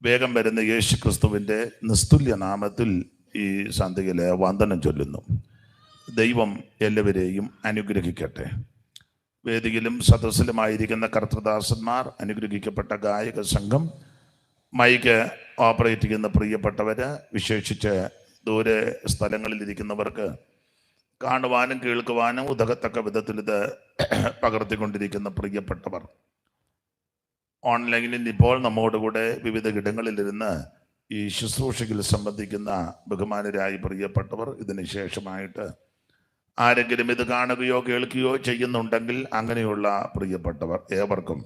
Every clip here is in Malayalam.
വേഗം വരുന്ന യേശു ക്രിസ്തുവിൻ്റെ നിസ്തുല്യ നാമത്തിൽ ഈ സന്ധ്യയിലെ വന്ദനം ചൊല്ലുന്നു. ദൈവം എല്ലാവരെയും അനുഗ്രഹിക്കട്ടെ. വേദിയിലും സദസ്സിലുമായിരിക്കുന്ന കർത്തൃദാസന്മാർ, അനുഗ്രഹിക്കപ്പെട്ട ഗായക സംഘം, മൈക്ക് ഓപ്പറേറ്റ് ചെയ്യുന്ന പ്രിയപ്പെട്ടവർ, വിശേഷിച്ച് ദൂരെ സ്ഥലങ്ങളിലിരിക്കുന്നവർക്ക് കാണുവാനും കേൾക്കുവാനും ഉതകത്തക്ക വിധത്തിൽ ഇത് പകർത്തിക്കൊണ്ടിരിക്കുന്ന പ്രിയപ്പെട്ടവർ, ഓൺലൈനിൽ ഇപ്പോൾ നമ്മോടുകൂടെ വിവിധ ഇടങ്ങളിലിരുന്ന് ഈ ശുശ്രൂഷയിൽ സംബന്ധിക്കുന്ന ബഹുമാനരായി പ്രിയപ്പെട്ടവർ, ഇതിന് ശേഷമായിട്ട് ആരെങ്കിലും ഇത് കാണുകയോ കേൾക്കുകയോ ചെയ്യുന്നുണ്ടെങ്കിൽ അങ്ങനെയുള്ള പ്രിയപ്പെട്ടവർ ഏവർക്കും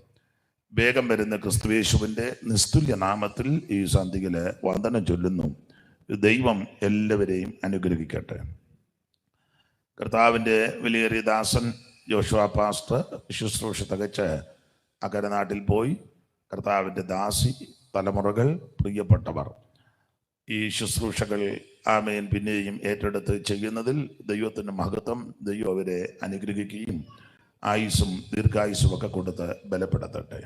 വേഗം വരുന്ന ക്രിസ്തുയേശുവിൻ്റെ നിസ്തുല്യ നാമത്തിൽ ഈ സന്ധ്യയിൽ വന്ദനം ചൊല്ലുന്നു. ദൈവം എല്ലാവരെയും അനുഗ്രഹിക്കട്ടെ. കർത്താവിൻ്റെ വിലയേറിയ ദാസൻ ജോഷുവ പാസ്റ്റർ ശുശ്രൂഷ തികച്ച് അക്കരനാട്ടിൽ പോയി. കർത്താവിൻ്റെ ദാസി തലമുറകൾ, പ്രിയപ്പെട്ടവർ, ഈ ശുശ്രൂഷകൾ ആമേൻ പിന്നെയും ഏറ്റെടുത്ത് ചെയ്യുന്നതിൽ ദൈവത്തിൻ്റെ മഹത്വം. ദൈവം അവരെ അനുഗ്രഹിക്കുകയും ആയുസ്സും ദീർഘായുസ്സും ഒക്കെ കൊടുത്ത് ബലപ്പെടുത്തട്ടെ.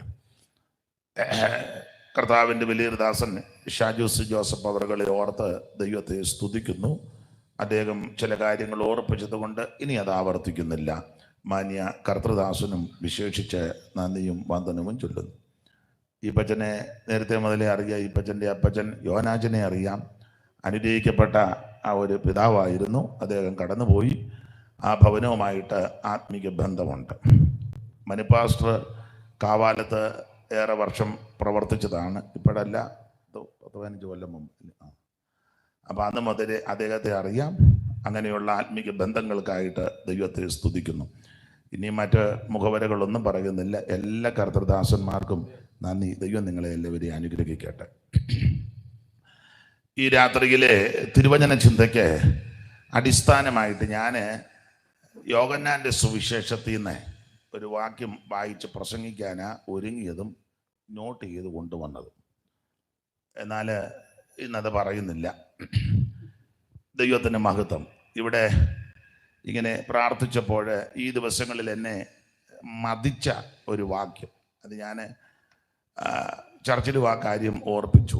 കർത്താവിൻ്റെ വലിയൊരു ദാസൻ ഷാജൂസ് ജോസഫ് അവറുകളെ ഓർത്ത് ദൈവത്തെ സ്തുതിക്കുന്നു. അദ്ദേഹം ചില കാര്യങ്ങൾ ഓർപ്പിച്ചതുകൊണ്ട് ഇനി അത് ആവർത്തിക്കുന്നില്ല. മാന്യ കർത്തൃദാസനും വിശേഷിച്ച് നന്ദിയും വന്ദനവും ചൊല്ലുന്നു. ഈ പച്ചനെ നേരത്തെ മുതലേ അറിയാം. ഈ പച്ചൻ്റെ അപ്പച്ചൻ യോനാജനെ അറിയാം. അനുഗ്രഹിക്കപ്പെട്ട ആ ഒരു പിതാവായിരുന്നു. അദ്ദേഹം കടന്നുപോയി. ആ ഭവനവുമായിട്ട് ആത്മീക ബന്ധമുണ്ട്. മണിപ്പാസ്റ്റർ കാവാലത്ത് ഏറെ വർഷം പ്രവർത്തിച്ചതാണ്. ഇപ്പോഴല്ല, 15 കൊല്ലം മുമ്പ്. അപ്പം അന്ന് മുതലേ അദ്ദേഹത്തെ അറിയാം. അങ്ങനെയുള്ള ആത്മീക ബന്ധങ്ങൾക്കായിട്ട് ദൈവത്തെ സ്തുതിക്കുന്നു. ഇനി മറ്റ് മുഖവരകളൊന്നും പറയുന്നില്ല. എല്ലാ കർത്തൃദാസന്മാർക്കും നന്ദി. ദൈവം നിങ്ങളെ എല്ലാവരെയും അനുഗ്രഹിക്കട്ടെ. ഈ രാത്രിയിലെ തിരുവചന ചിന്തയ്ക്ക് അടിസ്ഥാനമായിട്ട് ഞാൻ യോഹന്നാൻ്റെ സുവിശേഷത്തിൽ നിന്ന് ഒരു വാക്യം വായിച്ച് പ്രസംഗിക്കാനാ ഒരുങ്ങിയതും നോട്ട് ചെയ്ത് കൊണ്ടുവന്നതും. എന്നാൽ ഇന്നത് പറയുന്നില്ല. ദൈവത്തിൻ്റെ മഹത്വം. ഇവിടെ ഇങ്ങനെ പ്രാർത്ഥിച്ചപ്പോൾ ഈ ദിവസങ്ങളിൽ എന്നെ മതിച്ച ഒരു വാക്യം, അത് ഞാൻ ചർച്ചിൽ ആ കാര്യം ഓർപ്പിച്ചു.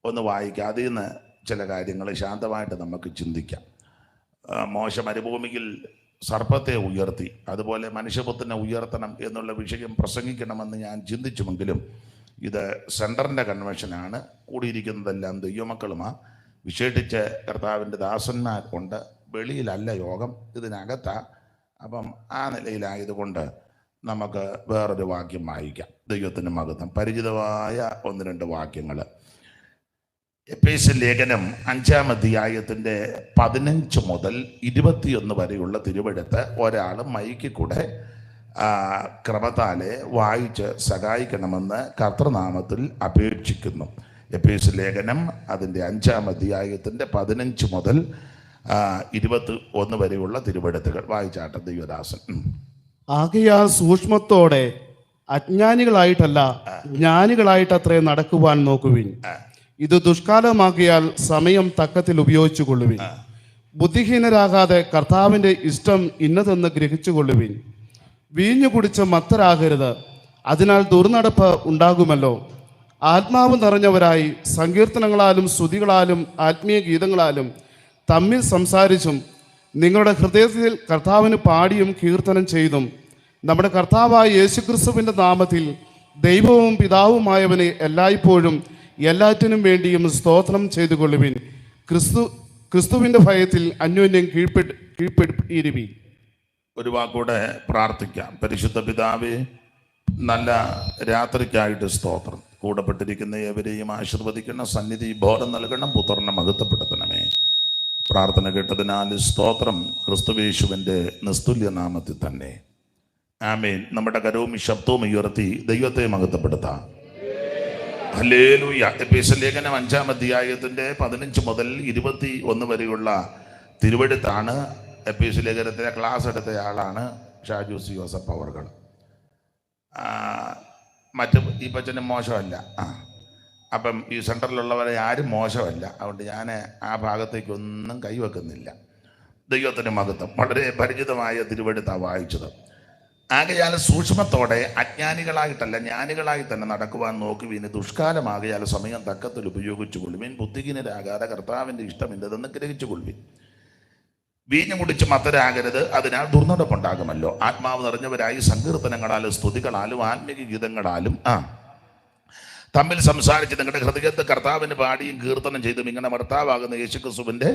ഒന്ന് വായിക്കാം. അതിൽ നിന്ന് ചില കാര്യങ്ങൾ ശാന്തമായിട്ട് നമുക്ക് ചിന്തിക്കാം. മോശ മരുഭൂമിയിൽ സർപ്പത്തെ ഉയർത്തി, അതുപോലെ മനുഷ്യപുത്രനെ ഉയർത്തണം എന്നുള്ള വിഷയം പ്രസംഗിക്കണമെന്ന് ഞാൻ ചിന്തിച്ചുവെങ്കിലും ഇത് സെൻറ്ററിൻ്റെ കൺവെൻഷനാണ്. കൂടിയിരിക്കുന്നതെല്ലാം ദൈവമക്കളുമാണ്. വിശേഷിച്ച് കർത്താവിൻ്റെ ദാസന്മാർ കൊണ്ട്, വെളിയിലല്ല യോഗം, ഇതിനകത്താ. അപ്പം ആ നിലയിലായതുകൊണ്ട് നമുക്ക് വേറൊരു വാക്യം വായിക്കാം. ദൈവത്തിൻ്റെ മഹത്വം. പരിചിതമായ 1-2 വാക്യങ്ങൾ. എഫേസ്യ ലേഖനം 5-ാം അധ്യായത്തിൻ്റെ 15 മുതൽ 21 വരെയുള്ള തിരുവെഴുത്ത് ഒരാൾ മൈക്കിൽ കൂടെ ക്രമത്താലെ വായിച്ച് സഹായിക്കണമെന്ന് കർത്തൃനാമത്തിൽ അപേക്ഷിക്കുന്നു. എഫേസ്യ ലേഖനം അതിൻ്റെ 5-ാം അധ്യായത്തിൻ്റെ 15 മുതൽ 21 വരെയുള്ള തിരുവെഴുത്തുകൾ വായിച്ചാട്ടെ ദൈവദാസൻ. ആകയാൽ സൂക്ഷ്മത്തോടെ അജ്ഞാനികളായിട്ടല്ല ജ്ഞാനികളായിട്ടത്രേ നടക്കുവാൻ നോക്കുവിൻ. ഇത് ദുഷ്കാലമാകിയാൽ സമയം തക്കത്തിൽ ഉപയോഗിച്ചു കൊള്ളുവിൻ. ബുദ്ധിഹീനരാകാതെ കർത്താവിൻ്റെ ഇഷ്ടം ഇന്നതെന്ന് ഗ്രഹിച്ചു കൊള്ളുവിൻ. വീഞ്ഞു കുടിച്ച് മത്തരാകരുത്, അതിനാൽ ദുർനടപ്പ് ഉണ്ടാകുമല്ലോ. ആത്മാവ് നിറഞ്ഞവരായി സങ്കീർത്തനങ്ങളാലും സ്തുതികളാലും ആത്മീയ ഗീതങ്ങളാലും തമ്മിൽ സംസാരിച്ചും നിങ്ങളുടെ ഹൃദയത്തിൽ കർത്താവിന് പാടിയും കീർത്തനം ചെയ്തും നമ്മുടെ കർത്താവായ യേശുക്രിസ്തുവിൻ്റെ നാമത്തിൽ ദൈവവും പിതാവുമായവനെ എല്ലായ്പ്പോഴും എല്ലാറ്റിനും വേണ്ടിയും സ്തോത്രം ചെയ്തു കൊള്ളുവിൻ. ക്രിസ്തുവിൻ്റെ ഭയത്തിൽ അന്യോന്യം കീഴ്പ്പെടുത്തിയിരുവിൻ. ഒരു വാക്കൂടെ പ്രാർത്ഥിക്കാം. പരിശുദ്ധ പിതാവേ, നല്ല രാത്രിക്കായിട്ട് സ്തോത്രം. കൂടപ്പെട്ടിരിക്കുന്ന ഏവരെയും ആശീർവദിക്കണം. സന്നിധി ബോധം നൽകണം. പുത്രനെ മഹത്വപ്പെടുത്തണമേ. പ്രാർത്ഥന കേട്ടതിനാൽ സ്തോത്രം. ക്രിസ്തുയേശുവിൻ്റെ നിസ്തുല്യ നാമത്തിൽ തന്നെ ആമേൻ. നമ്മുടെ കരവും ശബ്ദവും ഉയർത്തി ദൈവത്തെ മഹത്വപ്പെടുത്താം. ഹല്ലേലൂയ. എഫേസ്യ ലേഖനം 5-ാം അധ്യായത്തിൻ്റെ 15 മുതൽ 21 വരെയുള്ള തിരുവെഴുത്താണ്. എഫേസ്യ ലേഖനത്തിലെ ക്ലാസ് എടുത്ത ആളാണ് ഷാജൂസ് ജോസഫ് അവറുകൾ. മറ്റ് ഈ പച്ചന് മോശമല്ല. അപ്പം ഈ സെൻറ്ററിലുള്ളവരെ ആരും മോശമല്ല. അതുകൊണ്ട് ഞാൻ ആ ഭാഗത്തേക്കൊന്നും കൈവെക്കുന്നില്ല. ദൈവത്തിൻ്റെ മഹത്വം. വളരെ പരിചിതമായ തിരുവെഴുത്താണ് വായിച്ചത്. ആകയാൽ സൂക്ഷ്മത്തോടെ അജ്ഞാനികളായിട്ടല്ല ജ്ഞാനികളായി തന്നെ നടക്കുവാൻ നോക്കുവിൻ. ദുഷ്കാലമാകയാൽ സമയം തക്കത്തിൽ ഉപയോഗിച്ചു കൊള്ളുവിൻ. ബുദ്ധിഹീനരാകാതെ കർത്താവിൻ്റെ ഇഷ്ടം എന്തെന്ന് ഗ്രഹിച്ചു കൊള്ളുവിൻ. വീഞ്ഞു കുടിച്ച് മത്തരാകരുത്, അതിനാൽ ദുർനടപ്പുണ്ടാകുമല്ലോ. ആത്മാവ് നിറഞ്ഞവരായി സങ്കീർത്തനങ്ങളാലും സ്തുതികളാലും ആത്മീയ ഗീതങ്ങളാലും തമ്മിൽ സംസാരിച്ച് നിങ്ങളുടെ ഹൃദയത്തെ കർത്താവിന് പാടിയും കീർത്തനം ചെയ്തും ഇങ്ങനെ ഭർത്താവാകുന്ന യേശുക്രിസ്തുവിൻ്റെ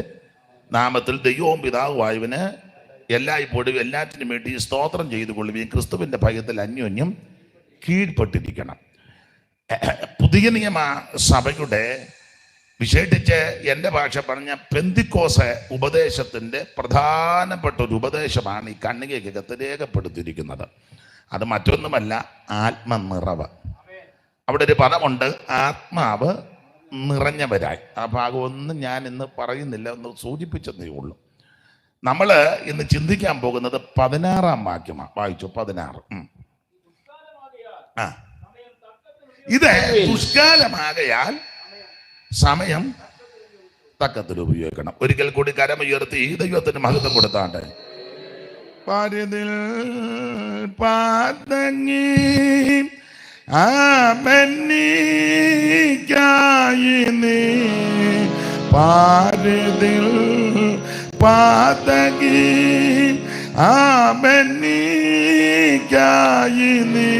നാമത്തിൽ ദൈവവും പിതാവുമായവന് എല്ലായ്പ്പോഴും എല്ലാറ്റിനും വേണ്ടി സ്തോത്രം ചെയ്തു കൊള്ളുകയും ക്രിസ്തുവിൻ്റെ ഭയത്തിൽ അന്യോന്യം കീഴ്പ്പെട്ടിരിക്കണം. പുതിയ നിയമ സഭയുടെ വിശേഷിച്ച് എൻ്റെ ഭാഷ പറഞ്ഞ പെന്തിക്കോസ് ഉപദേശത്തിൻ്റെ പ്രധാനപ്പെട്ട ഒരു ഉപദേശമാണ് ഈ കണ്ണികയ്ക്കകത്ത് രേഖപ്പെടുത്തിയിരിക്കുന്നത്. അത് മറ്റൊന്നുമല്ല, ആത്മനിറവ്. അവിടെ ഒരു പദമുണ്ട്, ആത്മാവ് നിറഞ്ഞവരായി. ആ ഭാഗമൊന്നും ഞാൻ ഇന്ന് പറയുന്നില്ല, ഒന്ന് സൂചിപ്പിച്ചതേ ഉള്ളൂ. നമ്മൾ ഇന്ന് ചിന്തിക്കാൻ പോകുന്നത് 16-ാം വാക്യമാണ്. വായിച്ചു 16. ഇത് ദുഷ്കാലമാകയാൽ സമയം തക്കത്തിൽ ഉപയോഗിക്കണം. ഒരിക്കൽ കൂടി കരമുയർത്തി ദൈവത്തിന് മഹത്വം കൊടുത്താണ്ട്. പരിതിൽ പാതങ്ങി ആമന്നിക്കായി നീ പാരിതിൽ പാതങ്ങി ആമന്നിക്കായി നീ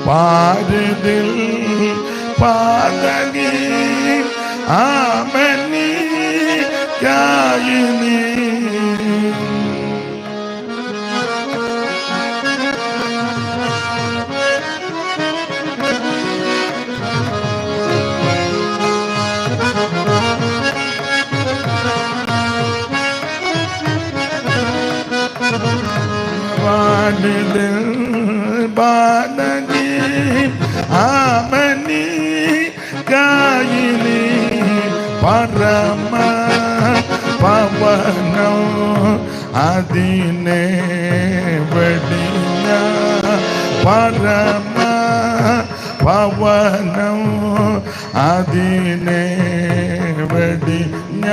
പാരിതിൽ പാതങ്ങി ആമന്നിക്കായി നീ. ബാലകി ആമനി കായിനി പരമ പവനം അതിനെ വെടിഞ്ഞ പരമ പവനം അതിനെ വെടിഞ്ഞ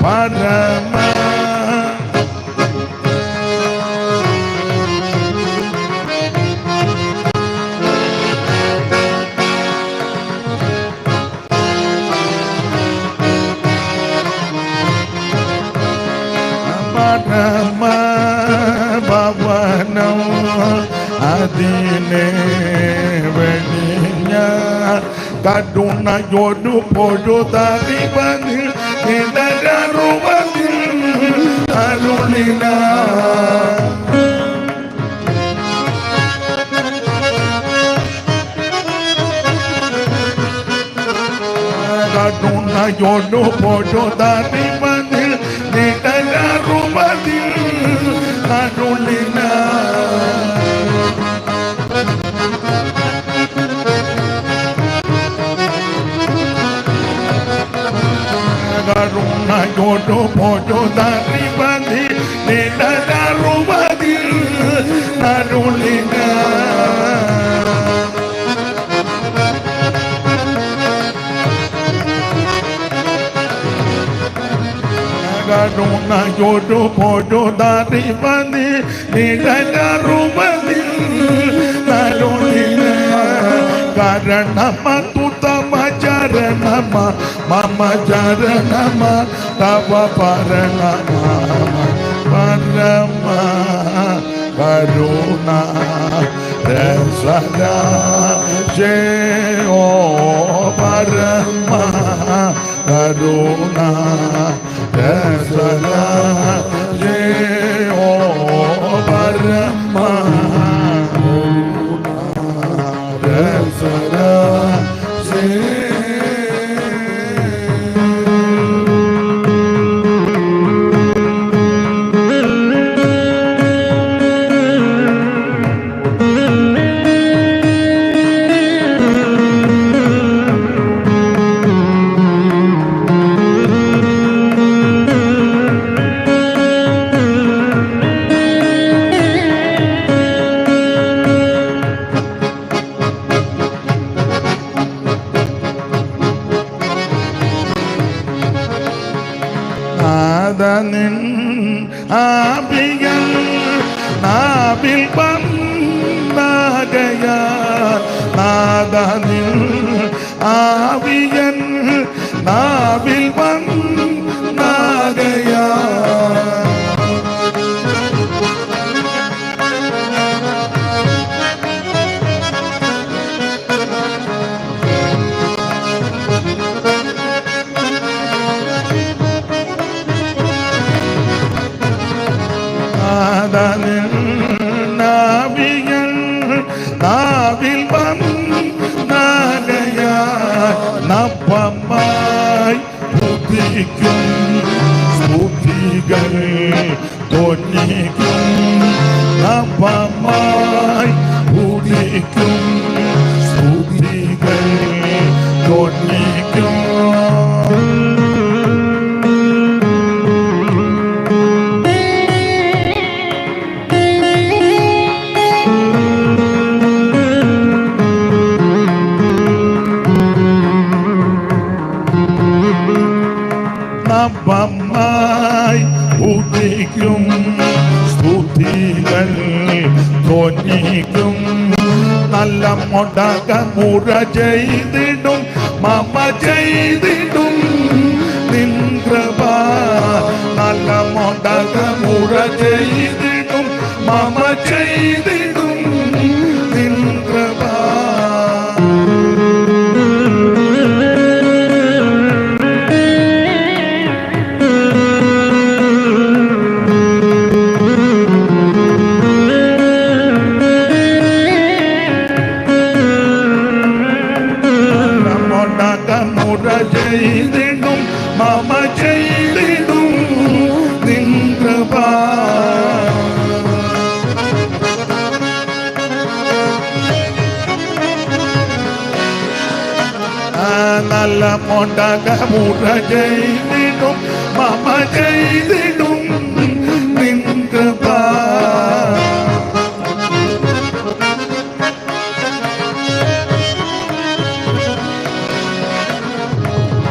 പരമ ഭവനം അതിനെ വെടിഞ്ഞ കരുണയൊരു പൊഴുതറിവനിൽ ഇടരറുവതിൽ അരുളിന കരുണയൊരു പൊഴുതറിവനിൽ ഇടരറുവതിൽ അരുളിന കരുണയോടു പൊഴുതറിവതിൽ ഇടരറുവതിൽ അരുളിന കരുണയോടു പൊഴുതറിവതിൽ ഇടരറുവതിൽ അരുളിന കരണമതുതമ ചരണമ മമ ചരണമ തവ പരണമ പരമ കരുണ രസരാ ജയോ പരമ കരുണ രസരാ ജയോ പരമ രസരാ നാവിൽ വന്നാകയാൽ നാദനിൽ ആവിയൻ നാവിൽ വന്നാകയാൽ നാവിയൻ നാവിൽ വന്നാകയാൽ നപ്പമായി ഉദിക്കും സ്തുതികൾ തൊന്നിക്കും നപ്പമായി ഉദിക്കും സ്തുതികൾ തൊന്നിക്കും നവമായി ഉദിക്കും സ്തുതികൾ തൊന്നിക്കും നല്ല മുടക മുറ ചെയ്തിടും മമ ചെയ്തിടും നിൻ കൃപ നല്ല മുടക മുറ ചെയ്തിടും മമ ചെയ്തിടും നിൻ കൃപ ചെയ്തിടും മമ ചെയ്തിടും നിൻ കൃപ നല്ല മുടക മുറ ചെയ്തിടും മമ ചെയ്തിടും നിൻ കൃപ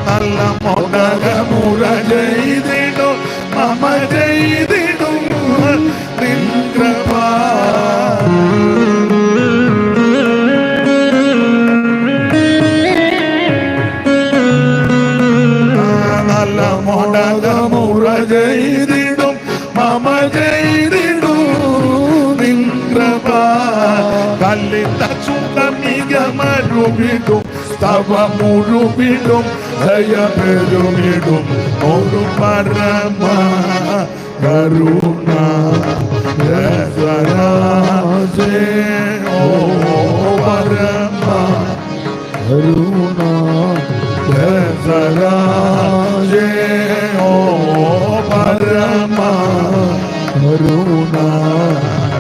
നല്ല മുടക മുറ ചെയ്തിടും മമ ചെയ്തിടും നിൻ കൃപ നല്ല മുടക മുറ ചെയ്തിടും മമ ചെയ്തിടും നിൻ കൃപ കല്ലിട്ട ചുണ്ടമികമരുവിടും തവ മുഴുവിടും ദയ പെരുമിടും ഒരു പരമ കരുണ രസരാജേ ഓ പരമ കരുണ രസരാജേ ഓ പരമ കരുണ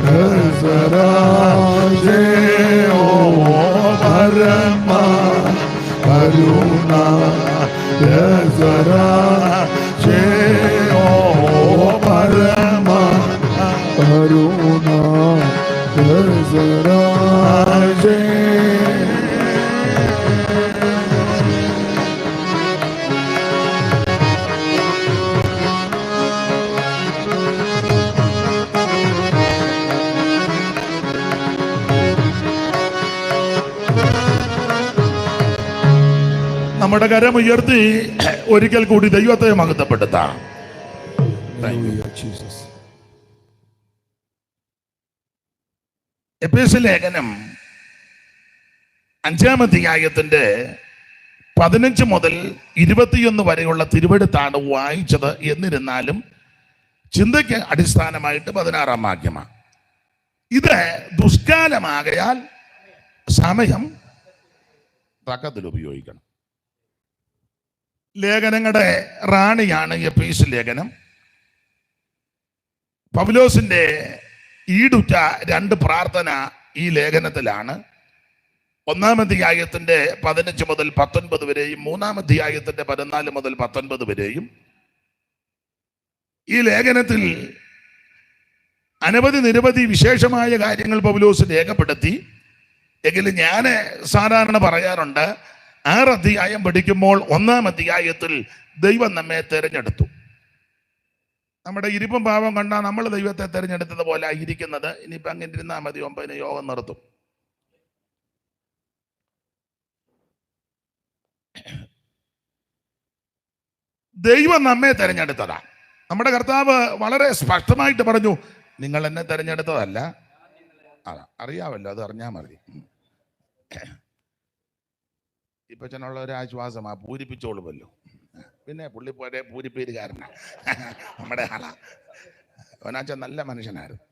രസരാജേ ഓ പരമ കരുണ രസരാജേ ഓ പരമ കരുണ രസരാജേ നമ്മുടെ കരം ഉയർത്തി ഒരിക്കൽ കൂടി ദൈവത്തെ മഹത്വപ്പെടുത്താം. എഫേസ്യ ലേഖനം 5-ാം അധ്യായത്തിന്റെ 15 മുതൽ 21 വരെയുള്ള തിരുവെടുത്താണ് വായിച്ചത്. എന്നിരുന്നാലും ചിന്തയ്ക്ക് അടിസ്ഥാനമായിട്ട് 16-ാം വാക്യമാണ്. ഇത് ദുഷ്കാലമാകയാൽ സമയം തക്കത്തിൽ ഉപയോഗിക്കണം. ലേഖനങ്ങളുടെ റാണിയാണ് എഫേസ്യ ലേഖനം. പൗലോസിന്റെ ഈടുറ്റ 2 പ്രാർത്ഥന ഈ ലേഖനത്തിലാണ്. 1-ാം അധ്യായത്തിന്റെ 15 മുതൽ 19 വരെയും 3-ാം അധ്യായത്തിന്റെ 14 മുതൽ 19 വരെയും ഈ ലേഖനത്തിൽ നിരവധി വിശേഷമായ കാര്യങ്ങൾ പൗലോസ് രേഖപ്പെടുത്തി. എങ്കിലും ഞാൻ സാധാരണ പറയാറുണ്ട്, 6 അധ്യായം പഠിക്കുമ്പോൾ 1-ാം അധ്യായത്തിൽ ദൈവം നമ്മെ തിരഞ്ഞെടുത്തു. നമ്മുടെ ഇരിപ്പും ഭാവം കണ്ടാൽ നമ്മൾ ദൈവത്തെ തിരഞ്ഞെടുത്തത് പോലെ ഇരിക്കുന്നത്. ഇനിയിപ്പോൾ അങ്ങനെ ഇരുന്നാൽ മതി, 9 യോഗം നിർത്തും. ദൈവം നമ്മെ തിരഞ്ഞെടുത്തതാ. നമ്മുടെ കർത്താവ് വളരെ സ്പഷ്ടമായിട്ട് പറഞ്ഞു, നിങ്ങൾ എന്നെ തിരഞ്ഞെടുത്തതല്ല. അറിയാമല്ലോ, അത് അറിഞ്ഞാൽ മതി. ഇപ്പൊ ചെന്നുള്ള ഒരു ആശ്വാസമാ, പൂരിപ്പിച്ചോളുമല്ലോ. പിന്നെ പുള്ളി പോലെ പൂരിപ്പേരുകാരനാ നമ്മുടെ ആളാ. അവനാച്ച നല്ല മനുഷ്യനായിരുന്നു.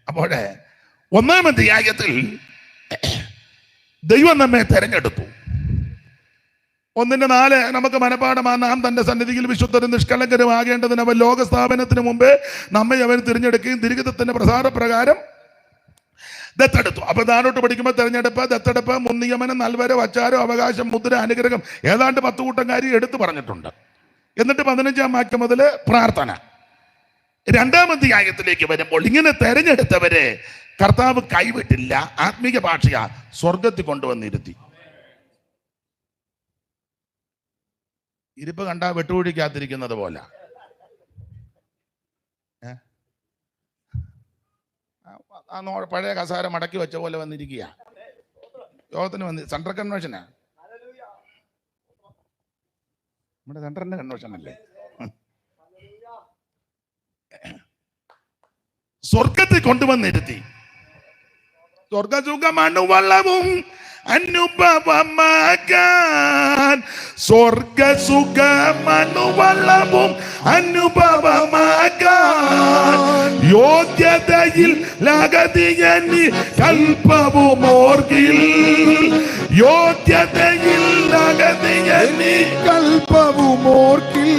അപ്പോഴേ 1-ാം അധ്യായത്തിൽ ദൈവം നമ്മെ തെരഞ്ഞെടുത്തു. 1:4 നമുക്ക് മനപ്പാഠമാണ്. നാം തന്റെ സന്നിധിയിൽ വിശുദ്ധരും നിഷ്കളങ്കരും ആകേണ്ടതിന് അവൻ ലോകസ്ഥാപനത്തിന് മുമ്പേ നമ്മെ അവൻ തിരഞ്ഞെടുക്കുകയും തിരുഹിതത്തിന്റെ പ്രസാദപ്രകാരം ദത്തെടുത്തു. അപ്പൊ താഴോട്ട് പഠിക്കുമ്പോൾ തെരഞ്ഞെടുപ്പ്, ദത്തെടുപ്പ്, മുൻനിയമനം, നൽവരം, വച്ചാരം, അവകാശം, മുദ്ര, അനുഗ്രഹം, ഏതാണ്ട് 10 കൂട്ടം കാര്യം എടുത്തു പറഞ്ഞിട്ടുണ്ട്. എന്നിട്ട് 15-ാം വാക്യം മുതൽ പ്രാർത്ഥന. 2-ാം അധ്യായത്തിലേക്ക് വരുമ്പോൾ ഇങ്ങനെ തെരഞ്ഞെടുത്തവരെ കർത്താവ് കൈവിട്ടില്ല. ആത്മീക ഭാഷയാ, സ്വർഗത്തിൽ കൊണ്ടുവന്നിരുത്തി. ഇരിപ്പ് കണ്ടാ വെട്ടുകുഴിക്കാത്തിരിക്കുന്നത് പോലെ. പഴയ കസാര മടക്കി വെച്ച പോലെ വന്നിരിക്കുക. യോഗത്തിന് വന്ന് സെൻട്രൽ കൺവെൻഷനാ, നമ്മുടെ സെൻട്രലിന്റെ കൺവെൻഷൻ അല്ലേ. സ്വർഗത്തിൽ കൊണ്ടുവന്നിരുത്തി. സ്വർഗസുഖമണുവളവും അനുഭവമാകാൻ, സ്വർഗസുഖമണുവളവും അനുഭവമാകാൻ, യോഗ്യതയിൽ ലഗതിയനി കൽപ്പവുമോർക്കിൽ, യോഗ്യതയിൽ ലഗതിയനി കൽപ്പവുമോർക്കിൽ,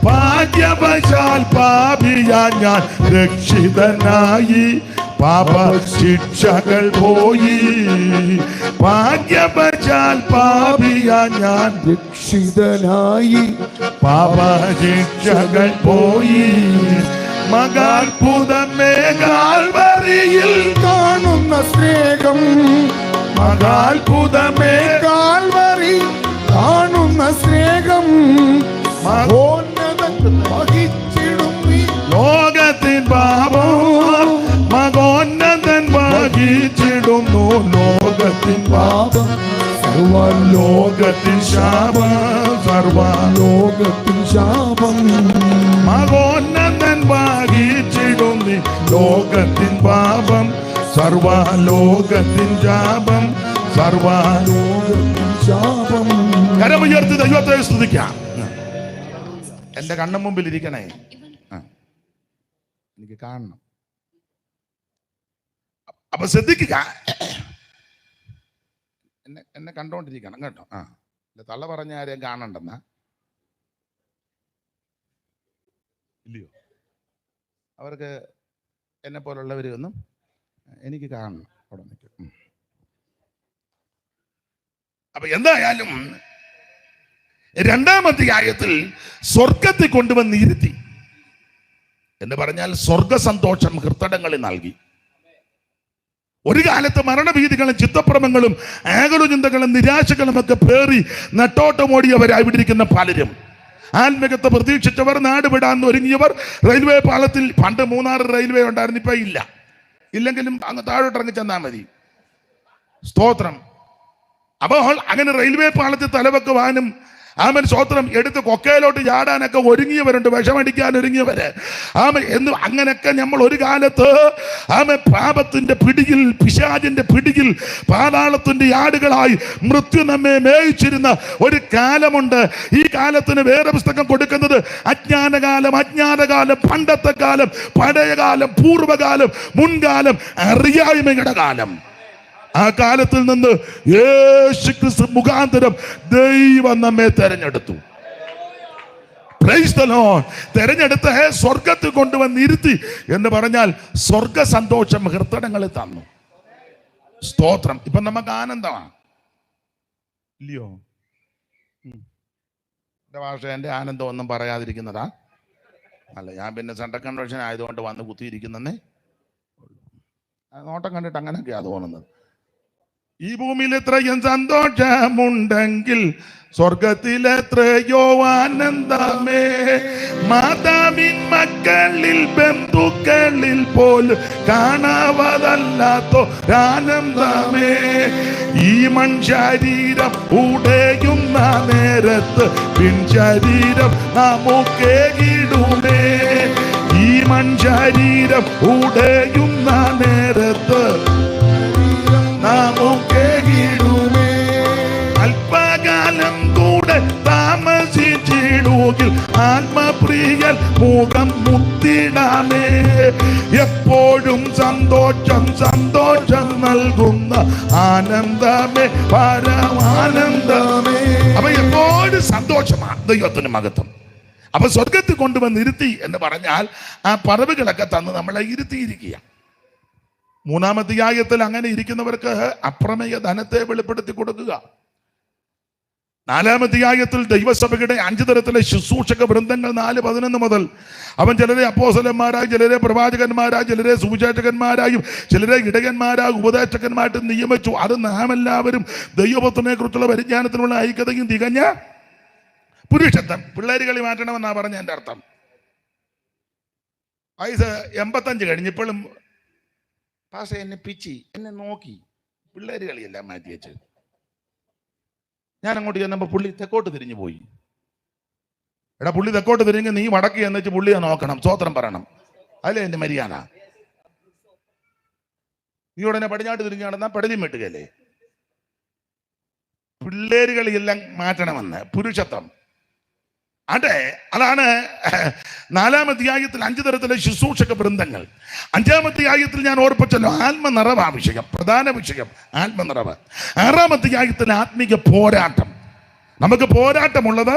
ഭാഗ്യവശാൽ പാപിയാ ഞാൻ രക്ഷിതനായി, പാപ ശിക്ഷകൾ പോയി. ഭാഗ്യവശാൽ പാപിയാ ഞാൻ രക്ഷിതനായി, പാപ ശിക്ഷകൾ പോയി. മകാത്ഭുതമേ കാൽവരിയിൽ കാണുന്ന സ്നേഹം, മകാത്ഭുതമേ കാൽവരി കാണുന്ന സ്നേഹം, മഹോന്നതൻ വഹിച്ചിടും നീ. ലോകത്തിൻ പാപം മകോന്നതൻ വഹിച്ചിടുന്നു. ലോകത്തിൻ പാപം സർവലോകത്തിൻ ശാപം, സർവലോകത്തിൻ ശാപം മകോന്നതൻ വഹിച്ചിടുന്നു. ലോകത്തിൻ പാപം സർവലോകത്തിൻ ശാപം, സർവലോകത്തിൻ ശാപം. കരമുയർത്തി ദൈവത്തെ സ്തുതിക്കാം. എന്റെ കണ്ണു മുമ്പിൽ ഇരിക്കണേ, എനിക്ക് കാണണം. അപ്പൊ ശ്രദ്ധിക്കുക, എന്നെ കണ്ടോണ്ടിരിക്കണം കേട്ടോ. തള്ള പറഞ്ഞ ആരെയും കാണണ്ടെന്നാ ഇല്ലയോ? അവർക്ക് എന്നെ പോലുള്ളവരൊന്നും എനിക്ക് കാണണം. അവിടെ നിൽക്കും. അപ്പൊ എന്തായാലും 2-ാം അധ്യായത്തിൽ സ്വർഗത്തിൽ കൊണ്ടുവന്ന് ഇരുത്തി എന്ന് പറഞ്ഞാൽ സ്വർഗ സന്തോഷം ഹൃദയങ്ങളിൽ നൽകി. ഒരു കാലത്ത് മരണഭീതികളും ചിത്തപ്രമങ്ങളും ആകുല ചിന്തകളും നിരാശകളും ഒക്കെ പേറി നെട്ടോട്ടമോടിയവരായി വിട്ടിരിക്കുന്ന പലരും, ആത്മീകത്തെ പ്രതീക്ഷിച്ചവർ, നാട് വിടാൻ ഒരുങ്ങിയവർ, റെയിൽവേ പാളത്തിൽ പണ്ട് 3-6 റെയിൽവേ ഉണ്ടായിരുന്നു, ഇപ്പൊ ഇല്ല. ഇല്ലെങ്കിലും അങ്ങ് താഴോട്ട് ഇറങ്ങി ചെന്നാൽ മതി. സ്തോത്രം. അപ്പോൾ അങ്ങനെ റെയിൽവേ പാളത്തിൽ തലവെക്കുവാനും ആമൻ സ്തോത്രം എടുത്ത് കൊക്കയിലോട്ട് ചാടാനൊക്കെ ഒരുങ്ങിയവരുണ്ട്, വിഷമടിക്കാൻ ഒരുങ്ങിയവര്. എന്ന് അങ്ങനെയൊക്കെ നമ്മൾ ഒരു കാലത്ത് പാപത്തിന്റെ പിടിയിൽ, പിശാചിന്റെ പിടിയിൽ, പാതാളത്തിന്റെ ആടുകളായി മൃത്യു നമ്മെ മേയിച്ചിരുന്ന ഒരു കാലമുണ്ട്. ഈ കാലത്തിന് വേറെ പുസ്തകം കൊടുക്കുന്നത് അജ്ഞാനകാലം, പണ്ടത്തെ കാലം, പഴയകാലം, പൂർവ്വകാലം, മുൻകാലം, അറിയായ്മയുടെ കാലം. ആ കാലത്തിൽ നിന്ന് യേശുക്രിസ്തു മുഖാന്തരം ദൈവം നമ്മെ തെരഞ്ഞെടുത്തു. Price the Lord. തെരഞ്ഞെടുത്ത് സ്വർഗത്തിൽ കൊണ്ടുവന്നിരുത്തി എന്ന് പറഞ്ഞാൽ സ്വർഗ സന്തോഷം ഹൃദയങ്ങളിൽ തന്നു. സ്തോത്രം. ഇപ്പൊ നമുക്ക് ആനന്ദമാണ് ഇല്ലയോ? എന്റെ ഭാഷ എന്റെ ആനന്ദം ഒന്നും പറയാതിരിക്കുന്നതാ അല്ല. ഞാൻ പിന്നെ സെൻട്രൽ കൺവെൻഷൻ ആയതുകൊണ്ട് വന്ന് കുത്തിയിരിക്കുന്നേ. നോട്ടം കണ്ടിട്ട് അങ്ങനെയൊക്കെയാ തോന്നുന്നത്. ഈ ഭൂമിയിൽ ഇത്രയും സന്തോഷമുണ്ടെങ്കിൽ സ്വർഗത്തിലെത്രയോ ആനന്ദമേ, മാതാവിൻ മക്കളിൽ ബന്ധുക്കളിൽ പോലും കാണാവതല്ലാത്തൊരാനന്ദമേ. ഈ മൺശരീരം ഉടയുന്ന നേരത്ത് പിൻശരീരം നമുക്കേകിടുമേ. ഈ മൺശരീരം ഉടയുന്ന നേരത്ത് നമുക്കേകിടുമേ. അല്പകാലം കൂടെ താമസിച്ചിടുകിൽ ആത്മപ്രിയൽ മുഖം മുത്തിടാമേ. എപ്പോഴും സന്തോഷം സന്തോഷം നൽകുന്ന ആനന്ദമേ, പരമാനന്ദമേ. അപ്പൊ എപ്പോഴും സന്തോഷമാണ് ദൈവത്തിന് മഹത്വം. അപ്പൊ സ്വർഗത്തിൽ കൊണ്ടുവന്ന് ഇരുത്തി എന്ന് പറഞ്ഞാൽ ആ പറവുകളൊക്കെ തന്ന് നമ്മളെ ഇരുത്തിയിരിക്കുക. മൂന്നാമത്തെ അധ്യായത്തിൽ അങ്ങനെ ഇരിക്കുന്നവർക്ക് അപ്രമേയ ധനത്തെ വെളിപ്പെടുത്തി കൊടുക്കുക. നാലാമത്തെ അധ്യായത്തിൽ ദൈവസഭയുടെ 5 തരത്തിലെ ശുശ്രൂഷക വൃന്ദങ്ങൾ 4:11 മുതൽ അവൻ ചിലരെ അപ്പോസ്തലന്മാരായി, ചിലരെ പ്രവാചകന്മാരായി, ചിലരെ സുവിശേഷകന്മാരായും, ചിലരെ ഇടയന്മാരായി, ഉപദേശകന്മാരായിട്ട് നിയമിച്ചു. അത് നാം എല്ലാവരും ദൈവപുത്രനെ കുറിച്ചുള്ള പരിജ്ഞാനത്തിനുള്ള ഐക്യതയും തികഞ്ഞ പുരുഷത്വം. പിള്ളേര് കളി മാറ്റണമെന്നാ പറഞ്ഞ എൻ്റെ അർത്ഥം. വയസ്സ് 85 കഴിഞ്ഞിപ്പോഴും പാസ എന്നെ പിച്ചി, എന്നെ നോക്കി. പിള്ളേര് കളിയെല്ലാം മാറ്റി വെച്ച് ഞാൻ അങ്ങോട്ട് ചെന്നപ്പോൾ പുള്ളി തെക്കോട്ട് തിരിഞ്ഞു പോയി. എടാ, പുള്ളി തെക്കോട്ട് തിരിഞ്ഞ് നീ വടക്ക് എന്ന് വെച്ച് പുള്ളിയെ നോക്കണം, സ്വോത്രം പറയണം. അല്ലേ എൻ്റെ മര്യാദ? നീ ഉടനെ പടിഞ്ഞാട്ട് തിരിഞ്ഞു നടന്നാൽ പടലിയും വെട്ടുകയല്ലേ? പിള്ളേര് കളിയെല്ലാം മാറ്റണമെന്ന് പുരുഷത്വം. അതെ, അതാണ് 4-ാം അധ്യായത്തിൽ 5 തരത്തിലെ ശുശ്രൂഷക വൃന്ദങ്ങൾ. 5-ാം അധ്യായത്തിൽ ഞാൻ ഓർപ്പിച്ചല്ലോ, ആത്മനിറവ് വിഷയം, പ്രധാന വിഷയം ആത്മനിറവ്. 6-ാം അധ്യായത്തിൽ ആത്മീക പോരാട്ടം. നമുക്ക് പോരാട്ടമുള്ളത്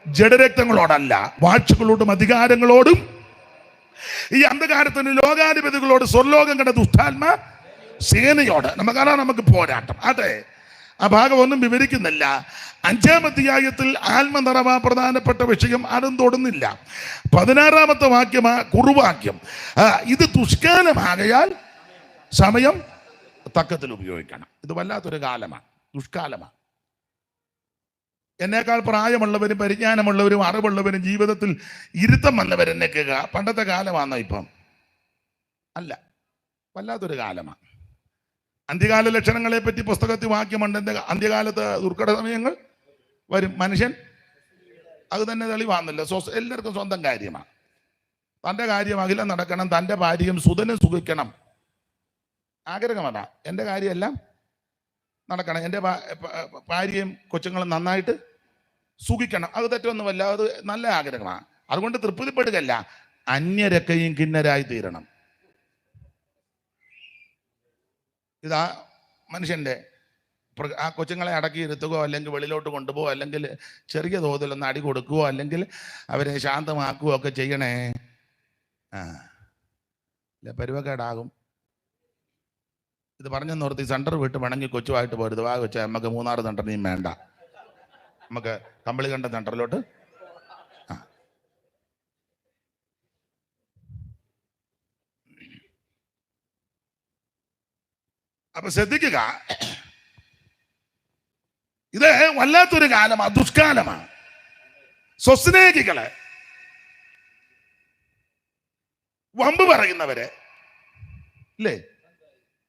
ജഡരക്തങ്ങളോടല്ല, വാഴ്ചകളോടും അധികാരങ്ങളോടും ഈ അന്ധകാരത്തിന് ലോകാധിപതികളോട്, സ്വർലോകം കണ്ട ദുഷ്ടാത്മ സേനയോട് നമുക്ക് പോരാട്ടം. അതെ, ആ ഭാഗം ഒന്നും വിവരിക്കുന്നില്ല. 5-ാം അധ്യായത്തിൽ ആത്മനിറവ പ്രധാനപ്പെട്ട വിഷയം, അതും തൊടുന്നില്ല. 16-ാമത്തെ വാക്യമാ കുറുവാക്യം. ഇത് ദുഷ്കാലമാകയാൽ സമയം തക്കത്തിൽ ഉപയോഗിക്കണം. ഇത് വല്ലാത്തൊരു കാലമാണ്, ദുഷ്കാലമാണ്. എന്നേക്കാൾ പ്രായമുള്ളവരും പരിജ്ഞാനമുള്ളവരും അറിവുള്ളവരും ജീവിതത്തിൽ ഇരുത്തം വന്നവരെന്നെ കേൾക്കുക. പണ്ടത്തെ കാലമാണോ ഇപ്പം? അല്ല, വല്ലാത്തൊരു കാലമാണ്. അന്ത്യകാല ലക്ഷണങ്ങളെ പറ്റി പുസ്തകത്തിൽ വാക്യമുണ്ട്. അന്ത്യകാലത്ത് ദുർഘട സമയങ്ങൾ വരും. മനുഷ്യൻ അത് തന്നെ തെളിവാന്നല്ലോ. എല്ലാവർക്കും സ്വന്തം കാര്യമാണ്. തൻ്റെ കാര്യം അഖിലം നടക്കണം, തൻ്റെ ഭാര്യയും സുതനും സുഖിക്കണം. ആഗ്രഹമതാ, എൻ്റെ കാര്യമെല്ലാം നടക്കണം, എൻ്റെ ഭാര്യയും കൊച്ചുങ്ങളും നന്നായിട്ട് സുഖിക്കണം. അത് തെറ്റൊന്നുമല്ല, അത് നല്ല ആഗ്രഹമാണ്. അതുകൊണ്ട് തൃപ്തിപ്പെടുകയല്ല, അന്യരൊക്കെയും കിന്നരായി തീരണം. ഇതാ മനുഷ്യൻ്റെ. ആ കൊച്ചുങ്ങളെ അടക്കി ഇരുത്തുകയോ, അല്ലെങ്കിൽ വെളിയിലോട്ട് കൊണ്ടുപോകുകയോ, അല്ലെങ്കിൽ ചെറിയ തോതിലൊന്ന് അടി കൊടുക്കുകയോ, അല്ലെങ്കിൽ അവരെ ശാന്തമാക്കുകയോ ഒക്കെ ചെയ്യണേ. പരുവക്കേടാകും. ഇത് പറഞ്ഞെന്നോർത്ത് ഈ സെൻറ്റർ വിട്ട് വേണമെങ്കിൽ കൊച്ചുമായിട്ട് പോരുത്. വാ കൊച്ചാൽ നമുക്ക് 3-6 സെൻറ്ററിനെയും വേണ്ട, നമുക്ക് കമ്പിളി കണ്ട സെൻറ്ററിലോട്ട്. അപ്പൊ ശ്രദ്ധിക്കുക, ഇത് വല്ലാത്തൊരു കാലമാണ്, ദുഷ്കാലമാണ്. സ്വസ്നേഹികള്, വമ്പ് പറയുന്നവര്, അല്ലേ,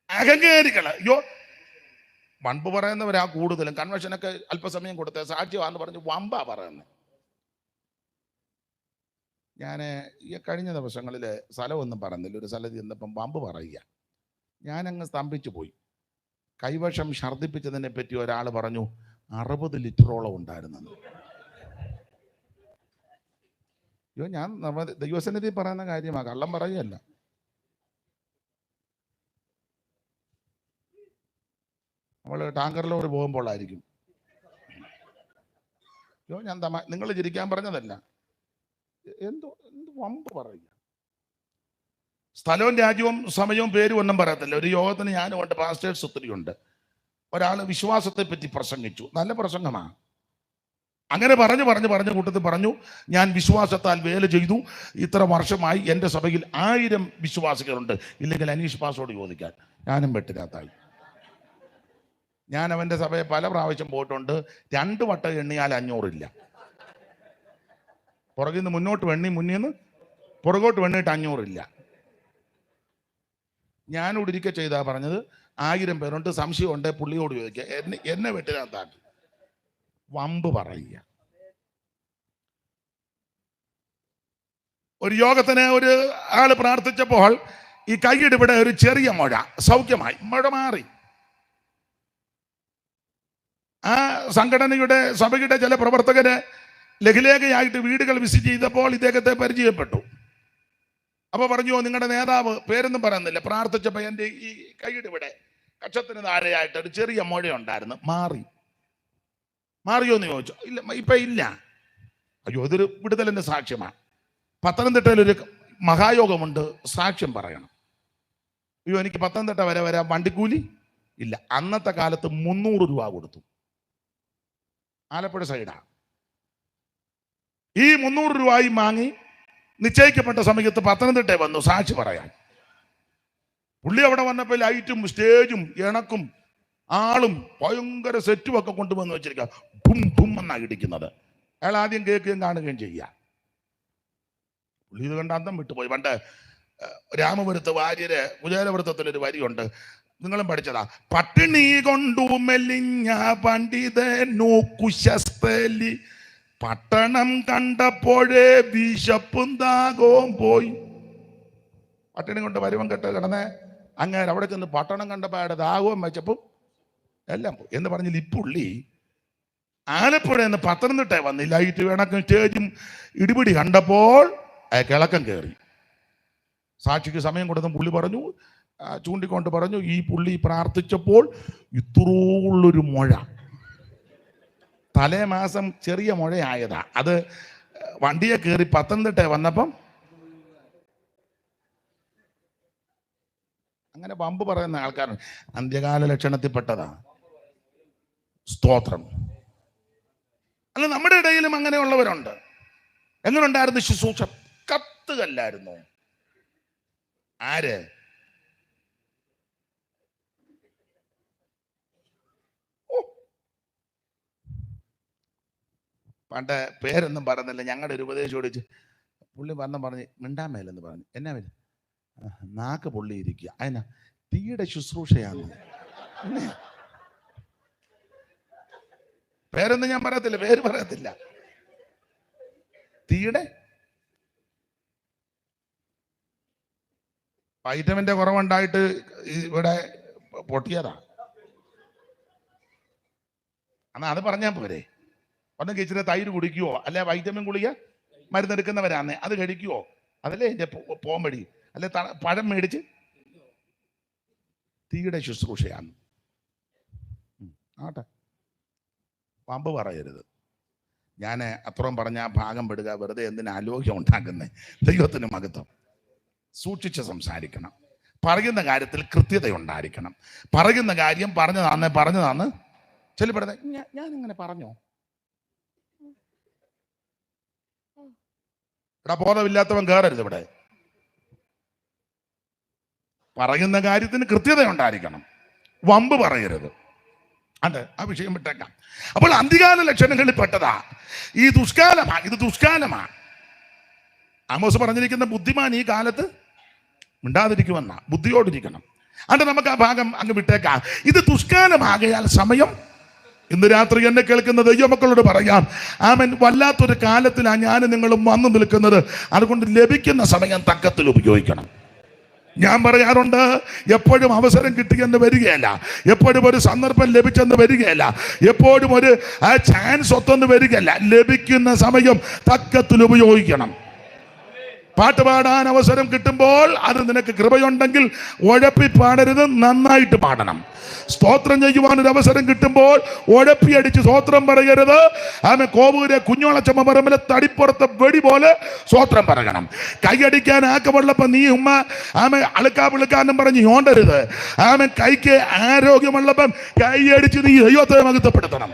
അഹങ്കാരികള്. അയ്യോ, വമ്പ് പറയുന്നവരാ കൂടുതലും. കൺവെൻഷനൊക്കെ അല്പസമയം കൊടുത്ത സാക്ഷ്യമാണെന്ന് പറഞ്ഞ് വമ്പാ പറയുന്നത്. ഞാൻ ഈ കഴിഞ്ഞ ദിവസങ്ങളിൽ സ്ഥലമൊന്നും പറഞ്ഞില്ല, ഒരു സ്ഥലത്ത് ചെന്നപ്പം വമ്പ് പറയുക. ഞാനങ്ങ് സ്തംഭിച്ചു പോയി. കൈവശം ഛർദ്ദിപ്പിച്ചതിനെ പറ്റി ഒരാൾ പറഞ്ഞു 60 ലിറ്ററോളം ഉണ്ടായിരുന്നെന്ന്. അയ്യോ, ഞാൻ ദൈവസന്നിധി പറയുന്ന കാര്യമാണ്, കള്ളം പറയുകയല്ല. നമ്മൾ ടാങ്കറിലോട് പോകുമ്പോഴായിരിക്കും. അയ്യോ, ഞാൻ നിങ്ങൾ ചിരിക്കാൻ പറഞ്ഞതല്ല, എന്തോ വമ്പ് പറയുക. സ്ഥലവും രാജ്യവും സമയവും പേരും ഒന്നും പറയത്തില്ല. ഒരു യോഗത്തിന് ഞാനും ഉണ്ട്, പാസ്റ്റേഴ്സ് ഒത്തിരിയുണ്ട്. ഒരാൾ വിശ്വാസത്തെ പറ്റി പ്രസംഗിച്ചു, നല്ല പ്രസംഗമാണ്. അങ്ങനെ പറഞ്ഞു കൂട്ടത്തിൽ പറഞ്ഞു, ഞാൻ വിശ്വാസത്താൽ വേല ചെയ്തു, ഇത്ര വർഷമായി എൻ്റെ സഭയിൽ 1000 വിശ്വാസികളുണ്ട്, ഇല്ലെങ്കിൽ അനീഷ് പാസോട് ചോദിക്കാൻ. ഞാനും വെട്ടിനകത്തായി. ഞാൻ അവൻ്റെ സഭയെ പല പ്രാവശ്യം പോയിട്ടുണ്ട്. 2 വട്ടം എണ്ണിയാൽ 500 ഇല്ല. പുറകിൽ നിന്ന് മുന്നോട്ട് എണ്ണി, മുന്നിൽ നിന്ന് പുറകോട്ട് എണ്ണിയിട്ട് 500 ഇല്ല. ഞാനോട് ഇരിക്കെ ചെയ്താ പറഞ്ഞത്, 1000 പേരുണ്ട്, സംശയം ഉണ്ട്, പുള്ളിയോട് ചോദിക്കുക, എന്നെ വെട്ടിനകത്താക്കി വമ്പ് പറയുക. ഒരു യോഗത്തിന് ഒരു ആള് പ്രാർത്ഥിച്ചപ്പോൾ ഈ കൈയുടെ ഇവിടെ ഒരു ചെറിയ മുഴ സൗഖ്യമായി, മുഴ മാറി. ആ സംഘടനയുടെ സഭയുടെ ചില പ്രവർത്തകര് ലഘുലേഖയായിട്ട് വീടുകൾ വിസിറ്റ് ചെയ്തപ്പോൾ ഇദ്ദേഹത്തെ പരിചയപ്പെട്ടു. അപ്പൊ പറഞ്ഞു, നിങ്ങളുടെ നേതാവ്, പേരൊന്നും പറയുന്നില്ല, പ്രാർത്ഥിച്ചപ്പോ എൻ്റെ ഈ കൈയുടെ ഇവിടെ കക്ഷത്തിന് താഴെയായിട്ട് ഒരു ചെറിയ മുഴ ഉണ്ടായിരുന്നു, മാറിയോ എന്ന് ചോദിച്ചു. ഇല്ല, ഇപ്പൊ ഇല്ല. അയ്യോ, ഇതൊരു വിടുതലിന്റെ സാക്ഷ്യമാണ്. പത്തനംതിട്ടയിൽ ഒരു മഹായോഗമുണ്ട്, സാക്ഷ്യം പറയണം. അയ്യോ, എനിക്ക് പത്തനംതിട്ട വരെ വരാൻ വണ്ടിക്കൂലി ഇല്ല. അന്നത്തെ കാലത്ത് 300 രൂപ കൊടുത്തു. ആലപ്പുഴ സൈഡാ. ഈ 300 രൂപയും വാങ്ങി നിശ്ചയിക്കപ്പെട്ട സമയത്ത് പത്തനംതിട്ട വന്നു സാക്ഷി പറയാൻ. പുള്ളി അവിടെ വന്നപ്പോൾ ലൈറ്റും സ്റ്റേജും ഇണക്കും ആളും ഭയങ്കര സെറ്റും ഒക്കെ കൊണ്ടുവന്ന് വെച്ചിരിക്കുക. ഠും ഠും എന്നാ ഇടിക്കുന്നത്. അയാൾ ആദ്യം കേൾക്കുകയും കാണുകയും ചെയ്യുക. പുള്ളി ഇത് കണ്ട് അന്തം വിട്ടുപോയി. പണ്ട് രാമപുരത്ത് വാര്യര് കുചേലവൃത്തത്തിലൊരു വരിയുണ്ട്, നിങ്ങളും പഠിച്ചതാ. പട്ടിണി കൊണ്ടു മെലിഞ്ഞ പണ്ഡിതനു കുശസ്ഥലി, പട്ടണം കണ്ടപ്പോഴേ വിശപ്പും ദാഹവും പോയി. പട്ടിണി കൊണ്ട് വരുവം കെട്ട് കിടന്ന് അങ്ങനെ അവിടെ ചെന്ന് പട്ടണം കണ്ടപ്പോൾ അയാളുടെ ദാഹവും വെച്ചപ്പോൾ എല്ലാം പോയി എന്ന് പറഞ്ഞില്ല. ഇപ്പുള്ളി ആലപ്പുഴ നിന്ന് പത്തനംതിട്ട വന്നില്ല. ലൈറ്റ് വേണക്കും സ്റ്റേജും ഇടിപിടി കണ്ടപ്പോൾ കിളക്കം കയറി. സാക്ഷിക്ക് സമയം കൊടുത്ത പുള്ളി പറഞ്ഞു, ചൂണ്ടിക്കൊണ്ട് പറഞ്ഞു, ഈ പുള്ളി പ്രാർത്ഥിച്ചപ്പോൾ ഇത്രയുള്ളൊരു മുഴ, തലേ മാസം ചെറിയ മുഴയായതാ, അത് വണ്ടിയെ കയറി പത്തനംതിട്ട വന്നപ്പം അങ്ങനെ പമ്പ് പറയുന്ന ആൾക്കാരാണ്. അന്ത്യകാല ലക്ഷണത്തിൽപ്പെട്ടതാ. സ്തോത്രം. അല്ല, നമ്മുടെ ഇടയിലും അങ്ങനെയുള്ളവരുണ്ട്. എങ്ങനെയുണ്ടായിരുന്നു ശുശ്രൂഷ? കത്തുകല്ലായിരുന്നു. ആര്? പണ്ട് പേരൊന്നും പറഞ്ഞില്ല, ഞങ്ങളുടെ ഒരു ഉപദേശം ഓടിച്ച് പുള്ളി പറഞ്ഞ് മിണ്ടാമേലെന്ന് പറഞ്ഞു. എന്നാ പേര്? നാക്ക് പൊള്ളി ഇരിക്കുക. അതിനാ തീയുടെ ശുശ്രൂഷയാണ്. പേരൊന്നും ഞാൻ പറയത്തില്ല, പേര് പറയത്തില്ല. തീയുടെ വൈറ്റമിന്റെ കുറവുണ്ടായിട്ട് ഇവിടെ പൊട്ടിയതാ. എന്നാ അത് പറഞ്ഞാൽ പോരെ. ഒന്നും ഇച്ചിരി തൈര് കുടിക്കുവോ, അല്ലെ വൈറ്റമിൻ ഗുളിക മരുന്നെടുക്കുന്നവരാന്നേ അത് കഴിക്കുവോ? അതല്ലേ എൻ്റെ പോംവഴി. അല്ലെ പഴം മേടിച്ച്. തീയുടെ ശുശ്രൂഷയാണ്. ആട്ടെ, പമ്പ് പറയരുത്. ഞാൻ അത്രയും പറഞ്ഞ ആ ഭാഗം പെടുക, വെറുതെ എന്തിനാ ആലോക്യം ഉണ്ടാക്കുന്നേ? ദൈവത്തിന് മഹത്വം. സൂക്ഷിച്ച് സംസാരിക്കണം. പറയുന്ന കാര്യത്തിൽ കൃത്യത ഉണ്ടായിരിക്കണം. പറയുന്ന കാര്യം പറഞ്ഞതാന്ന് ചെല്ലുപെടുന്നത്. ഞാൻ ഇങ്ങനെ പറഞ്ഞോ? ഇവിടെ ബോധമില്ലാത്തവൻ കയറരുത്. ഇവിടെ പറയുന്ന കാര്യത്തിന് കൃത്യത ഉണ്ടായിരിക്കണം. വമ്പ് പറയരുത്. അത് ആ വിഷയം വിട്ടേക്കാം. അപ്പോൾ അന്ത്യകാല ലക്ഷണങ്ങളിൽ പെട്ടതാ ഈ ദുഷ്കാലമാ. ഇത് ദുഷ്കാലമാ. ആമോസ് പറഞ്ഞിരിക്കുന്ന ബുദ്ധിമാൻ ഈ കാലത്ത് മിണ്ടാതിരിക്കുമെന്ന, ബുദ്ധിയോടിരിക്കണം. അത് നമുക്ക് ആ ഭാഗം അങ്ങ് വിട്ടേക്കാം. ഇത് ദുഷ്കാലമാകയാൽ സമയം. ഇന്ന് രാത്രി എന്നെ കേൾക്കുന്ന ദൈവമക്കളോട് പറയാം, ആമേൻ, വല്ലാത്തൊരു കാലത്തിലാണ് ഞാൻ നിങ്ങളും വന്നു നിൽക്കുന്നത്. അതുകൊണ്ട് ലഭിക്കുന്ന സമയം തക്കത്തിൽ ഉപയോഗിക്കണം. ഞാൻ പറയാറുണ്ട്, എപ്പോഴും അവസരം കിട്ടിയെന്ന് വരികയല്ല, എപ്പോഴും ഒരു സന്ദർഭം ലഭിച്ചെന്ന് വരികയല്ല, എപ്പോഴും ഒരു ചാൻസ് ഒത്തെന്ന് വരികയല്ല. ലഭിക്കുന്ന സമയം തക്കത്തിൽ ഉപയോഗിക്കണം. പാട്ട് പാടാൻ അവസരം കിട്ടുമ്പോൾ അത് നിനക്ക് കൃപയുണ്ടെങ്കിൽ ഉഴപ്പി പാടരുത്, നന്നായിട്ട് പാടണം. സ്തോത്രം ചെയ്യുവാൻ ഒരു അവസരം കിട്ടുമ്പോൾ ഉഴപ്പി അടിച്ച് സ്തോത്രം പറയരുത്. ആമേ, കോവൂരെ കുഞ്ഞോളച്ചമ്മ പറമ്പിലെ തടിപ്പുറത്തെ വെടി പോലെ സ്തോത്രം പറയണം. കൈയടിക്കാൻ ആക്കമുള്ളപ്പോ നീ ഉമ്മ ആമേ അളുക്കാന്നും പറഞ്ഞ് ഓണ്ടരുത്. ആമേ, കൈക്ക് ആരോഗ്യമുള്ളപ്പം കൈയടിച്ച് നീ ദൈവത്തെ മഹത്വപ്പെടുത്തണം.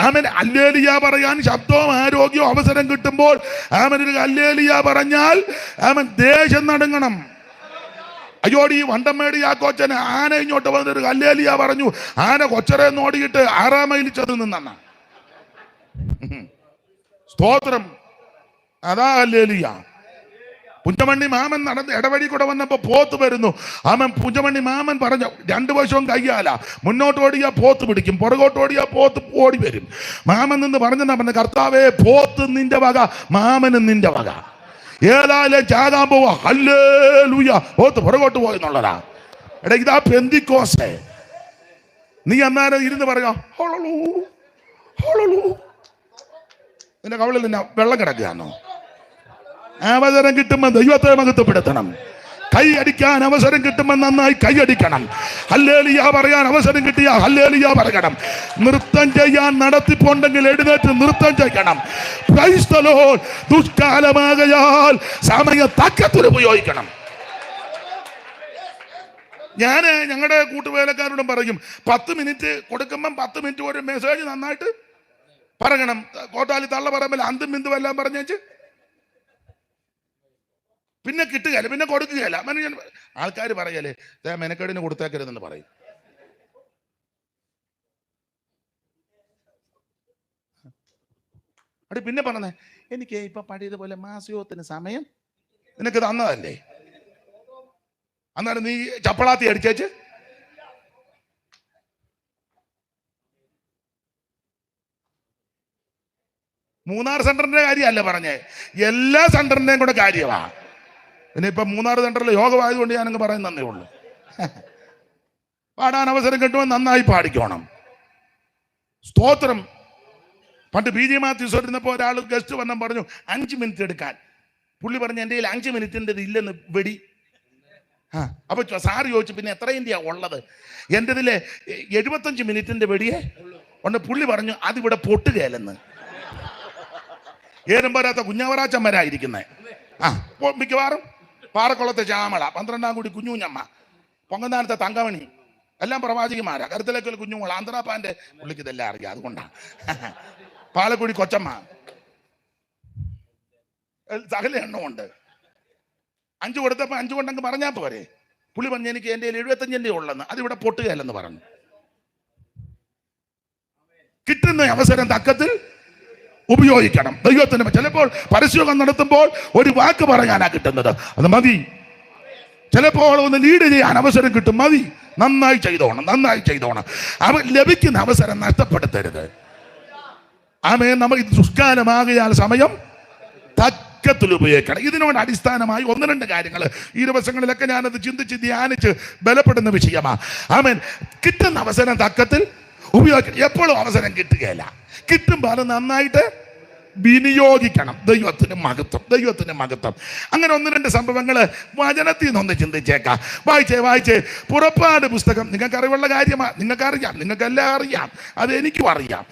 ആമേൻ, ഹല്ലേലൂയ പറയാൻ ശബ്ദവും ആരോഗ്യവും അവസരം കിട്ടുമ്പോൾ ആമേൻ ഒരു ഹല്ലേലൂയ പറഞ്ഞാൽ ആമേൻ ദേശം നടുങ്ങണം. അയ്യോടി വണ്ടമ്മേടി ആ കൊച്ചനെ ആന ഇങ്ങോട്ട് വന്നിട്ട് ഹല്ലേലൂയ പറഞ്ഞു. ആന കൊച്ചറെ നോടിയിട്ട് 6 മൈൽ ചെന്ന് നിന്ന സ്തോത്രം. അതാ ഹല്ലേലൂയ. പുഞ്ചമണ്ണി മാമൻ നടന്ന് ഇടവഴി കൂടെ വന്നപ്പോ പോത്ത് വരുന്നു. അവൻ പുഞ്ചമണ്ണി മാമൻ പറഞ്ഞു 2 വശവും കയ്യാല, മുന്നോട്ട് ഓടിയാ പോത്ത് പിടിക്കും, പുറകോട്ട് ഓടിയാ പോത്ത് ഓടി വരും. മാമൻ നിന്ന് പറഞ്ഞെന്നാ പറഞ്ഞ, കർത്താവേ പോത്ത് നിന്റെ വക, മാമനും നിന്റെ വക, ഏതായാലും ചാകാൻ പോവാ, ഹല്ലേലൂയ, പോത്ത് പുറകോട്ട് പോയെന്നുള്ളതാ. എടാ ഇതാ പെന്തിക്കോസേ. നീ അന്നേരം ഇരുന്ന് പറയാ ഹോളൂ ഹോളൂ, നിന്റെ കവളിൽ നിന്നെ വെള്ളം കിടക്കുകയാണോ? അവസരം കിട്ടുമ്പോൾ ദൈവത്തെ മഹത്വപ്പെടുത്തണം. കൈ അടിക്കാൻ അവസരം കിട്ടുമ്പോൾ നന്നായി കൈയടിക്കണം. ഹല്ലേലൂയ പറയാൻ അവസരം കിട്ടിയ ഹല്ലേലൂയ പറയണം. നൃത്തം ചെയ്യാൻ നടത്തിപ്പുണ്ടെങ്കിൽ എഴുന്നേറ്റ് നൃത്തം ചെയ്യണം. Price the Lord. ദുഷ്കാലമാകയാൽ സമയം തക്കത്തിൽ ഉപയോഗിക്കണം. ഞാൻ ഞങ്ങളുടെ കൂട്ടുവേലക്കാരോടും പറയും, 10 മിനിറ്റ് കൊടുക്കുമ്പം 10 മിനിറ്റ് ഒരു മെസ്സേജ് നന്നായിട്ട് പറയണം. കോട്ടാലി തള്ള പറയുമ്പോൾ അന്തും ബിന്ദു എല്ലാം പറഞ്ഞേച്ച് പിന്നെ കിട്ടുകയല്ല, പിന്നെ കൊടുക്കുകയല്ല. ആൾക്കാർ പറയല്ലേ മെനക്കേടിന് കൊടുത്തേക്കരുതെന്ന് പറയും. അടി പിന്നെ പറഞ്ഞേ, എനിക്ക് ഇപ്പൊ പഴയതുപോലെ മാസികത്തിന് സമയം നിനക്ക് തന്നതല്ലേ, അന്നേരം നീ ചപ്പളാത്തി അടിച്ചേച്ച് മൂന്നാർ സെന്ററിന്റെ കാര്യമല്ല പറഞ്ഞേ, എല്ലാ സെന്ററിന്റെയും കൂടെ കാര്യമാ. പിന്നെ ഇപ്പൊ മൂന്നാർ സെന്ററിൽ യോഗമായതുകൊണ്ട് ഞാനങ്ങ് പറയുന്നതേ ഉള്ളൂ. പാടാൻ അവസരം കിട്ടുമ്പോൾ നന്നായി പാടിക്കോണം. സ്തോത്രം. പണ്ട് PG മാത്യൂസ് ഇരുന്നപ്പോൾ ഒരാൾ ഗസ്റ്റ് വന്നാൽ പറഞ്ഞു 5 മിനിറ്റ് എടുക്കാൻ. പുള്ളി പറഞ്ഞു എൻ്റെ കയ്യിൽ 5 മിനിറ്റിൻ്റെ ഇല്ലെന്ന് വെടി. അപ്പൊ സാറ് ചോദിച്ചു പിന്നെ എത്രയിൻ്റെയാ ഉള്ളത്? എൻ്റെ ഇതിലെ 75 മിനിറ്റിന്റെ വെടിയെ ഉണ്ട്. പുള്ളി പറഞ്ഞു അതിവിടെ പൊട്ടുകയല്ലെന്ന്. ഏതും വരാത്ത കുഞ്ഞാവറാച്ചന്മാരായിരിക്കുന്നേ. മിക്കവാറും പാറക്കുളത്തെ ചാമള, 12-ാം കൂടി കുഞ്ഞുഞ്ഞമ്മ, പൊങ്ങന്താനത്തെ തങ്കമണി എല്ലാം പ്രവാചകിമാരാ. കരുത്തലേക്കൽ കുഞ്ഞുങ്ങൾ, ആന്ധ്രാപ്പാന്റെ പുള്ളിക്ക് ഇതെല്ലാം അറിയാം, അതുകൊണ്ടാണ്. പാലക്കുടി കൊച്ചമ്മ, സകല എണ്ണമുണ്ട്. 5 കൊടുത്തപ്പോ 5 കൊണ്ടങ്ങ് പറഞ്ഞാൽ പോരെ. പുള്ളി പറഞ്ഞു എനിക്ക് എൻ്റെ 75 ഉള്ളെന്ന്, അതിവിടെ പൊട്ടുകയല്ലെന്ന് പറഞ്ഞു. കിട്ടുന്ന അവസരം തക്കത്തിൽ ഉപയോഗിക്കണം. ദൈവത്തിന് ചിലപ്പോൾ പരസ്യം നടത്തുമ്പോൾ ഒരു വാക്ക് പറയാനാ കിട്ടുന്നത്, അത് മതി. ചിലപ്പോൾ ഒന്ന് ലീഡ് ചെയ്യാൻ അവസരം കിട്ടും, മതി. നന്നായി ചെയ്തോണം, നന്നായി ചെയ്തോണം. ലഭിക്കുന്ന അവസരം നഷ്ടപ്പെടുത്തരുത്. ആമേൻ. നമുക്ക് ദുഷ്കാലമാകയാൽ സമയം തക്കത്തിൽ ഉപയോഗിക്കണം. ഇതിനോട് അടിസ്ഥാനമായി 1-2 കാര്യങ്ങൾ ഈ ദിവസങ്ങളിലൊക്കെ ഞാനത് ചിന്തിച്ച് ധ്യാനിച്ച് ബലപ്പെടുന്ന വിഷയമാണ്. ആമേൻ. കിട്ടുന്ന അവസരം തക്കത്തിൽ ഉപയോഗിക്കണം. എപ്പോഴും അവസരം കിട്ടുകയില്ല, കിട്ടുമ്പോൾ അത് നന്നായിട്ട് വിനിയോഗിക്കണം. ദൈവത്തിന് മഹത്വം, ദൈവത്തിന് മഹത്വം. അങ്ങനെ 1-2 സംഭവങ്ങൾ വചനത്തിൽ നിന്നൊന്ന് ചിന്തിച്ചേക്കാം. വായിച്ചേ പുറപ്പാട് പുസ്തകം. നിങ്ങൾക്ക് അറിവുള്ള കാര്യമാണ്, നിങ്ങൾക്കറിയാം, നിങ്ങൾക്കെല്ലാം അറിയാം, അത് എനിക്കും അറിയാം.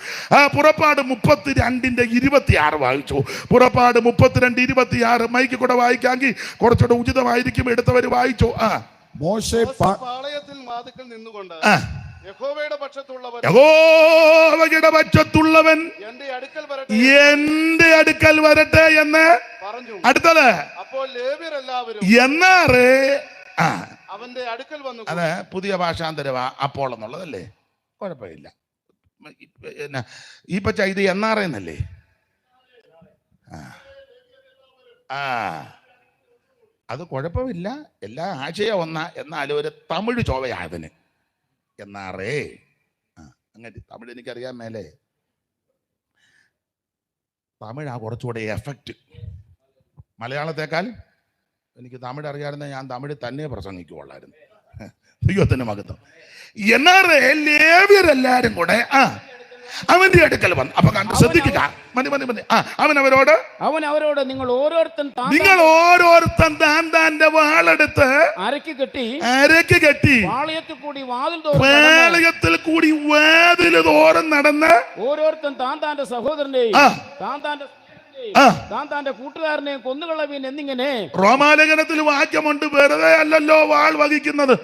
പുറപ്പാട് 32:26 വായിച്ചു. പുറപ്പാട് 32:26 മൈക്ക് കൂടെ വായിക്കാമെങ്കിൽ കുറച്ചുകൂടെ ഉചിതമായിരിക്കും. എടുത്തവർ വായിച്ചു. മോശെ പാളയത്തിൽ വാതിൽക്കൽ നിന്നുകൊണ്ട് യഹോവയുടെ പക്ഷത്തുള്ളവൻ എന്റെ അടുക്കൽ വരട്ടെ എന്ന് പറഞ്ഞു. അടുത്തത് അപ്പോൾ ലേവ്യരെല്ലാവരും എന്നാറേ അവന്റെ അടുക്കൽ വന്നു. അതെ, പുതിയ ഭാഷാന്തരവാ അപ്പോൾ എന്നുള്ളതല്ലേ, കുഴപ്പമില്ല. ഈ പച്ച ഇത് എന്നാറേന്നല്ലേ? അത് കുഴപ്പമില്ല, എല്ലാ ആശയം ഒന്നാ. എന്നാലും ഒരു തമിഴ് ചോവയായതിന് എന്നാറേ. അങ്ങനെ തമിഴ് എനിക്കറിയാൻ മേലെ. തമിഴാ കുറച്ചുകൂടെ എഫക്റ്റ് മലയാളത്തെക്കാൾ. എനിക്ക് തമിഴ് അറിയാമായിരുന്ന ഞാൻ തമിഴ് തന്നെ പ്രസംഗിക്കുള്ളായിരുന്നു. ദൈവത്തിന്റെ മഹത്വം. എന്നാറേ ലേവ്യരെല്ലാരും കൂടെ അവന്റെ അടുക്കൽ വന്നു. അപ്പൊ കണ്ട് ശ്രദ്ധിക്കുക. മതി. അവൻ അവരോട് നിങ്ങൾ ഓരോരുത്തൻ താന്റെ വാളെടുത്ത് അരക്ക് കെട്ടി പാളയത്തിൽ കൂടി വാതിൽ തോറും നടന്ന് ഓരോരുത്തൻ താന്റെ സഹോദരനെയും താന്റെ കൂട്ടുകാരനെയും കൊന്നുകളവീൻ എന്നിങ്ങനെ. റോമാലേഖനത്തിൽ വാക്യമുണ്ട്, വെറുതെ അല്ലല്ലോ വാൾ വഹിക്കുന്നത്.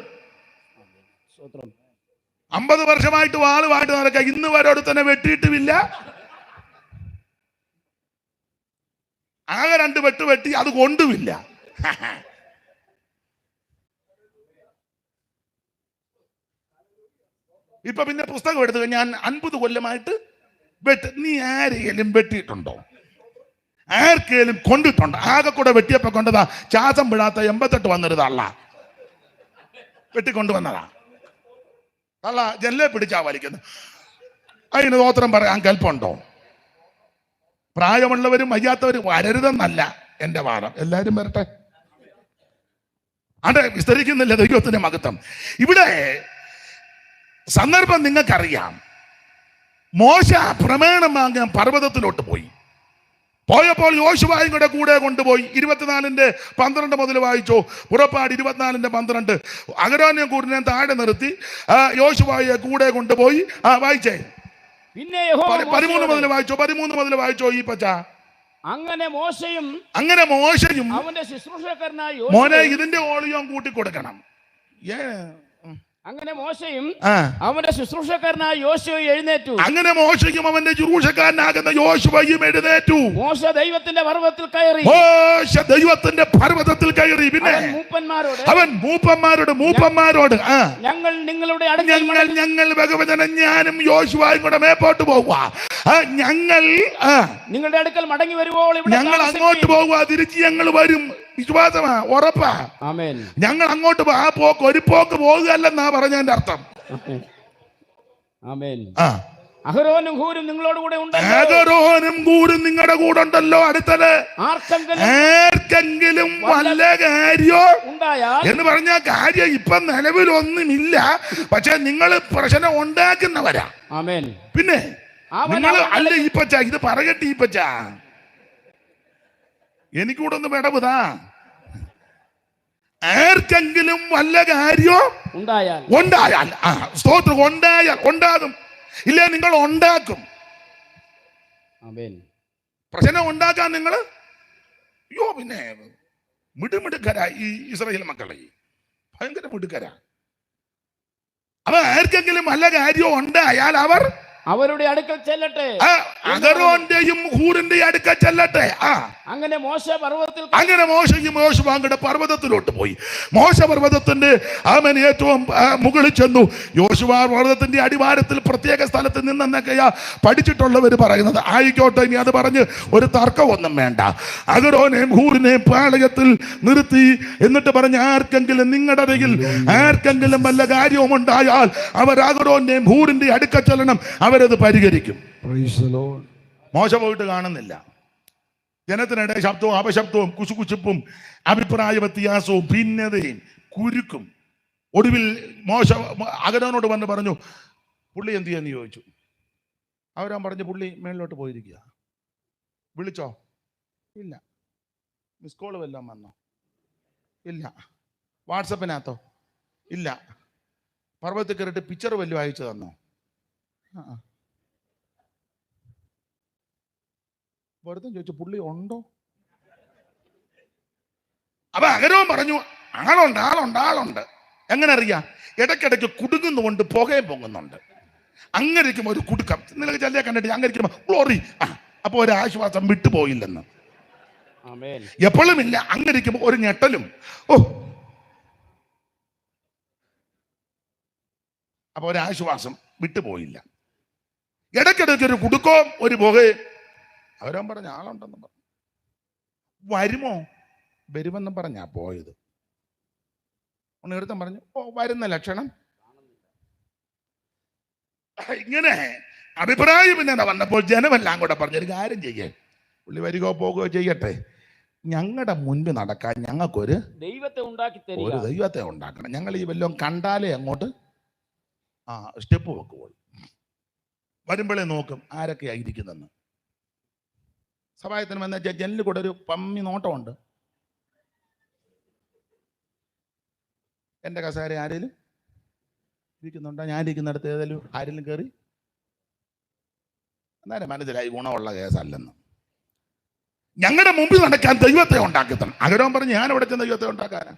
50 വർഷമായിട്ട് വാളുമായിട്ട് നടക്കുക, ഇന്ന് വരെ ഒരുത്തനെ വെട്ടിയിട്ടുമില്ല. ആകെ 2 വെട്ട് വെട്ടി, അത് കൊണ്ടുമില്ല. ഇപ്പൊ പിന്നെ പുസ്തകം എടുത്തു, ഞാൻ 50 കൊല്ലമായിട്ട് നീ ആരെയും വെട്ടിയിട്ടുണ്ടോ? ആർക്കേലും കൊണ്ടിട്ടുണ്ടോ? ആകെ കൂടെ വെട്ടിയപ്പോ കൊണ്ടതാ ശ്വാസം വിടാത്ത 88 വന്നൊരുതള്ള വെട്ടിക്കൊണ്ടുവന്നതാ. തള്ള ജനലെ പിടിച്ചാ വലിക്കുന്നു. അതിന് സ്തോത്രം പറയാൻ കൽപ്പുണ്ടോ? പ്രായമുള്ളവരും വയ്യാത്തവരും വരരുതെന്നല്ല എന്റെ വാദം. എല്ലാവരും വരട്ടെ. അത് വിസ്തരിക്കുന്നില്ല ദൈവത്തിന്റെ മഹത്വം. ഇവിടെ സന്ദർഭം നിങ്ങൾക്കറിയാം. മോശ പ്രമാണം വാങ്ങാൻ പർവ്വതത്തിലോട്ട് പോയപ്പോൾ യോശുവായും കൂടെ കൊണ്ടുപോയി. 24:12 മുതൽ വായിച്ചോ. പുറപ്പാട് 24:12. അഹരോനെയും കൂടിനെയും താഴെ നിർത്തി യോശുവായെ കൂടെ കൊണ്ടുപോയി. വായിച്ചേ. പിന്നെ യഹോവ 13 മുതൽ വായിച്ചോ ഈ പച്ച. അങ്ങനെ മോശയും അവന്റെ ശുശ്രൂഷക്കാരനായ മോനെ ഇതിന്റെ ഓളിയും കൂട്ടി കൊടുക്കണം. അങ്ങനെ മോശയും അവന്റെ ശുശ്രൂഷക്കാരനായ യോശുവയും എഴുന്നേറ്റു. അങ്ങനെ മോശയും അവന്റെ ശുശ്രൂഷക്കാരനാകുന്ന യോശുവയും എഴുന്നേറ്റു. മോശ ദൈവത്തിന്റെ പർവ്വതത്തിൽ കയറി. പിന്നെ അവൻ മൂപ്പന്മാരോട് ഞങ്ങൾ നിങ്ങളുടെ ഞങ്ങൾ ഭഗവതനം ഞാനും യോശുവയും കൂടെ മേപ്പോട്ട് പോവുക. ഞങ്ങൾ നിങ്ങളുടെ അടുക്കൽ മടങ്ങി വരുമ്പോൾ ഞങ്ങൾ അങ്ങോട്ട് പോവുക. തിരിച്ച് ഞങ്ങൾ വരും. വിശ്വാസമാ, ഉറപ്പാ. ഞങ്ങൾ അങ്ങോട്ട് ആ പോക്ക് ഒരു പോക്ക് പോകുകയല്ലെന്നാ പറഞ്ഞതിന്റെ അർത്ഥം. അഹരോനും ഹൂരും നിങ്ങളുടെ കൂടെ ഉണ്ടല്ലോ. അടുത്തത് ആർക്കെങ്കിലും വല്ല കാര്യോ എന്ന് പറഞ്ഞ കാര്യം ഇപ്പൊ നിലവിലൊന്നുമില്ല. പക്ഷെ നിങ്ങൾ പ്രശ്നം ഉണ്ടാക്കുന്നവരാ. പിന്നെ നിങ്ങൾ അല്ല ഈ പച്ച ഇത് പറയട്ടെ. ഈ പച്ച എനിക്കൂടെ ഒന്ന് വിടവുതാ. ആർക്കെങ്കിലും വല്ല കാര്യോ ഉണ്ടായാൽ സ്തോത്രം ഉണ്ടാകും. ഇല്ലേ നിങ്ങൾ ഉണ്ടാക്കും. പ്രശ്നം ഉണ്ടാക്കാൻ നിങ്ങൾ പിന്നെ മിടുമിടുക്കരാ ഈ ഇസ്രായേൽ മക്കളെ. ഭയങ്കര മിടുക്കരാ. അപ്പൊ ആർക്കെങ്കിലും വല്ല കാര്യോ ഉണ്ടായാൽ അവർ അവരുടെ അടുക്കൽ ചെല്ലട്ടെ. അഹരോന്റെയും ഹൂറിന്റെ അടുക്കൽ ചെല്ലട്ടെ. അങ്ങനെ മോശയും യോശുവയുടെ പർവ്വതത്തിലോട്ട് പോയി. മോശ പർവ്വതത്തിന്റെ ഏറ്റവും മുകളിൽ ചെന്നു. യോശുവ പർവ്വതത്തിന്റെ അടിവാരത്തിൽ പ്രത്യേക സ്ഥലത്ത് നിന്നൊക്കെയാ പഠിച്ചിട്ടുള്ളവർ പറയുന്നത്. ആയിക്കോട്ടെ, ഇനി അത് പറഞ്ഞ് ഒരു തർക്കമൊന്നും വേണ്ട. അഹരോനെയും ഹൂറിനെയും പാളയത്തിൽ നിർത്തി. എന്നിട്ട് പറഞ്ഞ ആർക്കെങ്കിലും നിങ്ങളുടെ അരികിൽ ആർക്കെങ്കിലും വല്ല കാര്യവും ഉണ്ടായാൽ അവർ അഹരോന്റെയും ഹൂറിന്റെ അടുക്കൽ ചെല്ലണം. അവരത് പരിഹരിക്കും. മോശ പോയിട്ട് കാണുന്നില്ല. ജനത്തിനിടെ ശബ്ദവും അപശബ്ദവും കുശുകുശുപ്പും അഭിപ്രായ വ്യത്യാസവും ഭിന്നതയും കുരുക്കും. ഒടുവിൽ മോശ അഹരോനോട് വന്ന് പറഞ്ഞു, പുള്ളി എന്ത് ചെയ്യാന്ന് ചോദിച്ചു. അവരാൻ പറഞ്ഞു, പുള്ളി മേളിലോട്ട് പോയിരിക്കുക. വിളിച്ചോ? ഇല്ല. മിസ് കോൾ വല്ലതും വന്നോ? ഇല്ല. വാട്സപ്പിനകത്തോ? ഇല്ല. പർവ്വതത്തിൽ കയറിയിട്ട് പിക്ചർ വല്ലതും അയച്ചു തന്നോ? വെറുതെ ചോദിച്ചു, പുള്ളി ഉണ്ടോ? അപ്പൊ അഹരോൻ പറഞ്ഞു, ആളുണ്ട്. എങ്ങനെ അറിയാം? ഇടയ്ക്കിടയ്ക്ക് കുടുങ്ങുന്നുകൊണ്ട് പുകയും പൊങ്ങുന്നുണ്ട്. അങ്ങനെയിരിക്കും ഒരു കുടുക്കം. നിനക്ക് ചെല്ലിയെ കണ്ടിട്ട് അങ്ങനെ ഗ്ലോറി. അപ്പൊ ഒരു ആശ്വാസം വിട്ടുപോയില്ലെന്ന്. എപ്പോഴും ഇല്ല. അങ്ങനെയിരിക്കുമ്പോ ഒരു ഞെട്ടലും. അപ്പൊ ഒരു ആശ്വാസം വിട്ടുപോയില്ല. ഇടയ്ക്കിടയ്ക്ക് ഒരു കുടുക്കോ ഒരു പുകയും. അവരാൻ പറഞ്ഞ ആളുണ്ടെന്ന് പറഞ്ഞു. വരുമെന്നും പറഞ്ഞാ പോയത്. ഉണ്ണിയെടുത്തും പറഞ്ഞു, വരുന്ന ലക്ഷണം. ഇങ്ങനെ അഭിപ്രായം പിന്നെ വന്നപ്പോൾ ജനമെല്ലാം കൂടെ പറഞ്ഞൊരു കാര്യം ചെയ്യേ, പുള്ളി വരികയോ പോകുകയോ ചെയ്യട്ടെ, ഞങ്ങളുടെ മുൻപിൽ നടക്കാൻ ഞങ്ങൾക്കൊരു ദൈവത്തെ ഉണ്ടാക്കണം. ഞങ്ങൾ ഈ വല്ലതും കണ്ടാലേ അങ്ങോട്ട് സ്റ്റെപ്പ് വെക്കുള്ളൂ. വരുമ്പോഴേ നോക്കും ആരൊക്കെയാ ഇരിക്കുന്നെന്ന്. സഭായത്തിന് വന്ന ജനലിൽ കൂടെ ഒരു പമ്മി നോട്ടമുണ്ട്. എൻ്റെ കസേര ആരെങ്കിലും ഇരിക്കുന്നുണ്ടോ? ഞാൻ ഇരിക്കുന്നിടത്ത് ഏതെങ്കിലും ആരെങ്കിലും കയറി? എന്നാലും മനസ്സിലായി ഗുണമുള്ള കേസല്ലെന്ന്. ഞങ്ങളുടെ മുമ്പിൽ നടക്കാൻ ദൈവത്തെ ഉണ്ടാക്കി തന്നെ. അഹരോൻ പറഞ്ഞു, ഞാൻ ഇവിടെ ചെന്ന് ദൈവത്തെ ഉണ്ടാക്കാനാ.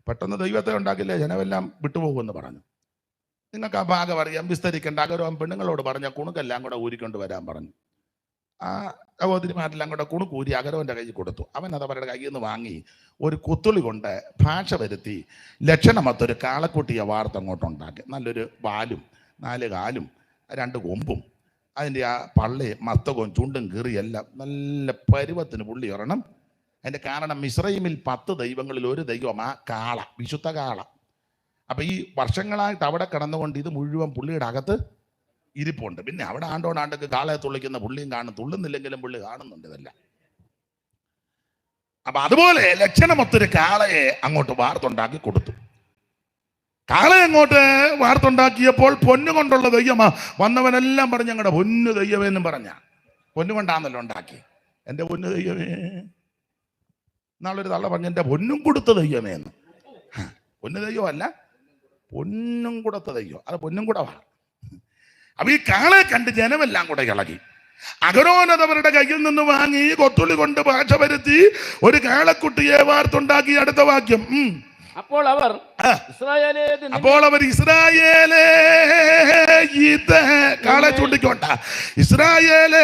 പെട്ടെന്ന് ദൈവത്തെ ഉണ്ടാക്കില്ലേ, ജനമെല്ലാം വിട്ടുപോകുമെന്ന് പറഞ്ഞു. നിങ്ങൾക്ക് ആ ഭാഗം അറിയാം, വിസ്തരിക്കേണ്ട. അഹരോൻ പെണ്ണുങ്ങളോട് പറഞ്ഞ കുണുക്കെല്ലാം കൂടെ ഊരിക്കൊണ്ട് വരാൻ പറഞ്ഞു. ആ സഹോദരിമാരെല്ലാം കൂടെ കുണുക്കൂരി അഹരോന്റെ കയ്യിൽ കൊടുത്തു. അവൻ അത് അവരുടെ കയ്യിൽ നിന്ന് വാങ്ങി ഒരു കുത്തുളി കൊണ്ട് ഭാഷ വരുത്തി ലക്ഷണമൊത്തൊരു കാളക്കുട്ടിയെ വാർത്ത് അങ്ങോട്ടുണ്ടാക്കി. നല്ലൊരു വാലും 4 കാലും 2 കൊമ്പും അതിൻ്റെ ആ പള്ളി മസ്തകവും ചുണ്ടും കീറി എല്ലാം നല്ല പരുവത്തിന് പുള്ളി ഇറണം. അതിൻ്റെ കാരണം മിസ്രൈമിൽ 10 ദൈവങ്ങളിൽ ഒരു ദൈവം ആ കാള, വിശുദ്ധ കാള. അപ്പം ഈ വർഷങ്ങളായിട്ട് അവിടെ കിടന്നുകൊണ്ട് ഇത് മുഴുവൻ പുള്ളിയുടെ അകത്ത് ഇരിപ്പുണ്ട്. പിന്നെ അവിടെ ആണ്ടോണ്ടാണ്ടൊക്കെ കാളയെ തുള്ളിക്കുന്ന പുള്ളിയും കാണും, തുള്ളുന്നില്ലെങ്കിലും പുള്ളി കാണുന്നുണ്ട് ഇതെല്ലാം. അപ്പൊ അതുപോലെ ലക്ഷണമൊത്തൊരു കാളയെ അങ്ങോട്ട് വാർത്തുണ്ടാക്കി കൊടുത്തു. കാളയെ അങ്ങോട്ട് വാർത്തുണ്ടാക്കിയപ്പോൾ പൊന്നുകൊണ്ടുള്ള ദയ്യമാ. വന്നവനെല്ലാം പറഞ്ഞ് ഞങ്ങളുടെ പൊന്നു ദയ്യമേന്നും പറഞ്ഞ, പൊന്നുകൊണ്ടാന്നല്ലോ ഉണ്ടാക്കി. എൻ്റെ പൊന്നു ദയ്യമേ, നാളൊരു തള്ള പറഞ്ഞ് എൻ്റെ പൊന്നും കൊടുത്ത ദയ്യമേന്ന്. പൊന്നു ദയ്യമല്ല, പൊന്നും കൊടുത്ത ദയ്യം, അത് പൊന്നും കൂടവാ. അപ്പൊ ഈ കാളയെ കണ്ട് ജനമെല്ലാം കൂടെ ഇളകി. അഹരോനവരുടെ കയ്യിൽ നിന്ന് വാങ്ങി കൊത്തുള്ളി കൊണ്ട് ഭാഷ വരുത്തി ഒരു കാളക്കുട്ടിയെ വാർത്തുണ്ടാക്കി. അടുത്ത വാക്യം. അപ്പോൾ അവർ ഇസ്രായേലേ ഇത് കാളെ ചൂണ്ടിക്കോട്ട, ഇസ്രായേലേ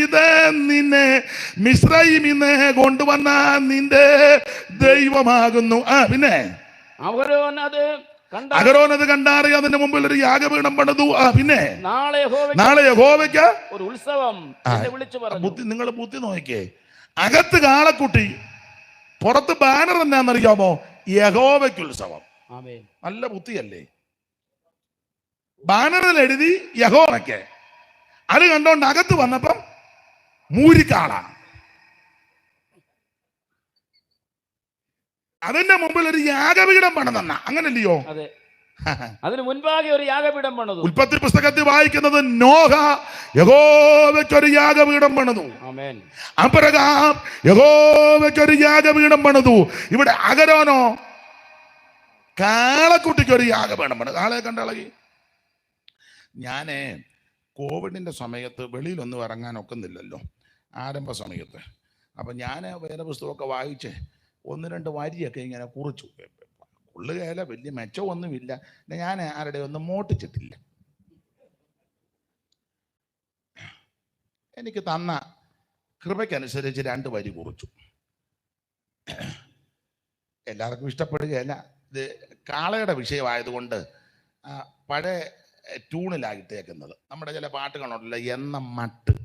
ഇത് നിന്നെ മിസ്രൈമിന്ന് കൊണ്ടുവന്ന നിന്റെ ദൈവമാകുന്നു. പിന്നെ അഹരോൻ അത് കണ്ടാറി അതിന്റെ മുമ്പിൽ ഒരു യാഗപീഠം പണിതു. പിന്നെ നാളെ യഹോവയ്ക്ക് ഒരു ഉത്സവം നിങ്ങൾ ബുദ്ധി നോക്കിയേ. അകത്ത് കാളക്കുട്ടി, പുറത്ത് ബാനർ എന്നാന്നറിയാമോ? യഹോവയ്ക്ക് ഉത്സവം. നല്ല ബുദ്ധിയല്ലേ? ബാനറിൽ എഴുതി യഹോവയ്ക്ക്. അത് കണ്ടോണ്ട് അകത്ത് വന്നപ്പം മൂരിക്കാള. അതിന്റെ മുമ്പിൽ ഒരു യാഗപീഠം പണിതെന്ന, അങ്ങനല്ലയോ? അതിന് മുൻപാകെ ഒരു യാഗപീഠം പണിതു. ഉൽപ്പത്തി പുസ്തകത്തിൽ വായിക്കുന്നത് നോഹ യഹോവയ്ക്കൊരു യാഗപീഠം പണിതു. അബ്രഹാം യഹോവയ്ക്കൊരു യാഗപീഠം പണിതു. ഇവിടെ അഹരോനോ കാളക്കുട്ടിക്കൊരു യാഗപീഠം പണിതു. കാളയെ കണ്ടിളകി. ഞാന് കോവിഡിന്റെ സമയത്ത് വെളിയിലൊന്നും ഇറങ്ങാൻ ഒക്കുന്നില്ലല്ലോ, ആരംഭ സമയത്ത്. അപ്പൊ ഞാൻ വേദപുസ്തകമൊക്കെ വായിച്ച് 1-2 വരിയൊക്കെ ഇങ്ങനെ കുറിച്ചു. കൊള്ളുകയില്ല, വലിയ മെച്ചമൊന്നുമില്ല. ഞാൻ ആരുടെ ഒന്നും മോട്ടിച്ചിട്ടില്ല. എനിക്ക് തന്ന കൃപയ്ക്കനുസരിച്ച് 2 വരി കുറിച്ചു. എല്ലാവർക്കും ഇഷ്ടപ്പെടുകയല്ല. ഇത് കാളയുടെ വിഷയമായതുകൊണ്ട് പഴയ ട്യൂണിലായിട്ടേക്കുന്നത്. നമ്മുടെ ചില പാട്ടുകളുണ്ടല്ലോ, എന്ന മട്ട്,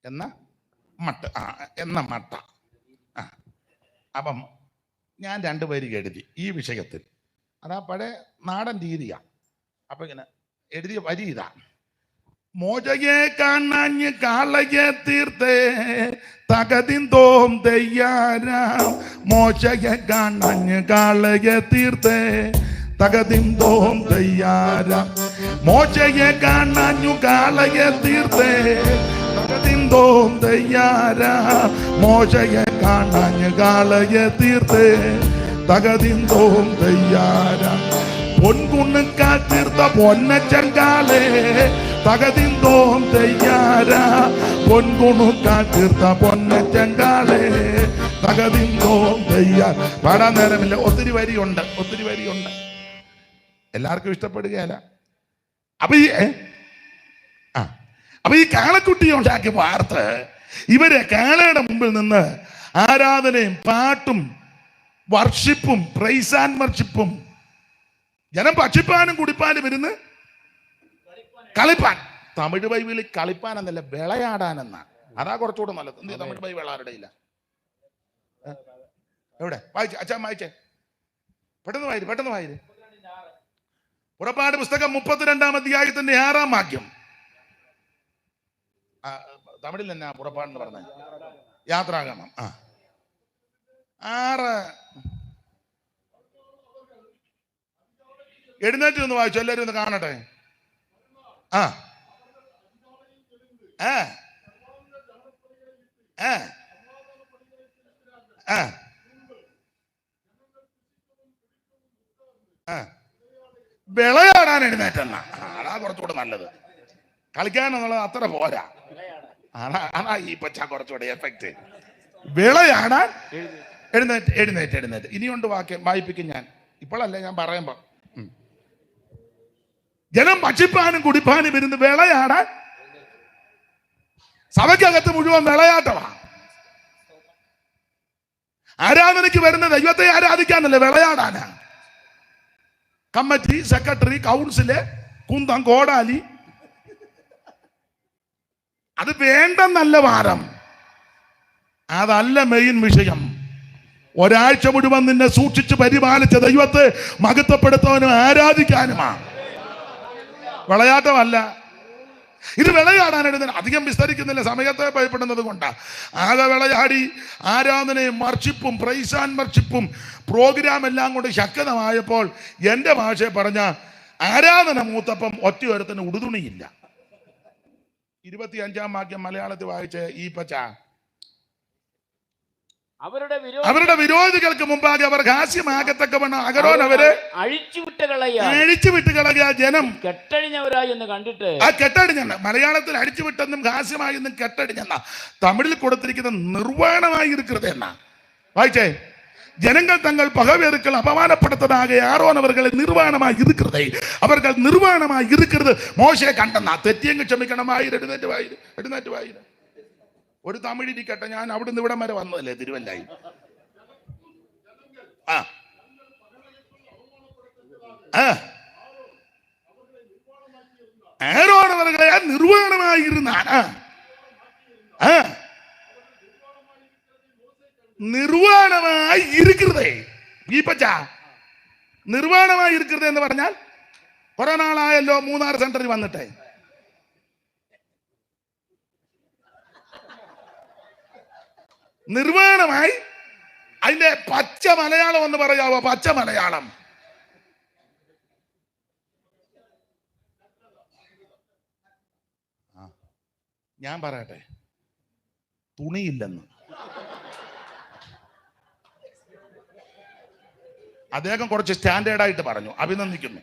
എന്ന മട്ട. അപ്പം ഞാൻ 2 വരി എഴുതി ഈ വിഷയത്തിൽ. അതാ പഴയ നാടൻ രീതിയാണ്. അപ്പൊ ഇങ്ങനെ എഴുതിയ വരി ഇതാ: മോജയെ കാണാഞ്ഞ് കാളയെ തീർത്തേ തകതിന്തോം തെയ്യാരാം. മോശയെ കാണാഞ്ഞ് കാളയെ തീർത്തേ തകതിന്തോം തെയ്യാരാം. മോശയെ കാണാഞ്ഞു കാളയെ തീർത്തേ തകതിന്തോം തെയ്യാരാം. മോശയെ കാണാഞ്ഞ് കാളയെ തീർത്തേ തകതിന്തോം തെയ്യാരാം. പൊൻകുണ്ണുക്കാ തീർത്ത പൊന്നച്ചങ്കാളെ തകതിന്തോം തെയ്യാരാ. പൊൻകുണുക്കാ തീർത്ത പൊന്നച്ചങ്കാളെ തകതിന്തോം തെയ്യാ. പാടാൻ നേരമില്ല, ഒത്തിരി വരിയുണ്ട്. എല്ലാവർക്കും ഇഷ്ടപ്പെടുകയല്ല. അപ്പൊ ഈ കാളക്കുട്ടിയെ ഉണ്ടാക്കി വാർത്ത് ഇവരെ കാളയുടെ മുമ്പിൽ നിന്ന് ആരാധനയും പാട്ടും വർഷിപ്പും പ്രൈസ് ആൻഡ് വർഷിപ്പും. ജനം ഭക്ഷിപ്പാനും കുടിപ്പാനും ഇരുന്ന് കളിപ്പാൻ. തമിഴ് ബൈബിളിൽ കളിപ്പാൻ എന്നല്ല, വിളയാടാനെന്നാ. അതാ കുറച്ചുകൂടെ നല്ലത്. തമിഴ് ബൈബിൾ ആരുടെ ഇല്ല? എവിടെ വായിച്ചേ? അച്ഛൻ വായിച്ചേ, പെട്ടെന്ന് വായിര്. പുറപ്പാട് പുസ്തകം 32-ാം അധ്യായത്തിന്റെ 6-ാം വാക്യം. തമിഴിൽ തന്നെ പുറപ്പാടെന്ന് പറഞ്ഞ യാത്രാഗമം 6. എഴുന്നേറ്റ് ഒന്ന് വായിച്ചു, എല്ലാവരും ഒന്ന് കാണട്ടെ. വിളയാടാൻ എഴുന്നേറ്റെന്ന. അതാ കുറച്ചുകൂടെ നല്ലത്. കളിക്കാനെന്നുള്ളത് അത്ര പോരാ. അതാ ഈ പച്ച കുറച്ചുകൂടെ എഫക്റ്റ്. വിളയാടാൻ എഴുന്നേറ്റ്. ഇനിയുണ്ട് വാക്യം, വായിപ്പിക്കും ഞാൻ. ഇപ്പോഴല്ലേ, ഞാൻ പറയുമ്പോ. ജനം ഭക്ഷിപ്പാനും കുടിപ്പാനും ഇരുന്ന് വിളയാടാൻ. സഭയ്ക്കകത്ത് മുഴുവൻ വിളയാട്ടമാണ്. ആരാധനയ്ക്ക് വരുന്ന ദൈവത്തെ ആരാധിക്കാന്നല്ലേ, വിളയാടാനാ. കമ്മിറ്റി, സെക്രട്ടറി, കൗൺസില് കുന്തം, കോടാലി, അത് വേണ്ടെന്നല്ല വാദം, അതല്ല മെയിൻ വിഷയം. ഒരാഴ്ച മുഴുവൻ നിന്നെ സൂക്ഷിച്ച് പരിപാലിച്ച ദൈവത്തെ മഹത്വപ്പെടുത്താനും ആരാധിക്കാനുമാണ്, വിളയാട്ടമല്ല. ഇത് വിളയാടാനായിട്ട് അധികം വിസ്തരിക്കുന്നില്ല, സമയത്തെ ഭയപ്പെടുന്നത് കൊണ്ടാണ്. ആകെ വിളയാടി ആരാധനയും വർഷിപ്പും പ്രൈസ് ആൻഡ് വർഷിപ്പും പ്രോഗ്രാം എല്ലാം കൊണ്ട് ശക്തമായപ്പോൾ എൻ്റെ ഭാഷയെ പറഞ്ഞ ആരാധന മൂത്തപ്പം ഒറ്റയൊരുത്തിന് ഉടുതുണിയില്ല. 25-ാം വാക്യം മലയാളത്തിൽ വായിച്ച് ഈ പച്ച. അവരുടെ വിരോധികൾക്ക് മുമ്പാകെ അവർ ഹാസ്യമാകത്തക്കവണ്ണം അഹരോൻ അവരെ അഴിച്ചുവിട്ട് കളയ ജനം കെട്ടഴിഞ്ഞവരായി എന്ന് കണ്ടിട്ട്. ആ കെട്ടടിഞ്ഞെന്ന് മലയാളത്തിൽ അഴിച്ചുവിട്ടെന്നും ഹാസ്യമായി എന്നും കെട്ടടിഞ്ഞെന്ന തമിഴിൽ കൊടുത്തിരിക്കുന്ന നിർവ്വാണമായി ഇരിക്കുന്നത് എന്നാ വായിച്ചേ. ജനങ്ങൾ തങ്ങൾ പകവേറുക്കൾ അപമാനപ്പെടുത്തതാകെ ആരോൻ അവർകളെ നിർവ്വാണമായി ഇരിക്കുന്നത്, അവർകൾ നിർവ്വാണമായി ഇരിക്കുന്നത് മോശയെ കണ്ടെന്നാ. തെറ്റിയെങ്കിൽ ക്ഷമിക്കണമായി. എഴുന്നേറ്റ് വായിര്. ഒരു തമിഴിരിക്കട്ടെ, ഞാൻ അവിടുന്ന് ഇവിടം വരെ വന്നതല്ലേ, തിരുവല്ലായി. ആരോൻ അവർകളെ നിർവ്വാണമായിരുന്നാണ്. നിർവ്വാണമായി ഇരിക്കുന്നതേ ഈ പച്ച. നിർവ്വാണമായി ഇരിക്കുന്നത് എന്ന് പറഞ്ഞാൽ കുറെ നാളായല്ലോ മൂന്നാർ സെന്ററിൽ വന്നിട്ടേ. നിർവ്വാണമായി അതിന്റെ പച്ച മലയാളം എന്ന് പറയാവോ? പച്ച മലയാളം. ഞാൻ പറയട്ടെ, തുണിയില്ലെന്ന്. അദ്ദേഹം കുറച്ച് സ്റ്റാൻഡേർഡായിട്ട് പറഞ്ഞു, അഭിനന്ദിക്കുന്നു.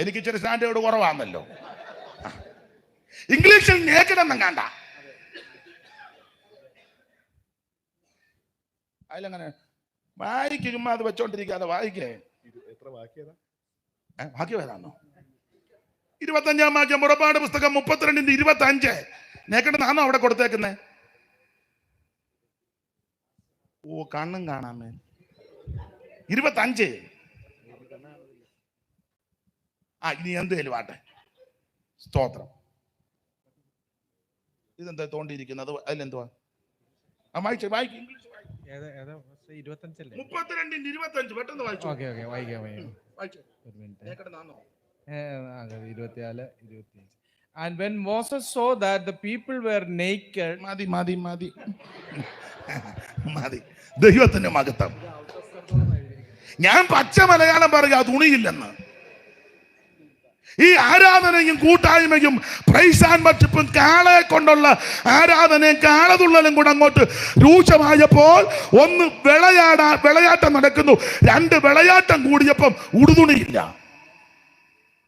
എനിക്ക് ഇച്ചിരി സ്റ്റാൻഡേർഡ് കുറവാണല്ലോ. ഇംഗ്ലീഷിൽ നേക്കടെന്നും കണ്ട അതിലങ്ങനെ വായിക്ക്, ചുമ്മാ അത് വെച്ചോണ്ടിരിക്കാതെ വായിക്കേ. ബാക്കി ഏതാണോ? 25-ാം വാക്യം പുറപ്പാട് പുസ്തകം 32:25. നേക്കടെന്നാണോ അവിടെ കൊടുത്തേക്കുന്നേ? ഓ, കണ്ണും കാണാമേ. 25. ഇനി എന്തേലും ആട്ടെ. സ്തോത്രം. ഇതെന്താ തോണ്ടിയിരിക്കുന്നത്? അതിലെന്തുവാ? വായിച്ചു വായിക്കും. ഇംഗ്ലീഷ് 32:25 പെട്ടെന്ന് വായിച്ചു. 24:25. And when Moses saw that the people were naked. മതി. ദൈവത്തിന്റെ മഹത്വം. ഞാൻ പച്ച മലയാളം പറയുക, തുണിയില്ലെന്ന്. ഈ ആരാധനയും കൂട്ടായ്മയും പ്രൈസ് ആൻഡ് വർഷിപ്പും കാളയെ കൊണ്ടുള്ള ആരാധനയും കാളതുള്ളലും കൂടെ അങ്ങോട്ട് രൂക്ഷമായപ്പോൾ ഒന്ന് വിളയാട്ടം നടക്കുന്നു, 2 വിളയാട്ടം കൂടിയപ്പം ഉടുതുണിയില്ല.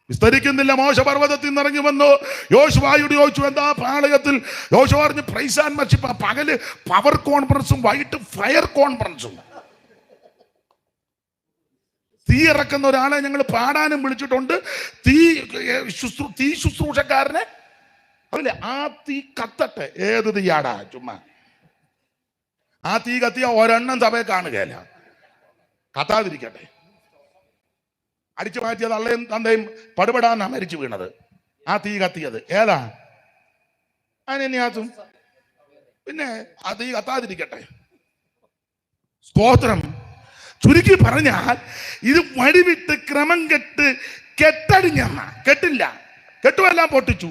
വിസ്തരിക്കുന്നില്ല. മോശ പർവ്വതത്തിൽ നിന്ന് ഇറങ്ങി വന്നു. യോശുവയോട് ചോദിച്ചു, എന്താ പാളയത്തിൽ? യോശുവ പറഞ്ഞു, പ്രൈസ് ആൻഡ് വർഷിപ്പ്. പകല് പവർ കോൺഫറൻസും വൈകിട്ട് ഫയർ കോൺഫറൻസും. തീ ഇറക്കുന്ന ഒരാളെ ഞങ്ങൾ പാടാനും വിളിച്ചിട്ടുണ്ട്. തീ ശുശ്രൂഷക്കാരനെ അതല്ലേ, ആ തീ കത്തട്ടെ. ഏത് തീയാടാ? ചുമ്മാ ആ തീ കത്തിയ ഒരെണ്ണം സഭയെ കാണുകയല്ല. കത്താതിരിക്കട്ടെ. അടിച്ചു മാറ്റിയത് അള്ളയും തന്തയും പടുപെടാന്നാ മരിച്ചു വീണത്. ആ തീ കത്തിയത് ഏതാ? അനന്യാസും. പിന്നെ ആ തീ കത്താതിരിക്കട്ടെ. സ്തോത്രം. ചുരുക്കി പറഞ്ഞാൽ ഇത് വഴിവിട്ട് ക്രമം കെട്ട് കെട്ടടിഞ്ഞെന്ന. കെട്ടില്ല, കെട്ടുമെല്ലാം പൊട്ടിച്ചു.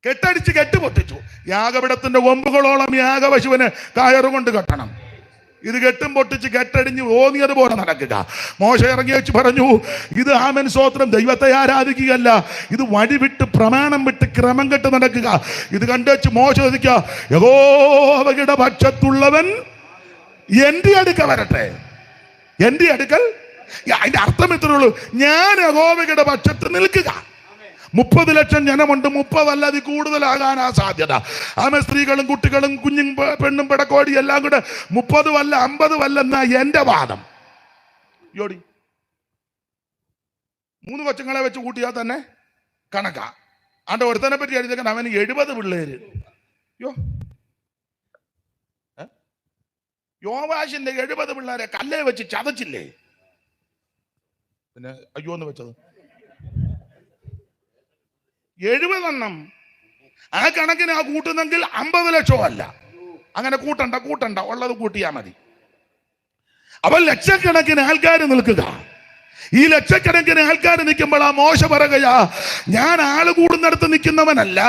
കെട്ടടിച്ച് കെട്ട് പൊട്ടിച്ചു. യാഗപീഠത്തിന്റെ കൊമ്പുകളോളം യാഗപശുവിന് കയറുകൊണ്ട് കെട്ടണം. ഇത് കെട്ടും പൊട്ടിച്ച് കെട്ടടിഞ്ഞ് ഓന്നിയതുപോലെ നടക്കുക. മോശ ഇറങ്ങി വെച്ച് പറഞ്ഞു, ഇത് ആമേൻ സ്തോത്രം, ദൈവത്തെ ആരാധിക്കുകയല്ല, ഇത് വഴിവിട്ട് പ്രമാണം വിട്ട് ക്രമം കെട്ട് നടക്കുക. ഇത് കണ്ടുവച്ച് മോശ ചോദിക്കുക, യഹോവയുടെ പക്ഷത്തുള്ളവൻ എന്റെ അടുക്ക വരട്ടെ. എന്റെ അടുക്കൽ. അതിന്റെ അർത്ഥം ഇത്രേ ഉള്ളൂ, ഞാൻ യഹോവയുടെ പക്ഷത്ത് നിൽക്കുക. 30 ലക്ഷം ജനമുണ്ട്, 30 അല്ല അതിൽ കൂടുതലാകാനാ സാധ്യത. ആമേ സ്ത്രീകളും കുട്ടികളും കുഞ്ഞും പെണ്ണും പിടക്കോടി എല്ലാം കൂടെ 30 അല്ല 50 അല്ലെന്നാ എന്റെ വാദം. യോടി 3 കൊച്ചുങ്ങളെ വെച്ച് കൂട്ടിയാൽ തന്നെ കണക്കാ. ആണ്ട് ഒരുത്തനെ പറ്റി എഴുതിയേക്കാൻ അവന് 70 പിള്ളേര്. യോവാശിന്റെ 70 പിള്ളേരെ കല്ലേ വെച്ച് ചതച്ചില്ലേ? പിന്നെ അയ്യോ എന്ന് വെച്ചത് 70 ആ കണക്കിന് ആ കൂട്ടുന്നെങ്കിൽ 50 ലക്ഷവും അല്ല. അങ്ങനെ കൂട്ടണ്ട, ഉള്ളത് കൂട്ടിയാ മതി. അപ്പൊ ലക്ഷക്കണക്കിന് ആൾക്കാർ നിൽക്കുക. ഈ ലക്ഷക്കണക്കിന് ആൾക്കാർ നിൽക്കുമ്പോൾ ആ മോശ പറയുകയാ, ഞാൻ ആള് കൂടുന്നിടത്ത് നിൽക്കുന്നവനല്ല,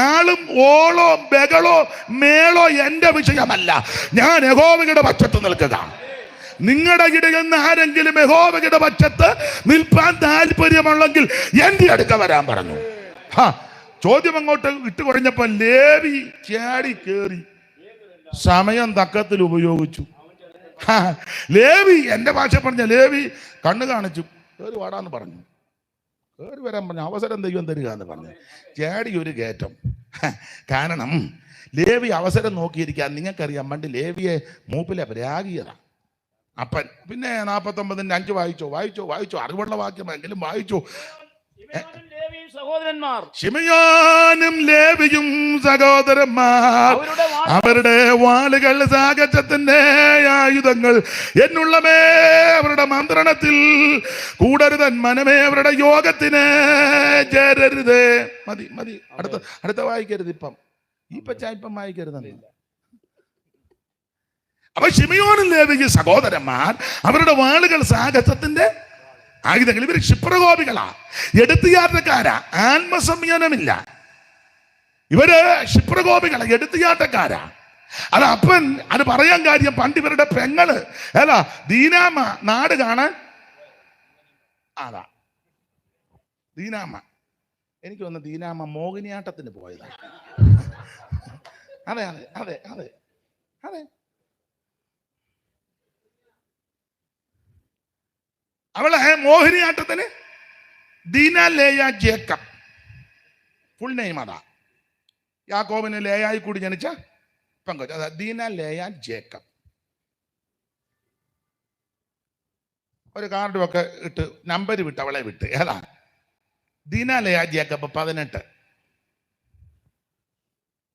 ആളും ഓളോ ബഹളോ മേളോ എന്റെ വിഷയമല്ല, ഞാൻ യഹോവയുടെ പക്ഷത്ത് നിൽക്കുക. നിങ്ങളുടെ ഇടയിൽ നിന്ന് ആരെങ്കിലും യഹോവയുടെ പക്ഷത്ത് നിൽപ്പാൻ താല്പര്യമുള്ളെങ്കിൽ എന്റെ അടുക്ക വരാൻ പറഞ്ഞു. ചോദ്യം അങ്ങോട്ട് ഇട്ട് കുറഞ്ഞപ്പോ ലേവി ചാടി കേറി സമയം തക്കത്തിൽ ഉപയോഗിച്ചു. ലേവി, എന്റെ ഭാഷ പറഞ്ഞ ലേവി കണ്ണ് കാണിച്ചു, കേറി വാടാന്ന് പറഞ്ഞു. കേറി വരാൻ പറഞ്ഞു, അവസരം ദൈവം തരിക എന്ന് പറഞ്ഞു. ചാടി ഒരു കയറ്റം. കാരണം ലേവി അവസരം നോക്കിയിരിക്കാൻ. നിങ്ങൾക്കറിയാൻ പണ്ട് ലേവിയെ മൂപ്പിലെ പരാഗീയത അപ്പൻ. പിന്നെ 49:5 വായിച്ചോ, അറിവുള്ള വാക്യമെങ്കിലും വായിച്ചോ. സഹോദരന്മാർ, ശിമയോനും ലേവിയും സഹോദരന്മാർ, അവരുടെ വാളുകൾ സാഹചര്യത്തിന്റെ ആയുധങ്ങൾ എന്നുള്ളമേ അവരുടെ മന്ത്രണത്തിൽ കൂടരുതൻ, മനമേ അവരുടെ യോഗത്തിന് ചേരരുത്. മതി. അടുത്ത വായിക്കരുത്. ഇപ്പം വായിക്കരുത്. അപ്പൊ ശിമയോനും ലേവിയും സഹോദരന്മാർ, അവരുടെ വാളുകൾ സാഹചര്യത്തിന്റെ ആയുധങ്ങൾ. ഇവർ ക്ഷിപ്രകോപികളാ, എടുത്തുയാത്രക്കാരാ, ആത്മസംയമനമില്ല. ഇവര് ക്ഷിപ്രകോപികളാ, എടുത്തുയാട്ടക്കാരാ. അത് അപ്പൻ അത് പറയാൻ കാര്യം, പണ്ട് ഇവരുടെ പെങ്ങള് അല്ല ദീനാമ്മ നാട് കാണാൻ അതാ ദീനാമ്മ. എനിക്ക് തോന്നുന്നു ദീനാമ്മ മോഹിനിയാട്ടത്തിന് പോയതാ. അതെ. അവളെ മോഹിനിയാട്ടത്തിന് ദീന ലേയ ജേക്കബ്, ഫുൾ നെയിം അതാ. യാക്കോബിന് ലേയായി കൂടി ജനിച്ച പെങ്കൊച്ച്, അതാ ദീന ലേയ ജേക്കബ്. ഒരു കാർഡും ഒക്കെ ഇട്ട് നമ്പർ വിട്ട് അവളെ വിട്ട്. ഏതാ? ദീന ലേയ ജേക്കബ് 18.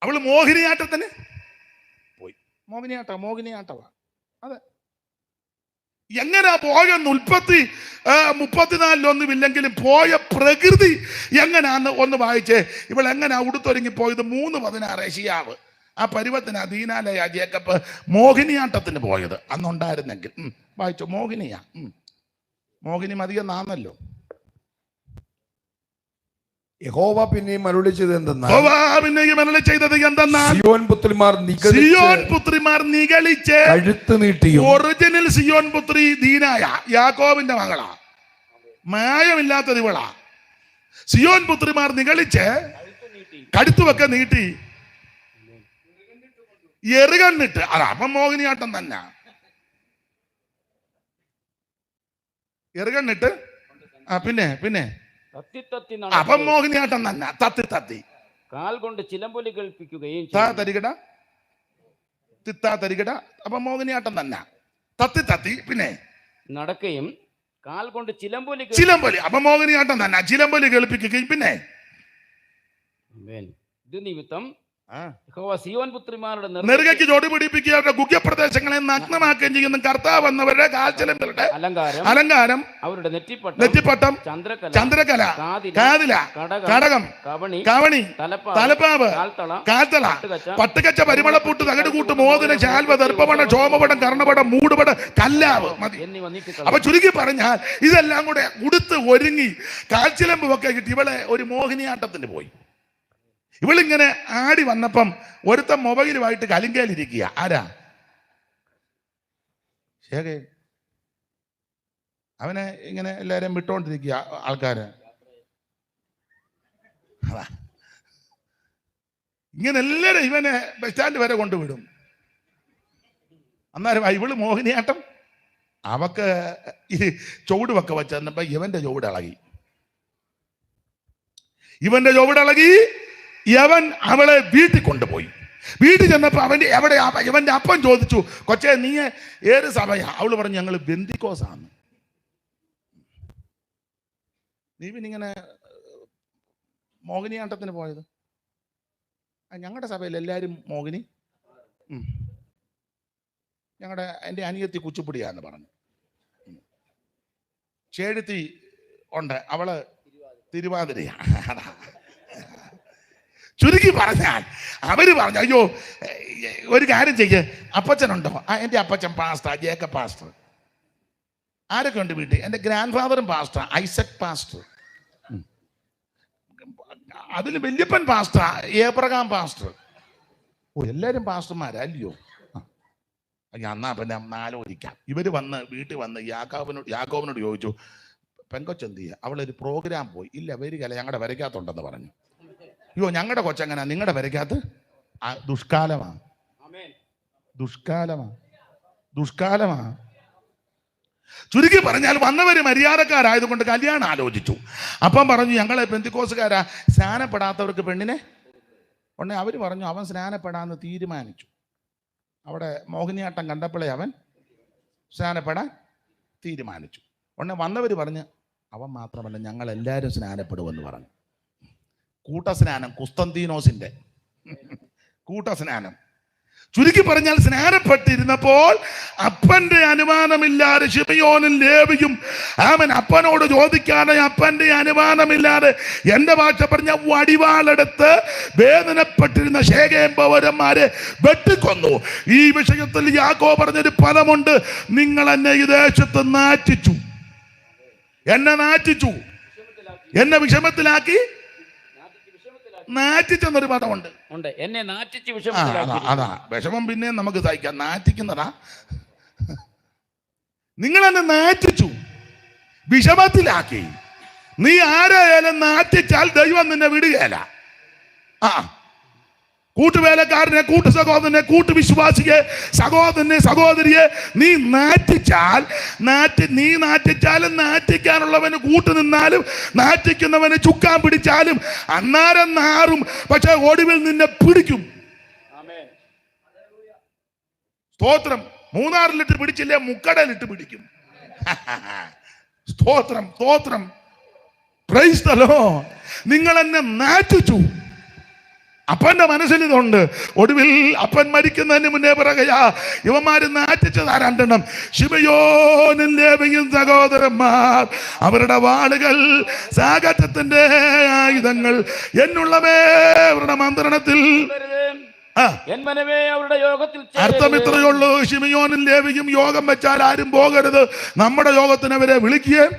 അവള് മോഹിനിയാട്ടത്തിന് പോയി. മോഹിനിയാട്ടമാ. അതെ. എങ്ങനെ പോയെന്ന് 34 പോയ പ്രകൃതി എങ്ങനെയാന്ന് ഒന്ന് വായിച്ചേ. ഇവൾ എങ്ങനെയാ ഉടുത്തൊരുങ്ങി പോയത്? 3:16 ഏശയ്യാവ്. ആ പരുവത്തിന് ദീനാലയ ജേക്കബ് മോഹിനിയാട്ടത്തിന് പോയത് അന്നുണ്ടായിരുന്നെങ്കിൽ. വായിച്ചോ. മോഹിനി മതിയെന്നാന്നല്ലോ. യഹോവ പിന്നെയും അരുളി ചെയ്തത് എന്തെന്നാൽ, സിയോൻ പുത്രിമാർ നിഗളിച്ച് കഴുത്ത് നീട്ടിയും. ഒറിജിനൽ സിയോൻ പുത്രി ദീനായ യാക്കോബിന്റെ മകളാ, മായമില്ലാത്തത് ഇവളാ. സിയോൻ പുത്രിമാർ നിഗളിച്ച് കഴുത്തുമൊക്കെ നീട്ടി എറുകണ്ണിട്ട്. അതാ അപ്പം മോഹിനിയാട്ടം തന്നെ. എറുകണ്ണിട്ട് പിന്നെ അപ്പം മോഹിനിയാട്ടം തന്നെ. തത്തി കാൽ കൊണ്ട് ചിലമ്പൊലി കേൾപ്പിക്കുകയും തരികട. അപ്പം മോഹിനിയാട്ടം തന്നെ. തത്തി പിന്നെ നടക്കുകയും കാൽ കൊണ്ട് ചിലമ്പൊലി. അപ്പം മോഹിനിയാട്ടം തന്നെ. ചിലമ്പൊലി കേൾപ്പിക്കുകയും പിന്നെ ഇത് നിമിത്തം സിയോൻ പുത്രിമാരുടെ നെറുകയ്ക്ക് ജോടി പിടിപ്പിക്കുക, അവരുടെ ഗുഹ്യപ്രദേശങ്ങളെ നഗ്നമാക്കുകയും ചെയ്യുന്ന കർത്താവ് എന്നവരുടെ കാൽച്ചലമ്പുകളുടെ അലങ്കാരം, അവരുടെ നെറ്റിപ്പട്ടം, ചന്ദ്രകല, കാതില, കടകം, കവണി, തലപ്പാവ്, കാൽത്തള, പട്ടുകച്ച, പരിമളപ്പൂട്ട്, തകിടുകൂട്ട്, മോതിരം, ശാൽവ, ദർഭപടം, ക്ഷോമപടം, കർണപടം, മൂടുപടം, കല്ലാവ്. അപ്പൊ ചുരുക്കി പറഞ്ഞാൽ ഇതെല്ലാം കൂടെ ഉടുത്ത് ഒരുങ്ങി കാൽച്ചിലമ്പുമൊക്കെ കിട്ടി ഇവളെ ഒരു മോഹിനിയാട്ടത്തിന് പോയി. ഇവളിങ്ങനെ ആടി വന്നപ്പം ഒരുത്തൻ മൊബൈലുമായിട്ട് കലിങ്കയിലിരിക്കുക. ആരാ? ശേഖേ. അവനെ ഇങ്ങനെ എല്ലാവരും വിട്ടോണ്ടിരിക്കുക ആൾക്കാര്. ഇങ്ങനെ എല്ലാവരും ഇവനെ ബസ് സ്റ്റാൻഡ് വരെ കൊണ്ടുവിടും. അന്നേരം ഇവള് മോഹിനിയാട്ടം. അവക്ക് ഈ ചുവടുമൊക്കെ വെച്ചപ്പോ ഇവന്റെ ചുവടിളകി യവൻ അവളെ വീട്ടിൽ കൊണ്ടുപോയി. വീട്ടിൽ ചെന്നപ്പോ ഇവന്റെ അപ്പൻ ചോദിച്ചു, കൊച്ചേ നീ ഏത് സഭയാ? അവള് പറഞ്ഞു, ഞങ്ങൾ ബെന്തിക്കോസാണ്. നീ പിന്നിങ്ങനെ മോഹിനിയാട്ടത്തിന് പോയത്? ഞങ്ങളുടെ സഭയിൽ എല്ലാവരും മോഹിനി. എൻ്റെ അനിയത്തി കുച്ചിപ്പുടിയാന്ന് പറഞ്ഞു. ചേഴുത്തി ഉണ്ട്, അവള് തിരുവാതിരയാ. ചുരുക്കി പറഞ്ഞാൽ അവര് പറഞ്ഞു, അയ്യോ ഒരു കാര്യം ചെയ്യ്, അപ്പച്ചനുണ്ടോ? എൻ്റെ അപ്പച്ചൻ പാസ്റ്റർ, ജേക്കബ് പാസ്റ്റർ. ആരൊക്കെ ഉണ്ട് വീട്ടിൽ? എൻ്റെ ഗ്രാൻഡ് ഫാദറും പാസ്റ്റർ, ഐസക് പാസ്റ്റർ. അതിൽ വല്യപ്പൻ പാസ്റ്റർ, ഏബ്രഹാം പാസ്റ്റർ. ഓ, എല്ലാവരും പാസ്റ്റർമാരല്ലയോ? എന്നാ പിന്നെ ആലോചിക്കാം. ഇവര് വന്ന് വീട്ടിൽ വന്ന് യാക്കോബിനോട് ചോദിച്ചു, പെങ്കൊച്ചെന്ത് ചെയ്യുക? അവളൊരു പ്രോഗ്രാം പോയി. ഇല്ല, വരികയല്ല, ഞങ്ങളുടെ വരയ്ക്കകത്തുണ്ടെന്ന് പറഞ്ഞു. അയ്യോ, ഞങ്ങളുടെ കൊച്ചെങ്ങനെ നിങ്ങളുടെ വരയ്ക്കകത്ത്? ദുഷ്കാലമാ, ദുഷ്കാലമാ. ചുരുക്കി പറഞ്ഞാൽ വന്നവര് മര്യാദക്കാരായതുകൊണ്ട് കല്യാണം ആലോചിച്ചു. അപ്പം പറഞ്ഞു, ഞങ്ങളെ പെന്തിക്കോസുകാരാ, സ്നാനപ്പെടാത്തവർക്ക് പെണ്ണിനെ ഉടനെ അവര് പറഞ്ഞു അവൻ സ്നാനപ്പെടാന്ന് തീരുമാനിച്ചു. അവിടെ മോഹിനിയാട്ടം കണ്ടപ്പോഴേ അവൻ സ്നാനപ്പെടാൻ തീരുമാനിച്ചു. ഉടനെ വന്നവര് പറഞ്ഞ് അവൻ മാത്രമല്ല ഞങ്ങൾ എല്ലാവരും സ്നാനപ്പെടുമെന്ന് പറഞ്ഞു. കൂട്ടസ്നാനം, കുസ്തന്തീനോസിന്റെ കൂട്ടസ്നാനം. ചുരുക്കി പറഞ്ഞാൽ സ്നാനപ്പെട്ടിരുന്നപ്പോൾ അപ്പന്റെ അനുമാനമില്ലാതെ ശിമയോനും ലേവിയും അവൻ അപ്പനോട് ചോദിക്കാതെ അപ്പന്റെ അനുമാനമില്ലാതെ, എന്റെ ഭാഷ പറഞ്ഞ വടിവാളെടുത്ത് വേദനപ്പെട്ടിരുന്ന ശേഖേം പൗരന്മാരെ വെട്ടിക്കൊന്നു. ഈ വിഷയത്തിൽ യാക്കോബ് പറഞ്ഞൊരു പദമുണ്ട്, നിങ്ങൾ എന്നെ ഈ ദേശത്ത് നാറ്റിച്ചു, എന്നെ നാറ്റിച്ചു, എന്നെ വിഷമത്തിലാക്കി. നാറ്റിച്ചെന്നൊരു പദമുണ്ട്, എന്നെ നാറ്റിച്ച് അതാ വിഷമം. പിന്നെ നമുക്ക് സഹിക്കാം, നാറ്റിക്കുന്നതാ. നിങ്ങൾ എന്നെ നാറ്റിച്ചു, വിഷമത്തിലാക്കി. നീ ആരായാലും നാറ്റിച്ചാൽ ദൈവം നിന്നെ വിടുകയില്ല. കൂട്ടുവേലക്കാരനെ, കൂട്ടു സഹോദരനെ, കൂട്ടുവിശ്വാസിയെ, സഹോദരനെ, സഹോദരിയെ നീ നാറ്റിച്ചാൽ, നീ നാറ്റിച്ചാലും നാറ്റിക്കാനുള്ളവന് കൂട്ടു നിന്നാലും നാറ്റിക്കുന്നവന് ചുക്കാൻ പിടിച്ചാലും അന്നാരം നാറും, പക്ഷെ ഒടുവിൽ നിന്നെ പിടിക്കും. സ്തോത്രം. മൂന്നാറിലിട്ട് പിടിച്ചില്ലേ, മുക്കടലിട്ട് പിടിക്കും. സ്തോത്രം, സ്തോത്രം. Price the Lord. നിങ്ങൾ എന്നെ നാറ്റിച്ചു. അപ്പന്റെ മനസ്സിൽ ഇതുണ്ട്. ഒടുവിൽ അപ്പൻ മരിക്കുന്നതിന് മുന്നേ പറയുകയാ, ഇവന്മാര് നാറ്റിച്ചതാ രണ്ടെണ്ണം, ശിമയോനും ലേവിയും സഹോദരന്മാർ. അവരുടെ വാളുകൾ സാഗത്യത്തിന്റെ ആയുധങ്ങൾ എന്നുള്ളവേ അവരുടെ മന്ത്രണത്തിൽ. അർത്ഥം ഇത്രയേ ഉള്ളൂ. ശിമയോനും ലേവിയും യോഗം വെച്ചാൽ ആരും പോകരുത്. നമ്മുടെ യോഗത്തിന് അവരെ വിളിക്കുകയും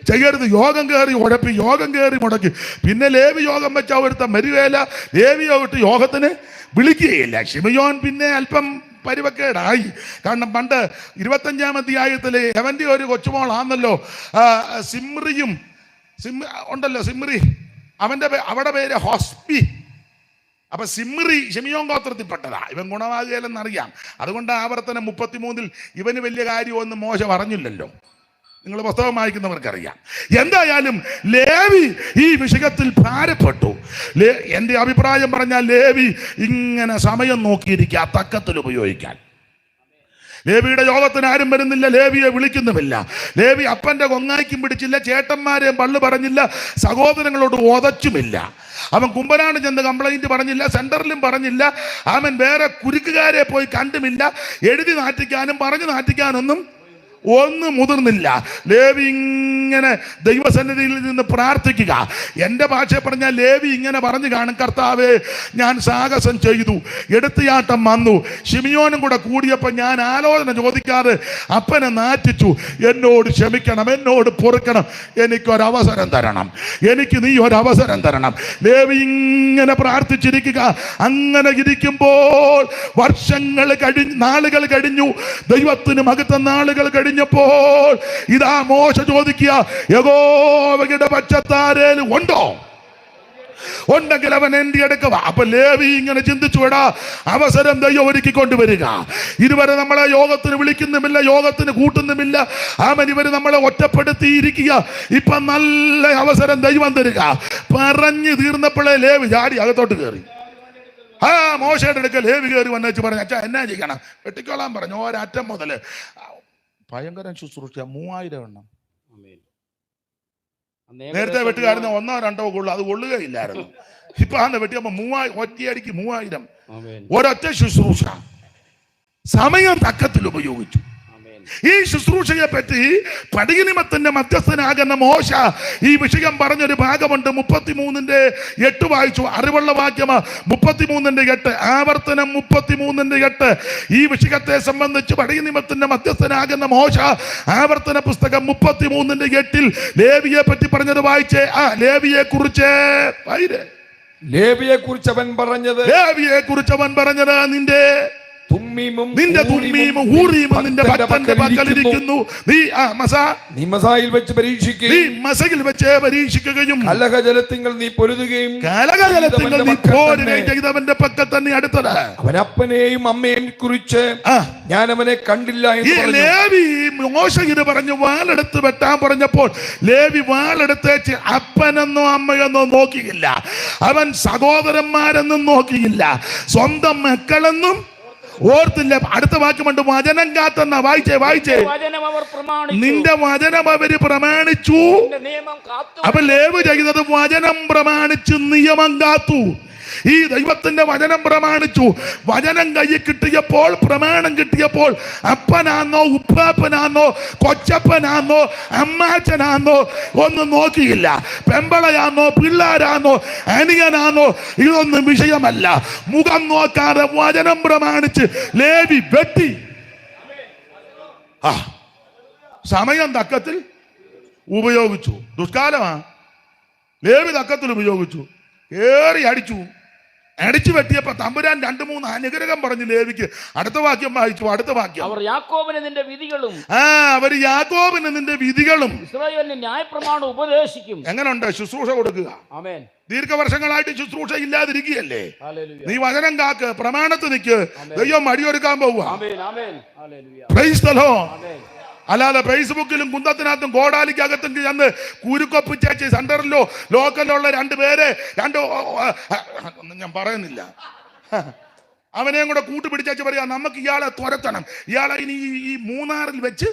ചെയ്യരുത്. യോഗം കയറി ഉഴപ്പി, യോഗം കയറി മുടക്കി. പിന്നെ ലേവി യോഗം വെച്ച ഒരുത്ത മരുവേല, ലേവിയോ വിട്ട് യോഗത്തിന് വിളിക്കുകയില്ല. ശിമയോൻ പിന്നെ അല്പം പരിവക്കേടായി. കാരണം പണ്ട് 25-ാം അധ്യായത്തില് അവന്റെ ഒരു കൊച്ചുമോളാന്നല്ലോ സിമ്രിയും ഉണ്ടല്ലോ, സിമ്രി. അവിടെ പേര് ഹോസ്പി. അപ്പൊ സിമ്രി ശിമയോൻ ഗോത്രത്തിൽപ്പെട്ടതാ. ഇവൻ ഗുണവാദിയല്ലെന്നറിയാം. അതുകൊണ്ട് ആവർത്തനം 33 ഇവന് വലിയ കാര്യമൊന്നും മോശ പറഞ്ഞില്ലല്ലോ. നിങ്ങൾ പുസ്തകം വായിക്കുന്നവർക്കറിയാം. എന്തായാലും ലേവി ഈ വിഷയത്തിൽ ഭാരപ്പെട്ടു. എൻ്റെ അഭിപ്രായം പറഞ്ഞാൽ ലേവി ഇങ്ങനെ സമയം നോക്കിയിരിക്കുക, തക്കത്തിൽ ഉപയോഗിക്കാൻ. ലേവിയുടെ യോഗത്തിന് ആരും വരുന്നില്ല, ലേവിയെ വിളിക്കുന്നുമില്ല. ലേവി അപ്പന്റെ കൊങ്ങായ്ക്കും പിടിച്ചില്ല, ചേട്ടന്മാരെയും പള്ളു പറഞ്ഞില്ല, സഹോദരങ്ങളോട് ഓതച്ചുമില്ല. അവൻ കുമ്പനാട് ചെന്ന് കംപ്ലൈന്റ് പറഞ്ഞില്ല, സെന്ററിലും പറഞ്ഞില്ല. അവൻ വേറെ കുരുക്കുകാരെ പോയി കണ്ടുമില്ല. എഴുതി നാറ്റിക്കാനും പറഞ്ഞു നാറ്റിക്കാനൊന്നും ഒന്നും മുതിർന്നില്ല. ലേവി ഇങ്ങനെ ദൈവസന്നിധിയിൽ നിന്ന് പ്രാർത്ഥിക്കുക. എൻ്റെ ഭാഷ പറഞ്ഞാൽ ലേവി ഇങ്ങനെ പറഞ്ഞു കാണും, കർത്താവേ ഞാൻ സാഹസം ചെയ്തു, എടുത്തിയാട്ടം വന്നു, ശിമിയോനും കൂടെ കൂടിയപ്പോൾ ഞാൻ ആലോചന ചോദിക്കാതെ അപ്പനെ നാറ്റിച്ചു, എന്നോട് ക്ഷമിക്കണം, എന്നോട് പൊറുക്കണം, എനിക്കൊരവസരം തരണം, എനിക്ക് നീ ഒരവസരം തരണം. ലേവി ഇങ്ങനെ പ്രാർത്ഥിച്ചിരിക്കുക. അങ്ങനെ ഇരിക്കുമ്പോൾ വർഷങ്ങൾ നാളുകൾ കഴിഞ്ഞു. ദൈവത്തിന് മഹത്വം നാളുകൾ കഴിഞ്ഞപ്പോൾ ഇതാ മോശ ചോദിക്കുക, യഹോവയുടെ പച്ചത്താരേലും ഉണ്ടോ? ഉണ്ടെങ്കിൽ അവൻ എൻ്റെ അടുക്കുക. അപ്പൊ ലേവി ഇങ്ങനെ ചിന്തിച്ചു, വിടാ അവസരം ദൈവം ഒരുക്കി കൊണ്ടുവരിക. ഇതുവരെ നമ്മളെ യോഗത്തിന് വിളിക്കുന്നുമില്ല, യോഗത്തിന് കൂട്ടുന്നുമില്ല. ഇവര് നമ്മളെ ഒറ്റപ്പെടുത്തിയിരിക്കുക. ഇപ്പൊ നല്ല അവസരം ദൈവം തരിക. പറഞ്ഞു തീർന്നപ്പോഴേ ലേവി ചാടി അകത്തോട്ട് കയറി. മോശയുടെ അടുക്കൽ ലേവി കയറി വന്നേച്ച് പറഞ്ഞു, അച്ഛാ എന്നാ ചെയ്യണം? വെട്ടിക്കോളാൻ പറഞ്ഞു. ഒരറ്റം മുതല് ഭയങ്കര ശുശ്രൂഷ, 3000 എണ്ണം. നേരത്തെ വെട്ടുകാരുന്ന 1 or 2 കൊള്ളു, അത് കൊള്ളുകയില്ലായിരുന്നു. ഇപ്പൊ അന്ന് വെട്ടിയപ്പോ 3000, ഒറ്റയടിക്ക് 3000. ഒരൊറ്റ ശുശ്രൂഷ, സമയം തക്കത്തിൽ ഉപയോഗിച്ചു. ഈ ശുശ്രൂഷയെ പറ്റി പടയനിമത്തിന്റെ മധ്യസ്ഥനാകുന്ന മോശ ഈ വിഷയം പറഞ്ഞൊരു ഭാഗമുണ്ട്. 33:8 വായിച്ചു. അറിവുള്ള വാക്യം 33:8, ആവർത്തനം 33:8. ഈ വിഷയത്തെ സംബന്ധിച്ച് പടയനിമത്തിന്റെ മധ്യസ്ഥനാകുന്ന മോശ ആവർത്തന പുസ്തകം 33:8 ലേവിയെ പറ്റി പറഞ്ഞത് വായിച്ചേ. ലേവിയെ കുറിച്ച് അവൻ പറഞ്ഞത് നിന്റെ തുമ്മീമും ഊറീമും നിന്റെ ഭക്തന്റെ പക്കലിരിക്കുന്നു. നീ മസായിൽ വെച്ച് പരീക്ഷിക്കുകയും കലഹജലത്തിങ്ങൾ നീ പൊരുതുകയും ചെയ്തവന്റെ പക്കൽ തന്നെ അടുത്തത്. അവനപ്പനെയും അമ്മയെയും കുറിച്ച് ഞാൻ അവനെ കണ്ടില്ല ഈ ലേവി മോശയിന് പറഞ്ഞു വാളെടുത്ത് വെട്ടാൻ പറഞ്ഞപ്പോൾ ലേവി വാളെടുത്തേച്ച് അപ്പനെന്നോ അമ്മയെന്നോ നോക്കിയില്ല. അവൻ സഹോദരന്മാരെന്നും നോക്കിയില്ല. സ്വന്തം മക്കളെന്നും ഓർത്തില്ല. അടുത്ത വാക്യമുണ്ട്, വചനം കാത്തെന്ന. വായിച്ചേ. നിന്റെ വചനം അവര് പ്രമാണിച്ചു. അപ്പൊ ലേവി ചെയ്തത് വചനം പ്രമാണിച്ചു, നിയമം കാത്തു. ഈ ദൈവത്തിന്റെ വചനം പ്രമാണിച്ചു. വചനം കയ്യിൽ കിട്ടിയപ്പോൾ, പ്രമാണം കിട്ടിയപ്പോൾ അപ്പനാന്നോ ഉപ്പാപ്പനാന്നോ കൊച്ചപ്പനാന്നോ അമ്മാച്ചനാന്നോ ഒന്നും നോക്കിയില്ല. പെമ്പളയാന്നോ പിള്ളാരാന്നോ അനിയനാന്നോ ഇതൊന്നും വിഷയമല്ല. മുഖം നോക്കാതെ വചനം പ്രമാണിച്ച് ലേവി വെട്ടി. സമയം തക്കത്തിൽ ഉപയോഗിച്ചു. ദുഷ്കാലമാ. ലേവി തക്കത്തിൽ ഉപയോഗിച്ചു. ഏറി അടിച്ചു വെട്ടിയപ്പോ തമ്പുരാൻ 2-3 അനുഗ്രഹം പറഞ്ഞു ലേവിക്ക്. അടുത്ത വാക്യം വായിച്ചു. അടുത്ത വാക്യം, അവർ യാക്കോബിന് നിന്റെ വിധികളും ഇസ്രായേലിന് ന്യായപ്രമാണം ഉപദേശിക്കും. എങ്ങനെയുണ്ട് ശുശ്രൂഷ കൊടുക്കുക? ആമേൻ. ദീർഘവർഷങ്ങളായിട്ട് ശുശ്രൂഷ ഇല്ലാതിരിക്കുകയല്ലേ? നീ വചനം കാക്ക്, പ്രമാണത്ത് നിൽക്ക്. ദൈവം മടിയൊരുക്കാൻ പോവുക. Price the Lord. അല്ലാതെ ഫേസ്ബുക്കിലും കുന്തത്തിനകത്തും കോടാലിക്കകത്തും ചെന്ന് കുരുക്കൊപ്പ് ചേച്ചി സെന്ററിലോ ലോക്കലിലുള്ള 2 പേരെ ഒന്നും ഞാൻ പറയുന്നില്ല. അവനെയും കൂടെ കൂട്ടുപിടിച്ചു പറയാ നമുക്ക് ഇയാളെ തുരത്തണം. ഇയാളെ ഇനി ഈ മൂന്നാറിൽ വെച്ച്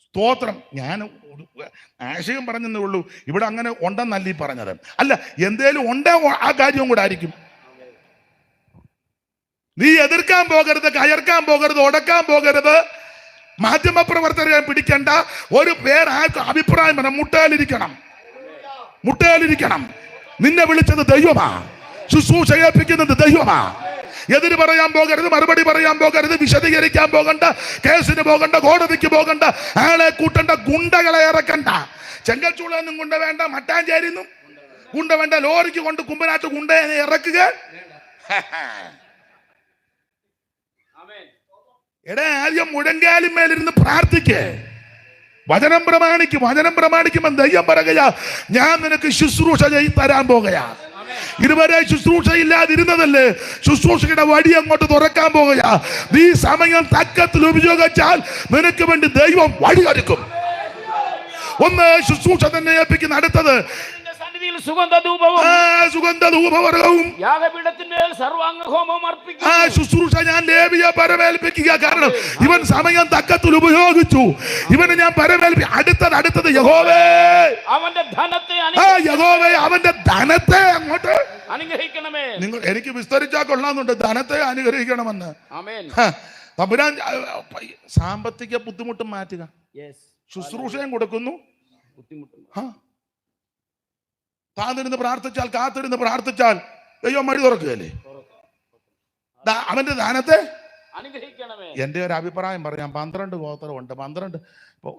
സ്തോത്രം. ഞാൻ ആശയം പറഞ്ഞതേ ഉള്ളൂ. ഇവിടെ അങ്ങനെ ഉണ്ടെന്നല്ല ഈ പറഞ്ഞത്. അല്ല, എന്തേലും ഉണ്ടോ ആ കാര്യവും കൂടെ ആയിരിക്കും. നീ എതിർക്കാൻ പോകരുത്, കയർക്കാൻ പോകരുത്, ഉടക്കാൻ പോകരുത്. മാധ്യമപ്രവർത്തകരെ പിടിക്കണ്ട. ഒരു പേരാൾക്ക് അഭിപ്രായം വേണം. മുട്ടയിലിരിക്കണം. നിന്നെ വിളിച്ചത് ദൈവമാ. ശുശ്രൂഷ ഏൽപ്പിക്കുന്നത് ദൈവമാ. എതിര് പറയാൻ പോകരുത്, മറുപടി പറയാൻ പോകരുത്, വിശദീകരിക്കാൻ പോകണ്ട, കേസിന് പോകണ്ട, കോടതിക്ക് പോകണ്ട, ആളെ കൂട്ടണ്ട, ഗുണ്ടകളെ ഇറക്കണ്ട. ചെങ്കൽച്ചൂളൊന്നും ഗുണ്ട വേണ്ട, മട്ടാഞ്ചേരിന്നും ഗുണ്ട വേണ്ട, ലോറിക്ക് കൊണ്ട് കുമ്പനാട്ട് ഗുണ്ടയെ ഇറക്കുക. എടാ, ആദ്യം മുഴങ്കാലിന്മേലിരുന്ന് പ്രാർത്ഥിക്ക്. വചനം പ്രമാണിക്കുമ്പോൾ ദൈവം പറയുകയാ, ഞാൻ നിനക്ക് ശുശ്രൂഷ ചെയ്ത് തരാൻ പോകുകയാ. ഇതുവരെ ശുശ്രൂഷ ഇല്ലാതിരുന്നതല്ലേ? ശുശ്രൂഷയുടെ വടി അങ്ങോട്ട് തുറക്കാൻ പോകുകയാ. നീ സമയം തക്കത്തിൽ ഉപയോഗിച്ചാൽ നിനക്ക് വേണ്ടി ദൈവം വഴിയൊരുക്കും. ഒന്ന് ശുശ്രൂഷ തന്നെ ഏൽപ്പിക്കുന്ന. അടുത്തത് സുഗന്ധധൂപവർഗവും ശുശ്രൂഷ ഞാൻ ലേവിയെ പരമേൽപ്പിക്കുക. കാരണം ഇവൻ സമയം തക്കത്തിൽ ഉപയോഗിച്ചു. ഇവന് ഞാൻ അടുത്തത് യഹോവേ അവന്റെ ധനത്തെ അങ്ങോട്ട് അനുഗ്രഹിക്കണമേ. നിങ്ങൾ എനിക്ക് വിസ്തരിച്ചാൽ കൊള്ളാന്നുണ്ട്, ധനത്തെ അനുഗ്രഹിക്കണമെന്ന്. തമ്പുരാൻ സാമ്പത്തിക ബുദ്ധിമുട്ടും മാറ്റുക. ശുശ്രൂഷയും കൊടുക്കുന്നു. കാത്തിരുന്ന് പ്രാർത്ഥിച്ചാൽ ദൈവം വഴി തുറക്കുകയല്ലേ? അവന്റെ ദാനത്തെ അനുഗ്രഹിക്കണമേ. എന്റെ ഒരു അഭിപ്രായം പറയാം. 12 ഗോത്രമുണ്ട്. 12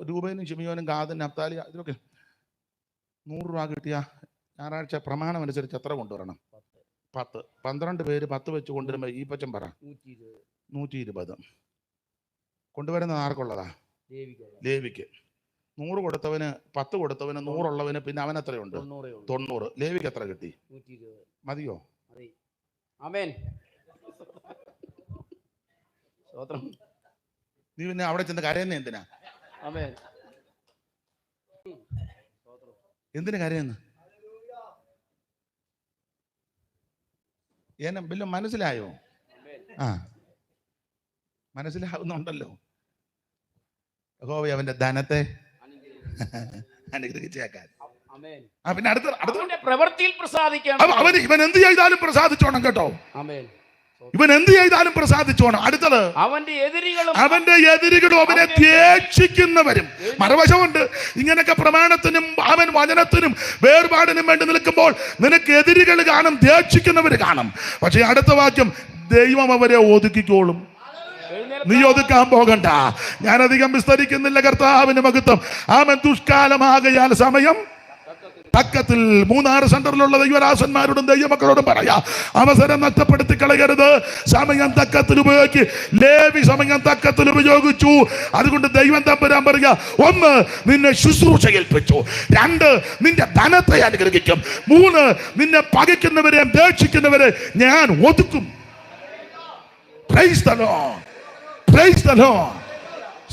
രൂപനും ശിമിയോനും ഗാദനും നഫ്താലി ഇതിലൊക്കെ 100 രൂപ കിട്ടിയ ഞായറാഴ്ച പ്രമാണം അനുസരിച്ച് എത്ര കൊണ്ടുവരണം? 10. 12 പേര് 10 വെച്ച് കൊണ്ടുവരുമ്പോ ഈ പച്ചം പറ 120 കൊണ്ടുവരുന്നത് ആർക്കുള്ളതാ? ലേവിക്ക്. 100 കൊടുത്തവന് 10 കൊടുത്തവന് 100 ഉള്ളവന് പിന്നെ അവൻ എത്രയുണ്ട്? 90. ലേവിക്ക് എത്ര കിട്ടി? 120. മതിയോ? നീ പിന്നെ അവിടെ ചെന്ന് കരയുന്ന എന്തിനാ? എന്തിനു കരയുന്നു? വല്ല മനസ്സിലായോ? മനസ്സിലാവുന്നുണ്ടല്ലോ. യഹോവ അവന്റെ ധനത്തെ അനുഗ്രഹിച്ചേക്കാൻ. ആമേൻ. പിന്നെ അടുത്ത അവന്റെ പ്രവൃത്തിയിൽ പ്രസാദിക്കണം. അവൻ ഇവൻ എന്ത് ചെയ്താലും പ്രസാദിച്ചോണം കേട്ടോ. ആമേൻ. ഇവൻ എന്ത് ചെയ്താലും പ്രസാദിച്ചോണം. അടുത്തത് അവന്റെ എതിരികളും അവനെ ദ്വേഷിക്കുന്നവരും. മറുവശമുണ്ട്. ഇങ്ങനൊക്കെ പ്രമാണത്തിനും അവൻ വചനത്തിനും വേർപാടിനും വേണ്ടി നിൽക്കുമ്പോൾ നിനക്ക് എതിരികൾ കാണും, ദ്വേഷിക്കുന്നവർ കാണും. പക്ഷെ അടുത്ത വാക്യം, ദൈവം അവരെ ഒതുക്കിക്കോളും. നീ ഒതുക്കാൻ പോകണ്ട. ഞാനധികം വിസ്തരിക്കുന്നില്ല. കർത്താവിന് മഹത്വം. ആമേൻ. ദുഷ്കാലമാകയാൽ സമയം തക്കത്തിൽ. 3-6 സെന്ററിലുള്ള ദൈവദാസന്മാരോടും ദൈവമക്കളോടും പറയാ, അവസരം നഷ്ടപ്പെടുത്തി കളയരുത്. സമയം തക്കത്തിൽ ഉപയോഗിക്ക്. ലേവി സമയം തക്കത്തിൽ ഉപയോഗിച്ചു. അതുകൊണ്ട് ദൈവം തമ്പുരാൻ പറയുക, 1 നിന്നെ ശുശ്രൂഷ ഏൽപ്പിച്ചു, 2 നിന്റെ ധനത്തെ അനുഗ്രഹിക്കും, 3 നിന്നെ പകയ്ക്കുന്നവരെയും ദേഷിക്കുന്നവരെ ഞാൻ ഒതുക്കും. Praise the Lord, praise the Lord.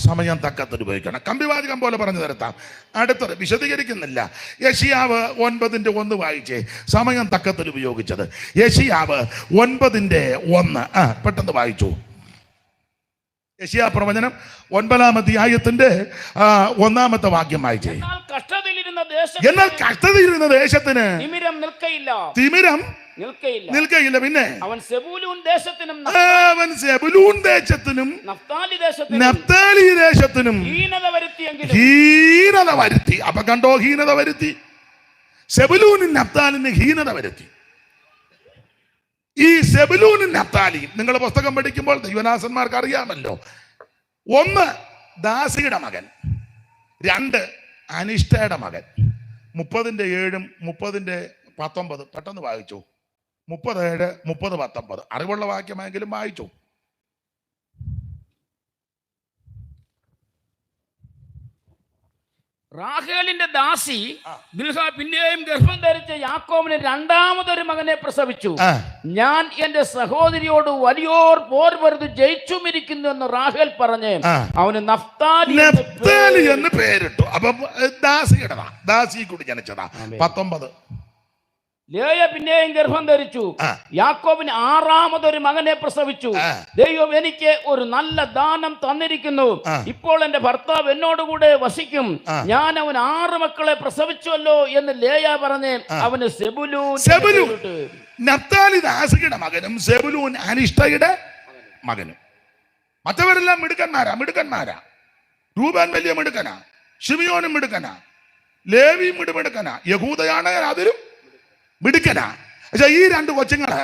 സമയം തക്കത്തിൽ ഉപയോഗിക്കണം. കമ്പിവാചകം പോലെ പറഞ്ഞു തരത്താം. അടുത്തത് വിശദീകരിക്കുന്നില്ല. യെശയ്യാവ് 9:1 വായിച്ചേ. സമയം തക്കത്തിൽ ഉപയോഗിച്ചത് യെശയ്യാവ് 9:1. പെട്ടെന്ന് വായിച്ചു. യെശയ്യാ പ്രവചനം 9-ാം അധ്യായത്തിന്റെ 1-ാമത്തെ വാക്യം വായിച്ചേ. എന്നാൽ കഷ്ടതയിരുന്ന ദേശത്തിന് തിമിരം നിൽക്കയില്ല. പിന്നെ അവൻ സെബൂലൂൻ ദേശത്തിനും നഫ്താലി ദേശത്തിനും ഹീനത വരുത്തി. അപ്പൊ കണ്ടോ, ഹീനത വരുത്തി. സെബൂലൂനും നഫ്താലിന് ഹീനത വരുത്തി. ഈ സെബൂലൂനും നഫ്താലിയും നിങ്ങൾ പുസ്തകം പഠിക്കുമ്പോൾ ദൈവദാസന്മാർക്ക് അറിയാമല്ലോ. 1 ദാസിയുടെ മകൻ, 2 അനിഷ്ടയുടെ മകൻ. 30:7 30:19 പെട്ടെന്ന് വായിച്ചു. 37 30:19 അറിവുള്ള വാക്യമെങ്കിലും വായിച്ചു. റാഹേലിന്റെ ദാസി ബിൽഹ പിന്നെയും ഗർഭം ധരിച്ച യാക്കോബിന് 2ാമതൊരു മകനെ പ്രസവിച്ചു. ഞാൻ എന്റെ സഹോദരിയോട് വലിയോർ പോർ വെറുതെ ജയിച്ചുമിരിക്കുന്നു എന്ന് റാഹേൽ പറഞ്ഞ് അവന് നഫ്താലി എന്ന് പേരിട്ടു. അപ്പൊ ദാസി കൂടി ജനിച്ചതാ. 19 ലേയ പിന്നെയും ഗർഭം ധരിച്ചു. യാക്കോബിന് 6ാമതൊരു മകനെ പ്രസവിച്ചു. ദൈവം എനിക്ക് ഒരു നല്ല ദാനം തന്നിരിക്കുന്നു. ഇപ്പോൾ എന്റെ ഭർത്താവ് എന്നോടുകൂടെ വസിക്കും. ഞാൻ അവൻ 6 മക്കളെ പ്രസവിച്ചുവല്ലോ എന്ന് ലേയ പറഞ്ഞ് അവന് സെബുലൂൻ. നഫ്താലി ദാസിയുടെ മകനും സെബുലൂൻ അനിഷ്ടയുടെ മകനും. മറ്റവരെല്ലാം മിടുക്കന്മാരാ. രൂബൻ വലിയ മിടുക്കനാ, ശിമിയോനും മിടുക്കനാ, ലേവിയും മിടുക്കനാ, യഹൂദയാണ് അതിലും മിടുക്കനാ. പക്ഷെ ഈ 2 കൊച്ചുങ്ങള്,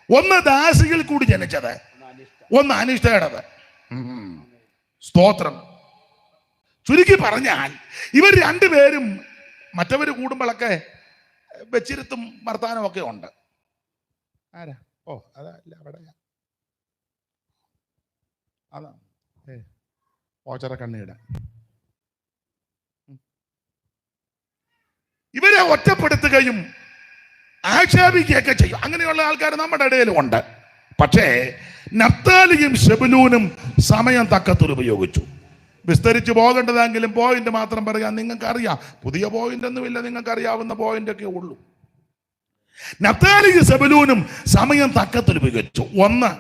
1 ദാസിയിൽ കൂടി ജനിച്ചത്, 1 അനിഷ്ടയുടേത്. സ്തോത്രം. ചുരുക്കി പറഞ്ഞാൽ ഇവർ 2 പേരും മറ്റവര് കൂടുമ്പോഴൊക്കെ വെച്ചിരുത്തും വർത്താനം ഒക്കെ ഉണ്ട്. ആരാ? അതല്ല അവിടെ അതാ ഓച്ചറ കണ്ണീട. ഇവരെ ഒറ്റപ്പെടുത്തുകയും ആക്ഷേപിക്കുകയൊക്കെ ചെയ്യും. അങ്ങനെയുള്ള ആൾക്കാർ നമ്മുടെ ഇടയിലും ഉണ്ട്. പക്ഷേ നഫ്താലിയും സെബൂലൂനും സമയം തക്കത്തിൽ ഉപയോഗിച്ചു. വിസ്തരിച്ച് പോകേണ്ടതെങ്കിലും പോയിന്റ് മാത്രം പറയാം. നിങ്ങൾക്കറിയാം, പുതിയ പോയിന്റ് ഒന്നുമില്ല, നിങ്ങൾക്കറിയാവുന്ന പോയിന്റ് ഒക്കെ ഉള്ളൂ. നഫ്താലിയും സെബൂലൂനും സമയം തക്കത്തിൽ ഉപയോഗിച്ചു. 1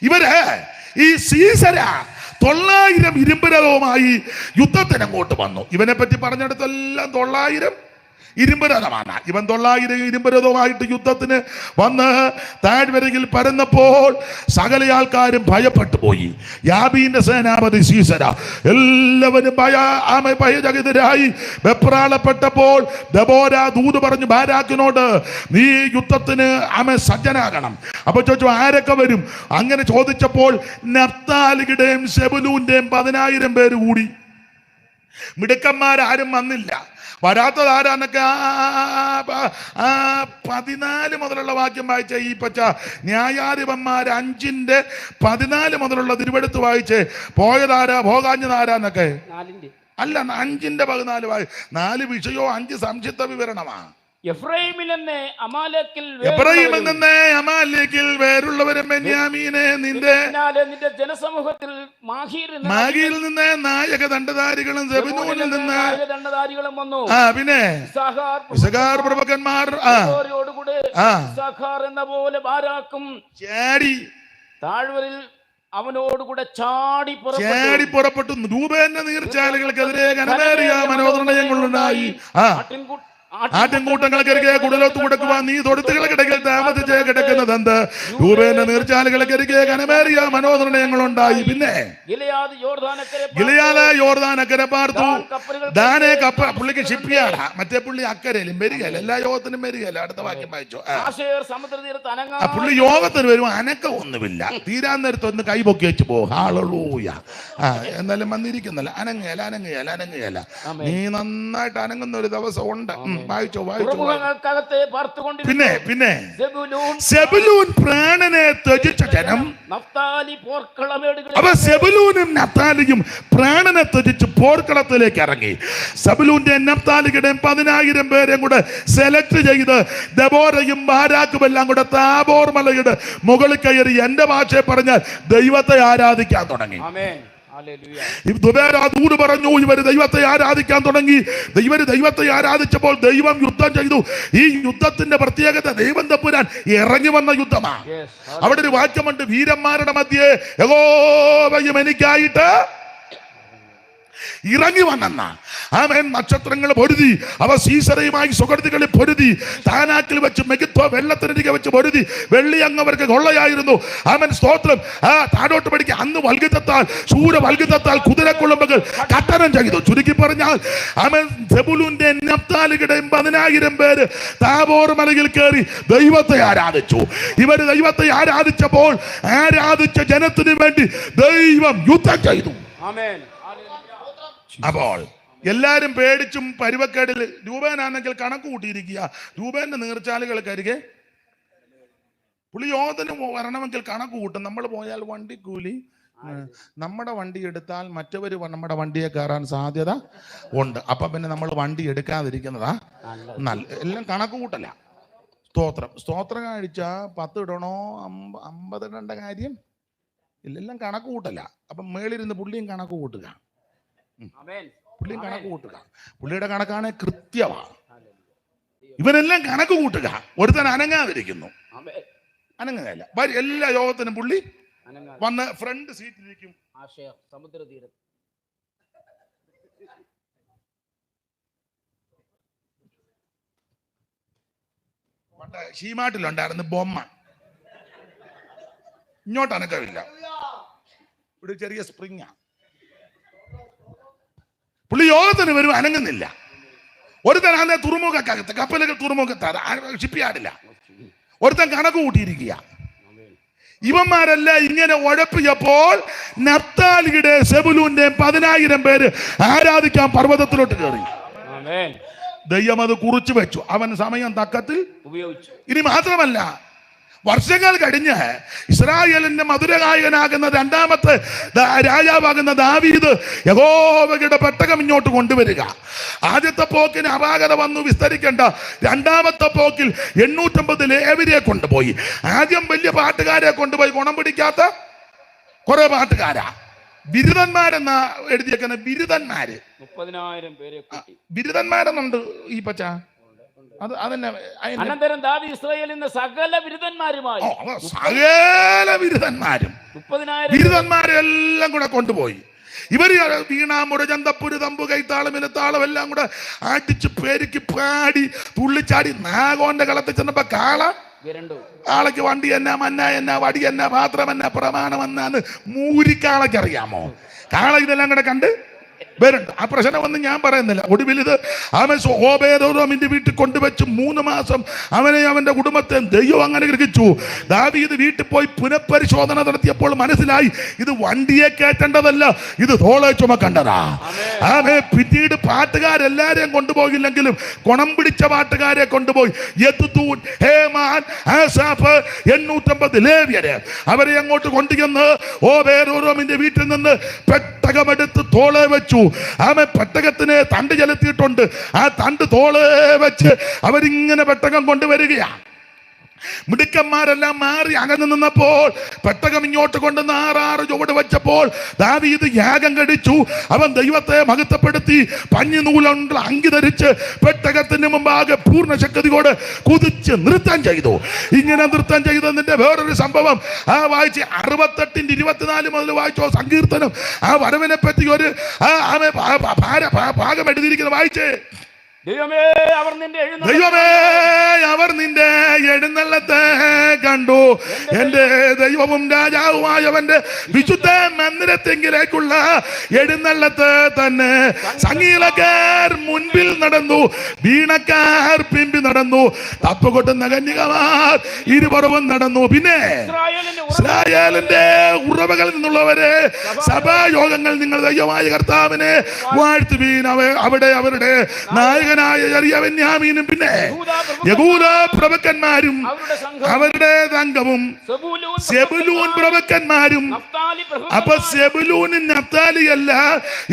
ഇവര് ഈ സീസര 900 ഇരുമ്പ് രഥവുമായി യുദ്ധത്തിന് അങ്ങോട്ട് വന്നു. ഇവനെ പറ്റി പറഞ്ഞെടുത്തെല്ലാം 900 ഇരുമ്പ് രഥമാണ്. ഇവൻ 900 ഇരുമ്പ് രഥവുമായിട്ട് യുദ്ധത്തിന് വന്ന് താഴ്വരയിൽ പരന്നപ്പോൾ സകല ആൾക്കാരും ഭയപ്പെട്ടു പോയി. യാബീന്റെ സേനാപതി സീസര എല്ലാവരും ഭയചകിതരായി വെപ്രാളപ്പെട്ടപ്പോൾ ദെബോര ദൂത് പറഞ്ഞു ബാരാക്കിനോട്, നീ യുദ്ധത്തിന് സജ്ജനാകണം. അപ്പൊ ചോദിച്ചു, ആരൊക്കെ വരും? അങ്ങനെ ചോദിച്ചപ്പോൾ നഫ്താലിയുടെയും സെബൂലൂന്റെയും 10,000 പേര് കൂടി. മിടുക്കന്മാരാരും വന്നില്ല. വരാത്തത് ആരാന്നൊക്കെ 14 മുതലുള്ള വാക്യം വായിച്ച ഈ പച്ച ന്യായാധിപന്മാർ 5:14 മുതലുള്ള തിരുവെടുത്ത് വായിച്ച് പോകാഞ്ഞതാരാന്നൊക്കെ അല്ല 5:14 4 വിഷയോ 5 സംക്ഷിപ്ത വിവരണമാ. എഫ്രൈമിൽ നിന്ന് അമാലേക്കിൽ വേറുള്ളവരും ബെന്യാമീനെ നിന്റെ ജനസമൂഹത്തിൽ മാഗിയിൽ നിന്ന് നായക ദണ്ഡധാരികളും സെബൂലൂനിൽ നിന്ന് ദണ്ഡധാരികളും വന്നു. പിന്നെ ഇസ്സാഖാർ പ്രഭുക്കന്മാർ എന്ന പോലെ ബാരാക്കും ചാടി താഴ്വരയിൽ അവനോടുകൂടെ ചാടി ചാടി പുറപ്പെട്ടു. രൂപേന്റെ നീർച്ചാലുകൾക്കെതിരെ ഘനമേറിയ മനോനിർണയങ്ങളുണ്ടായി. ആട്ടിൻകൂട്ടങ്ങൾക്കരികെ കുടലോത്ത് കൊടുക്കുവാൻ നീ തൊടുത്തുകൾക്കിടയിൽ താമസിച്ച് കിടക്കുന്നത് എന്ത്? രൂപേന്റെ നീർച്ചാലുകൾക്കരികെ ഘനമേറിയ മനോനിർണയങ്ങളുണ്ടായി. പിന്നെ ഗിലെയാദ് യോർദാനക്കരെ പാർത്തു. ദാനെ പുള്ളിക്ക് ഷിപ്പ്യാർഡാ. മറ്റേ പുള്ളി അക്കരയിലും വരികയല്ല, എല്ലാ യോഗത്തിനും വരികയല്ല. അടുത്ത വാക്യം വായിച്ചോ. പുള്ളി യോഗത്തിന് വരും, അനക്കമൊന്നുമില്ല. തീരാൻ നേരത്ത് ഒന്ന് കൈപൊക്കി വെച്ച് പോ. ഹല്ലേലൂയ. എന്നാലും വന്നിരിക്കുന്നല്ല, അനങ്ങുകയല്ല. നീ നന്നായിട്ട് അനങ്ങുന്ന ഒരു ദിവസം ഉണ്ട്. വായിച്ചോ. പിന്നെ സെബുലൂൻ പ്രാണനെ ത്യജിച്ച ജനം. അപ്പൊ സെബുലൂനും നഫ്താലിയും പ്രാണനെ ത്യജിച്ച് പോർക്കളത്തിലേക്ക് ഇറങ്ങി. സെബുലൂന്റെ നഫ്താലിയുടെയും 10,000 പേരെയും കൂടെ സെലക്ട് ചെയ്ത് ദെബോരയും ബാരാക്കും എല്ലാം കൂടെ താബോർ മലയുടെ മുകളിൽ കയറി, എന്റെ ഭാഷയെ പറഞ്ഞാൽ ദൈവത്തെ ആരാധിക്കാൻ തുടങ്ങി. ദൂത് പറഞ്ഞു, ഇവര് ദൈവത്തെ ആരാധിക്കാൻ തുടങ്ങി. ഇവര് ദൈവത്തെ ആരാധിച്ചപ്പോൾ ദൈവം യുദ്ധം ചെയ്തു. ഈ യുദ്ധത്തിന്റെ പ്രത്യേകത ദൈവം തമ്പുരാൻ ഇറങ്ങി വന്ന യുദ്ധമാണ്. അവിടെ ഒരു വാക്യമുണ്ട്, വീരന്മാരുടെ മധ്യേ യഹോവയും എനിക്കായിട്ട് ഇറങ്ങി വന്നെന്ന. അവൻ നക്ഷത്രങ്ങൾ പൊരുതി, അവ സീസറയുമായി സുഗർദികളിൽ പൊരുതി, താനാക്കിൽ വെച്ച് മെഗിത്വ വെള്ളത്തിനരികെ വെച്ച് പൊരുതി. വെള്ളി അങ്ങവർക്ക് കൊള്ളയായിരുന്നു. അവൻ സ്തോത്രം. താഴോട്ട് പഠിക്കുക. അന്ന് വൽഗിതത്താൽ ശൂരവൽഗിതത്താൽ കുതിരക്കുളമ്പുകൾ കട്ടനം ചെയ്തു. ചുരുക്കി പറഞ്ഞാൽ അവൻ സെബുലൂന്റെ നഫ്താലിയുടെയും 10,000 പേര് താബോർ മലയിൽ കയറി ദൈവത്തെ ആരാധിച്ചു. ഇവര് ദൈവത്തെ ആരാധിച്ചപ്പോൾ ആരാധിച്ച ജനത്തിന് വേണ്ടി ദൈവം യുദ്ധം ചെയ്തു. അപ്പോൾ എല്ലാരും പേടിച്ചും പരുവക്കേടിൽ. രൂപേനാണെങ്കിൽ കണക്ക് കൂട്ടിയിരിക്കുക. രൂപേന്റെ നീർച്ചാലുകൾക്കരികെ പുള്ളി യോഗത്തിന് വരണമെങ്കിൽ കണക്ക് കൂട്ടും. നമ്മൾ പോയാൽ വണ്ടിക്കൂലി, നമ്മുടെ വണ്ടി എടുത്താൽ മറ്റവര് നമ്മുടെ വണ്ടിയെ കയറാൻ സാധ്യത ഉണ്ട്. അപ്പൊ പിന്നെ നമ്മൾ വണ്ടി എടുക്കാതിരിക്കുന്നതാ നല്ല. എല്ലാം കണക്ക് കൂട്ടല്ല. സ്തോത്രം കഴിച്ച 10 ഇടണോ 50 ഇടേണ്ട കാര്യം ഇല്ലെല്ലാം കണക്ക് കൂട്ടല്ല. അപ്പൊ മേളിരുന്ന് പുള്ളിയും കണക്ക് കൂട്ടുക. പുള്ളിയുടെ കണക്കാണ് കൃത്യമാ. ഇവരെല്ലാം കണക്ക് കൂട്ടുക. ഒരുത്തൻ അനങ്ങാതിരിക്കുന്നു. അനങ്ങുകയല്ല. എല്ലാ യോഗത്തിനും പുള്ളി വന്ന് ഫ്രണ്ട് സീറ്റിലിരിക്കും. സമുദ്രതീരം ഷീമാട്ടിലുണ്ടായിരുന്നു ബൊമ്മ. ഇങ്ങോട്ട് അനക്കമില്ല. ഒരു ചെറിയ സ്പ്രിങ്ങാ. പുള്ളി യോഗത്തിന് വരും, അനങ്ങുന്നില്ല. ഒരുത്തൻ അന്നേ തുറമുഖക്കകത്ത്, കപ്പലുകൾ തുറമുഖത്ത്, ഷിപ്പ്യാർഡില്ല. ഒരുത്തൻ കണക്ക് കൂട്ടിയിരിക്കുക. ഇവന്മാരെല്ലാം ഇങ്ങനെ ഉഴപ്പിയപ്പോൾ നഫ്താലിയുടെ സെബുലൂന്റെ 10,000 പേര് ആരാധിക്കാൻ പർവ്വതത്തിലോട്ട് കയറി. ദൈവം അത് കുറിച്ചു വെച്ചു. അവൻ സമയം തക്കത്തിൽ ഉപയോഗിച്ചു. ഇനി മാത്രമല്ല, വർഷങ്ങൾ കഴിഞ്ഞ് ഇസ്രായേലിന്റെ മധുരഗായകനാകുന്ന 2ാമത്തെ രാജാവാകുന്ന ദാവീദ് യഹോവയുടെ പെട്ടകം ഇങ്ങോട്ട് കൊണ്ടുവരിക. ആദ്യത്തെ പോക്കിന് അപാകത വന്നു, വിസ്തരിക്കേണ്ട. 2ാമത്തെ പോക്കിൽ 850 ലേവ്യരെ കൊണ്ടുപോയി. ആദ്യം വലിയ പാട്ടുകാരെ കൊണ്ടുപോയി, ഗുണം പിടിക്കാത്ത കുറെ പാട്ടുകാരാ. ബിരുദന്മാരെന്ന എഴുതിയേക്കുന്ന ബിരുദന്മാര് 30,000 പേരെ. ബിരുദന്മാരെന്നുണ്ട് ഈ പച്ച. അനന്തരം ദാവീദ് ഇസ്രായേലിന്റെ സകല ബിരുദന്മാരുമായി ബിരുദന്മാരെല്ലാം കൂടെ കൊണ്ടുപോയി. ഇവര് വീണ, മുടചന്തപ്പുര്, തമ്പു, കൈത്താളം, ഇനത്താളം എല്ലാം കൂടെ അടിച്ച് പെരുക്കി പാടി തുള്ളിച്ചാടി. നാഗോന്റെ കളത്തിൽ ചെന്നപ്പോ കാളയ്ക്ക് വണ്ടി എന്നാ, മന്ന എന്നാ, വടി എന്നാ, പാത്രം എന്നാ, പ്രമാണം എന്നാന്ന് മൂരിക്കാളയ്ക്ക് അറിയാമോ? കാള ഇതെല്ലാം കൂടെ കണ്ട് വരുന്നുണ്ട്. ആ പ്രശ്നമൊന്നും ഞാൻ പറയുന്നില്ല. ഒടുവിൽ ഇത് അവൻ ഓബേദോമിന്റെ വീട്ടിൽ കൊണ്ടുവച്ച് 3 മാസം അവനെ അവന്റെ കുടുംബത്തെ ദൈവം അങ്ങനെ ഗ്രഹിച്ചു. ദാവീദ് വീട്ടിൽ പോയി പുനഃപരിശോധന നടത്തിയപ്പോൾ മനസ്സിലായി, ഇത് വണ്ടിയെ കയറ്റേണ്ടതല്ല, ഇത് തോളെ ചുമക്കേണ്ടതാ. പിന്നീട് പാട്ടുകാരെല്ലാരെയും കൊണ്ടുപോയില്ലെങ്കിലും ഗുണം പിടിച്ച പാട്ടുകാരെ കൊണ്ടുപോയി. യെദൂഥൂൻ, ഹേമാൻ, ആസാഫ്, 850 ലേവ്യര് അവരെ അങ്ങോട്ട് കൊണ്ടുചെന്ന് ഓബേദോമിന്റെ വീട്ടിൽ നിന്ന് പെട്ടകമെടുത്ത് തോളെ വെച്ചു. അവൻ പെട്ടകത്തിന് തണ്ട് ചെലുത്തിയിട്ടുണ്ട്. ആ തണ്ട് തോളെ വെച്ച് അവരിങ്ങനെ പെട്ടകം കൊണ്ടുവരികയാണ്. മിടുക്കന്മാരെല്ലാം മാറി അകന്നു നിന്നപ്പോൾ പെട്ടകം ഇങ്ങോട്ട് കൊണ്ടുവന്ന് 6 ചുവട് വെച്ചപ്പോൾ ദാവീദ് യാഗം കഴിച്ചു. അവൻ ദൈവത്തെ മഹത്വപ്പെടുത്തി പഞ്ഞിനൂലുള്ള അങ്കി ധരിച്ച് പെട്ടകത്തിന് മുമ്പാകെ പൂർണ്ണ ശക്തിയോടെ കുതിച്ച് നൃത്തം ചെയ്തു. ഇങ്ങനെ നൃത്തം ചെയ്തതിന്റെ വേറൊരു സംഭവം വായിച്ച് 68-24 മുതൽ വായിച്ചോ സങ്കീർത്തനം. ആ വരവിനെ പറ്റി ഒരു ഭാഗം എഴുതിയിരിക്കുന്നത് വായിച്ചേ. ദൈവമേ അവർ നിന്റെ എഴുന്നള്ളത്തെ കണ്ടു. എന്റെ ദൈവവും രാജാവുമായവന്റെ വിശുദ്ധ മന്ദിരത്തെങ്കിലേക്കുള്ള എഴുന്നള്ളത്ത് തന്നെ. സംഗീതക്കാർ മുൻപിൽ നടന്നു, വീണക്കാർ പിമ്പി നടന്നു, തപ്പുകൊട്ടുന്ന കന്യകമാർ ഇരുപുറവും നടന്നു. പിന്നെ ഇസ്രായേലിന്റെ ഉറവകളിൽ നിന്നുള്ളവരെ സഭായോഗങ്ങൾ നിങ്ങൾ ദൈവമായ കർത്താവിനെ വാഴ്ത്തുവീൻ. അവിടെ അവരുടെ നായകൻ ബെന്യാമീനും പിന്നെ യഹൂദ പ്രഭുക്കന്മാരും അവരുടെ സംഘവും സെബുലൂൻ പ്രഭുക്കന്മാരും. അപ്പൊ സെബുലൂനും നഫ്താലിയല്ല,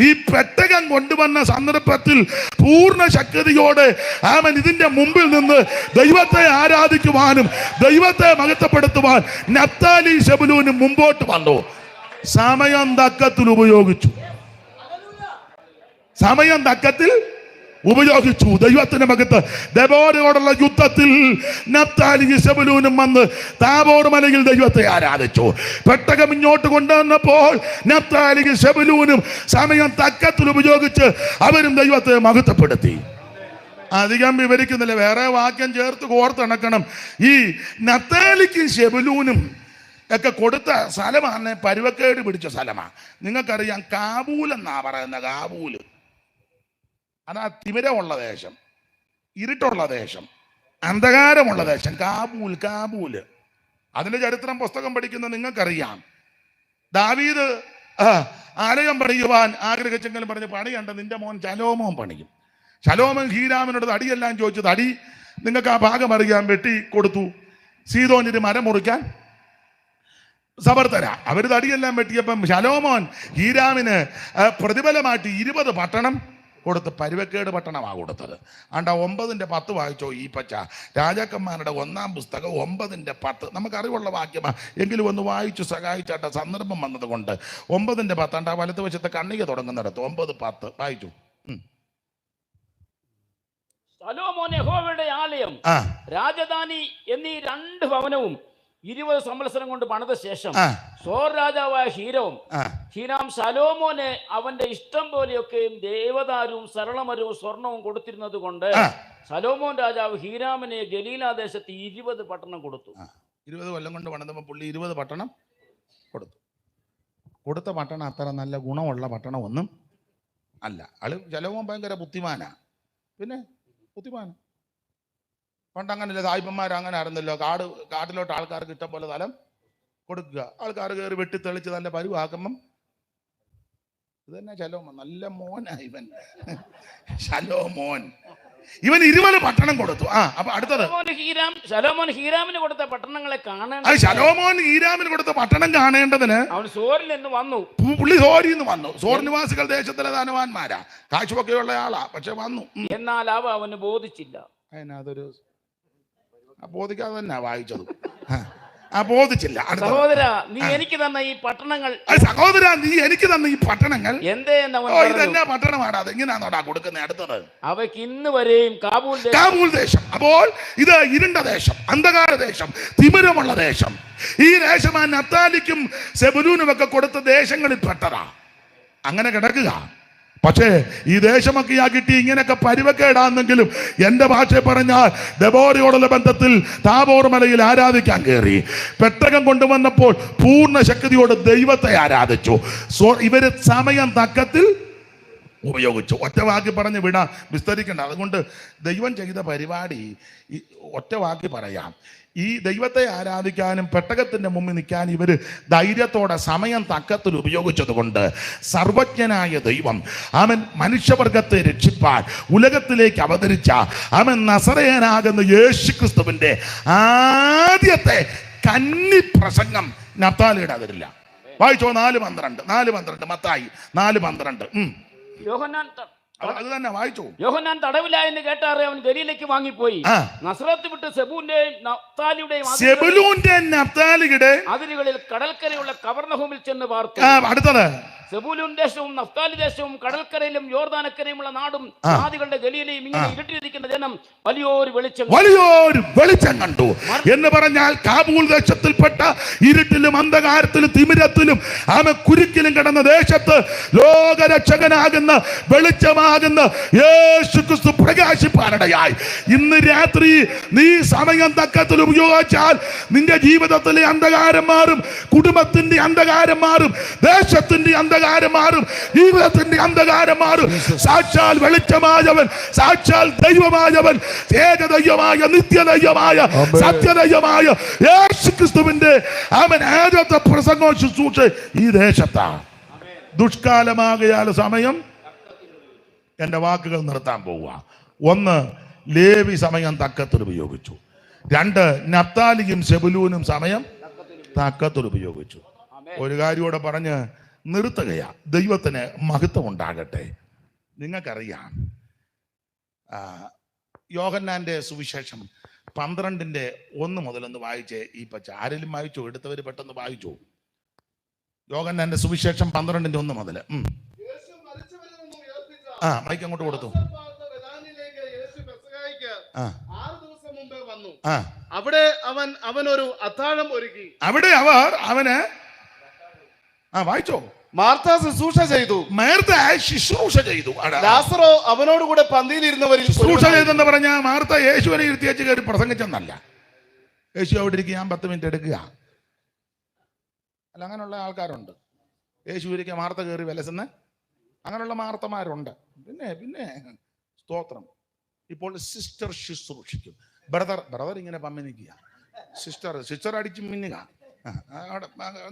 ഈ പെട്ടകം കൊണ്ടുവന്ന സന്ദർഭത്തിൽ പൂർണ്ണ ശക്തിയോടെ അവൻ ഇതിന്റെ മുമ്പിൽ നിന്ന് ദൈവത്തെ ആരാധിക്കുവാനും ദൈവത്തെ മഹത്വപ്പെടുത്തുവാൻ നഫ്താലി സെബുലൂനും മുമ്പോട്ട് വന്നു. സമയം തക്കത്തിൽ ഉപയോഗിച്ചു. ദൈവത്തിന്റെ മകത്ത് ദെബോരയോടുള്ള യുദ്ധത്തിൽ നഫ്താലി സെബുലൂനും വന്ന് താബോർ മലയിൽ ദൈവത്തെ ആരാധിച്ചു. പെട്ടകം ഇങ്ങോട്ട് കൊണ്ടുവന്നപ്പോൾ നഫ്താലി സെബുലൂനും സമയം തക്കത്തിൽ ഉപയോഗിച്ച് അവരും ദൈവത്തെ മഹത്വപ്പെടുത്തി. അധികം വിവരിക്കുന്നില്ല, വേറെ വാക്യം ചേർത്ത് കോർത്തിണക്കണം. ഈ നഫ്താലിക്കും സെബുലൂനും ഒക്കെ കൊടുത്ത സ്ഥലമാണ് പരുവക്കേട് പിടിച്ച സ്ഥലമാണ്. നിങ്ങൾക്കറിയാം, കാബൂൽ എന്നാ പറയുന്ന. കാബൂല് അതാ തിമിരമുള്ള ദേശം, ഇരുട്ടുള്ള ദേശം, അന്ധകാരമുള്ള ദേശം. കാബൂല്. അതിന്റെ ചരിത്രം പുസ്തകം പഠിക്കുന്ന നിങ്ങൾക്കറിയാം. ദാവീദ് ആലയം പണിയുവാൻ ആഗ്രഹിച്ചെങ്കിലും പറഞ്ഞ് പണിയണ്ട, നിന്റെ മോൻ ശലോമോൻ പണിയും. ശലോമോൻ ഹീരാമിനോട് തടിയെല്ലാം ചോദിച്ചു. തടി നിങ്ങൾക്ക് ആ ഭാഗം അറിയാൻ വെട്ടി കൊടുത്തു. സീദോനിന് മരം മുറിക്കാൻ സമർത്ഥന. അവർ തടിയെല്ലാം വെട്ടിയപ്പം ശലോമോൻ ഹീരാമിന് പ്രതിഫലമായിട്ട് 20 പട്ടണം കൊടുത്ത് പരുവക്കേട് പട്ടണമാണ് കൊടുത്തത്. 9:10 വായിച്ചോ. ഈ പച്ച രാജാക്കന്മാരുടെ 1-ാം പുസ്തകം 9:10 നമുക്കറിവുള്ള വാക്യമാണ്, എങ്കിലും ഒന്ന് വായിച്ചു സഹായിച്ചാട്ട സന്ദർഭം വന്നത് കൊണ്ട്. 9:10 വലത്ത് വശത്തെ കണ്ണിക തുടങ്ങുന്നിടത്ത് 9:10 വായിച്ചു. ശലോമോൻ യഹോവയുടെ ആലയം, രാജധാനി എന്നീ 2 ഭവനവും 20 സംവത്സരം കൊണ്ട് പണിത ശേഷം സോർ രാജാവായ ഹീരാം ശലോമോന് അവന്റെ ഇഷ്ടം പോലെയൊക്കെയും ദേവദാരുവും സരളമരവും സ്വർണവും കൊടുത്തിരുന്നത് കൊണ്ട് ശലോമോൻ രാജാവ് ഹീരാമിനെ ഗലീലാദേശത്ത് 20 പട്ടണം കൊടുത്തു. 20 കൊല്ലം കൊണ്ട് പണിതപ്പോൾ പുള്ളി 20 പട്ടണം കൊടുത്ത പട്ടണം അത്ര നല്ല ഗുണമുള്ള പട്ടണം ഒന്നും അല്ല. ശലോമോൻ ഭയങ്കര ബുദ്ധിമാനാ. പിന്നെ ബുദ്ധിമാനാ. പണ്ടങ്ങനല്ലേ, സായിപ്പന്മാർ അങ്ങനെ ആയിരുന്നല്ലോ. കാട്ടിലോട്ട് ആൾക്കാർക്ക് ഇഷ്ടം പോലെ സ്ഥലം കൊടുക്കുക, ആൾക്കാർ കയറി വെട്ടിത്തെളിച്ച് നല്ല പരുവാക്കുമ്പം ഇത് തന്നെ ശലോമോൻ. നല്ല മോനാ ഇവൻ. ശലോമോൻ ഇവൻ 20 പട്ടണം കൊടുത്തു. അപ്പൊ അടുത്തത് ശലോമോൻ ഹീരാമിന് കൊടുത്ത പട്ടണങ്ങളെ കാണേണ്ട. ശലോമോൻ ഹീരാമിന് കൊടുത്ത പട്ടണം കാണേണ്ടതിന് അവൻ സോറിൽ നിന്ന് വന്നു. പുള്ളി സോറിൽ നിന്ന് വന്നു. സോർ നിവാസികൾ ദേശത്തിലെ ധനവാന്മാരാ, കാശുമൊക്കെയുള്ള ആളാ. പക്ഷെ വന്നു. എന്നാൽ അവന് ബോധിച്ചില്ല. അതിനതൊരു ബോധിക്കാതെ തന്നെ വായിച്ചത്. ബോധിച്ചില്ല. സഹോദര, നീ എനിക്ക് തന്ന ഈ പട്ടണങ്ങൾ ഇതെന്നാ പട്ടണമാണ്, അതെങ്ങനെയാണോടാ കൊടുക്കുന്നത്? അടുത്തത് അവയ്ക്ക് ഇന്ന് വരെയും കാബൂൽ ദേശം. അപ്പോൾ ഇത് ഇരുണ്ട ദേശം, അന്ധകാര ദേശം, തിമിരമുള്ള ദേശം. ഈ ദേശമാണ് നഫ്താലിക്കും സെബുലൂനും ഒക്കെ കൊടുത്ത ദേശങ്ങളിൽ പെട്ടതാ. അങ്ങനെ കിടക്കുക. പക്ഷേ ഈ ദേശമൊക്കെ കിട്ടി ഇങ്ങനെയൊക്കെ പരുവക്കേടാണെങ്കിലും എൻ്റെ ഭാഷ പറഞ്ഞാൽ ദെബോരയോടുള്ള ബന്ധത്തിൽ താബോർ മലയിൽ ആരാധിക്കാൻ കയറി. പെട്ടകം കൊണ്ടുവന്നപ്പോൾ പൂർണ്ണ ശക്തിയോട് ദൈവത്തെ ആരാധിച്ചു. ഇവര് സമയം തക്കത്തിൽ ഉപയോഗിച്ചു. ഒറ്റ വാക്കി പറഞ്ഞ് വിടാം, വിസ്തരിക്കണ്ട. അതുകൊണ്ട് ദൈവം ചെയ്ത പരിപാടി ഒറ്റ വാക്കി പറയാം. ഈ ദൈവത്തെ ആരാധിക്കാനും പെട്ടകത്തിന്റെ മുമ്പിൽ നിൽക്കാൻ ഇവര് ധൈര്യത്തോടെ സമയം തക്കത്തിൽ ഉപയോഗിച്ചത് കൊണ്ട് സർവജ്ഞനായ ദൈവം അവൻ മനുഷ്യവർഗത്തെ രക്ഷിപ്പാൻ ഉലകത്തിലേക്ക് അവതരിച്ച അവൻ നസറേയനാകുന്ന യേശുക്രിസ്തുവിന്റെ ആദ്യത്തെ കന്നി പ്രസംഗം നഫ്താലിയുടെ അതിരില്ല. വായിച്ചോ. 4:12 മത്തായി 4:12. അത് തന്നെ വായിച്ചു. യോഹന്നാൻ തടവിലായെന്ന് കേട്ടാറെ അവൻ ഗലീലയ്ക്ക് വാങ്ങിപ്പോയി. നസ്രത്ത് വിട്ട് സെബൂന്റെയും നഫ്താലിയുടെയും സെബൂലൂന്റെയും നഫ്താലിയുടെ അതിരുകളിൽ കടൽക്കരയുള്ള കവർന്നഹൂമിൽ ചെന്ന് പാർത്തു. അടുത്തത് സെബൂലൂൻ ദേശവും നഫ്താലി ദേശവും കടൽക്കരയിലും യോർദാനക്കരയുമുള്ള നാടും ആദികളുടെ ഗലീലയും ഇങ്ങനെ ഇരുട്ടിയിരിക്കുന്ന ജനം വലിയൊരു വെളിച്ചം കണ്ടു എന്ന് പറഞ്ഞാൽ കാബൂൾ ദേശത്തിൽപ്പെട്ട ഇരുട്ടിലും അന്ധകാരത്തിലും തിമിരത്തിലും കുരുക്കിലും കിടന്ന ദേശത്ത് ലോകരക്ഷകനാകുന്ന വെളിച്ചമാകുന്ന യേശുക്രിസ്തു പ്രകാശിപ്പാനിടയായി. ഇന്ന് രാത്രി നീ സമയം തക്കത്തിൽ ഉപയോഗിച്ചാൽ നിന്റെ ജീവിതത്തിലെ അന്ധകാരം മാറും, കുടുംബത്തിന്റെ അന്ധകാരം മാറും, ദേശത്തിന്റെ അന്ധകാരം മാറും, ജീവിതത്തിന്റെ അന്ധകാരം മാറും. സാക്ഷാൽ വെളിച്ചമായവൻ, സാക്ഷാൽ ദൈവമായവൻ, ഏകദൈവമായ നിത്യദൈവമായ സത്യദൈവമായ യേശുക്രിസ്തുവിന്റെ അവൻ ആദ്യത്തെ പ്രസംഗവും ശുശ്രൂഷ ഈ ദേശത്താണ്. ദുഷ്കാലമാകയാൽ സമയം എന്റെ വാക്കുകൾ നിർത്താൻ പോവുക. ഒന്ന്, ലേവി സമയം തക്കത്തിൽ ഉപയോഗിച്ചു. രണ്ട്, നഫ്താലിയും സെബുലൂനും സമയം തക്കത്തിൽ ഉപയോഗിച്ചു. ഒരു കാര്യത്തോടെ പറഞ്ഞ് നിർത്തുകയാ. ദൈവത്തിന് മഹത്വം ഉണ്ടാകട്ടെ. നിങ്ങൾക്കറിയാം, യോഹന്നാന്റെ സുവിശേഷം 12:1 മുതൽ വായിച്ചേ. ഈ പച്ച ആരെങ്കിലും വായിച്ചോ? എടുത്തവര് പെട്ടെന്ന് വായിച്ചോ. യോഹന്നാന്റെ സുവിശേഷം 12:1 മുതൽ. മൈക്ക് അങ്ങോട്ട് കൊടുത്തു. അവിടെ അവനൊരു അത്താഴം ഒരുക്കി. അവിടെ അവന് വായിച്ചോ. മാർത്ത ശുശ്രൂഷ ചെയ്തു. ശുശ്രൂഷ ചെയ്തു. ലാസറോ അവനോടുകൂടെ പന്തിയിലിരുന്നവരിൽ ശുശ്രൂഷ ചെയ്തെന്ന് പറഞ്ഞാൽ മാർത്ത യേശുവിനെ ഇരുത്തിയേച്ച് കയറി പ്രസംഗിച്ചെന്നല്ല. യേശു അവിടെ ഇരിക്കുക, ഞാൻ 10 മിനിറ്റ് എടുക്കുക. അല്ല, അങ്ങനെയുള്ള ആൾക്കാരുണ്ട്. യേശു ഇരിക്കുക, മാർത്ത കയറി വിലസുന്ന അങ്ങനെയുള്ള മാർത്തമാരുണ്ട്. പിന്നെ സ്തോത്രം. ഇപ്പോൾ സിസ്റ്റർ ശുശ്രൂഷിക്കും. ബ്രദർ ഇങ്ങനെ പമ്മി നിൽക്കുക. സിസ്റ്റർ അടിച്ച് മിന്നുക. അവിടെ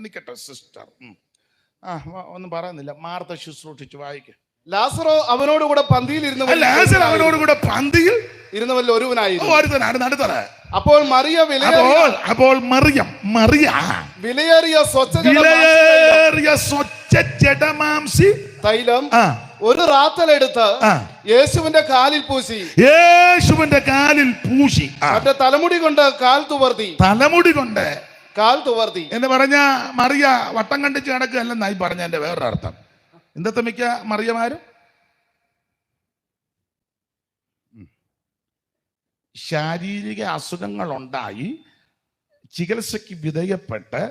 നിൽക്കട്ടെ സിസ്റ്റർ. ഒന്നും പറയുന്നില്ല. മാർത്ത ശുശ്രൂഷിച്ചു. വായിക്കും. ലാസറോ അവനോടുകൂടെ പന്തിയിൽ അവനോടുകൂടെ പന്തിയിൽ ഇരുന്നവരിൽ ഒരുവനായിരുന്നു. അപ്പോൾ വിലയേറിയ സ്വച്ഛ ജഡമാംസി തൈലം ഒരു റാത്തലെടുത്ത് യേശുവിന്റെ കാലിൽ പൂശി മറ്റേ തലമുടി കൊണ്ട് കാൽ തുവർത്തി എന്ന് പറഞ്ഞ മറിയ വട്ടം കണ്ടിച്ച് കിടക്കുകയല്ലെന്നായി പറഞ്ഞ എന്റെ വേറൊരു അർത്ഥം. ഇന്നത്തെ മിക്ക മറിയമാരും ശാരീരിക അസുഖങ്ങൾ ഉണ്ടായി ചികിത്സയ്ക്ക് വിധേയപ്പെട്ട്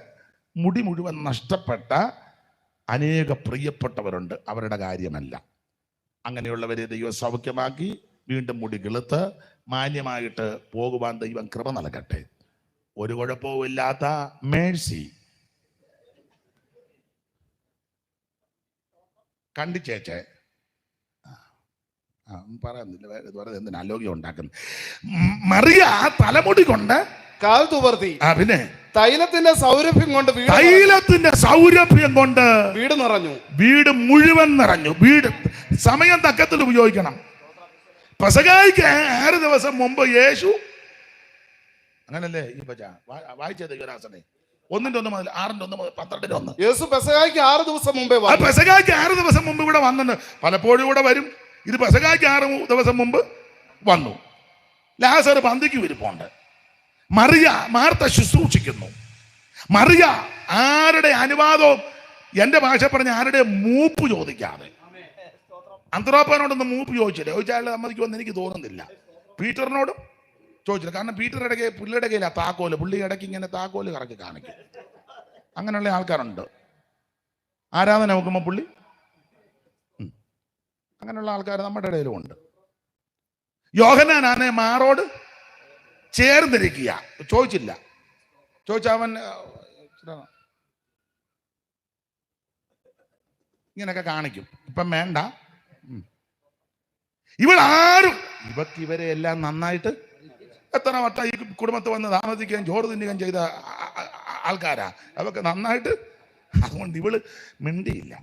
മുടി മുഴുവൻ നഷ്ടപ്പെട്ട അനേക പ്രിയപ്പെട്ടവരുണ്ട്. അവരുടെ കാര്യമല്ല. അങ്ങനെയുള്ളവരെ ദൈവം സൗഖ്യമാക്കി വീണ്ടും മുടി കിളുത്ത് മാന്യമായിട്ട് പോകുവാൻ ദൈവം കൃപ നൽകട്ടെ. ഒരു കുഴപ്പവുമില്ലാത്ത മേഴ്സി കണ്ടിച്ചേച്ചേ പറയുന്നില്ല. എന്തിനാ ആലോക്യം ഉണ്ടാക്കുന്നത്? മറിയ തലമുടി കൊണ്ട് കാൽ തുവർത്തി. പിന്നെ തൈലത്തിന്റെ സൗരഭ്യം കൊണ്ട് വീട് നിറഞ്ഞു. വീട് മുഴുവൻ നിറഞ്ഞു. വീട് സമയം തക്കത്തിൽ ഉപയോഗിക്കണം. പെസഹായ്ക്ക് 6 ദിവസം മുമ്പ് യേശു, അങ്ങനല്ലേ ഈ പച്ച വായിച്ചത് യുവരാസനെ 1:1 മുതൽ 6:1 മുതൽ 12:1. യേശു പെസഹായ്ക്ക് 6 ദിവസം മുമ്പേ പെസഹായ്ക്ക് 6 ദിവസം മുമ്പ് ഇവിടെ വന്നു. പലപ്പോഴും ഇവിടെ വരും. ഇത് പെസഹായ്ക്ക് 6 ദിവസം മുമ്പ് വന്നു. ലാസർ പന്തിക്ക് വിരിപ്പുണ്ട്. മാർത്ത ശുശ്രൂഷിക്കുന്നു. മറിയ ആരുടെ അനുവാദവും, എന്റെ ഭാഷ പറഞ്ഞ ആരുടെ മൂപ്പ് ചോദിക്കാതെ, അന്ത്രോപ്പനോടൊന്നും മൂപ്പ് ചോദിച്ചാൽ സമ്മതിക്കുമെന്ന് എനിക്ക് തോന്നുന്നില്ല. പീറ്ററിനോടും ചോദിച്ചില്ല. കാരണം പീറ്റർ ഇടയ്ക്ക് പുള്ളിയുടെ കയ്യിലാണ് താക്കോല്. പുള്ളി ഇടയ്ക്ക് ഇങ്ങനെ താക്കോല് കറക്കി കാണിക്കും. അങ്ങനെയുള്ള ആൾക്കാരുണ്ട്. ആരാധന നോക്കുമ്പോൾ പുള്ളി, അങ്ങനെയുള്ള ആൾക്കാർ നമ്മുടെ ഇടയിലും ഉണ്ട്. യോഹന്നാനെ മാറോട് ചേർന്നിരിക്കുക. ചോദിച്ചില്ല. ചോദിച്ചവൻ ഇങ്ങനൊക്കെ കാണിക്കും. ഇപ്പം വേണ്ട. ഇവരെ എല്ലാം നന്നായിട്ട് എത്ര വട്ടം ഈ കുടുംബത്തിൽ വന്ന് താമസിക്കുകയും ചോറ് തിന്നുകയും ചെയ്ത ആൾക്കാരാ. അതൊക്കെ നന്നായിട്ട്. അതുകൊണ്ട് ഇവള് മിണ്ടിയില്ല.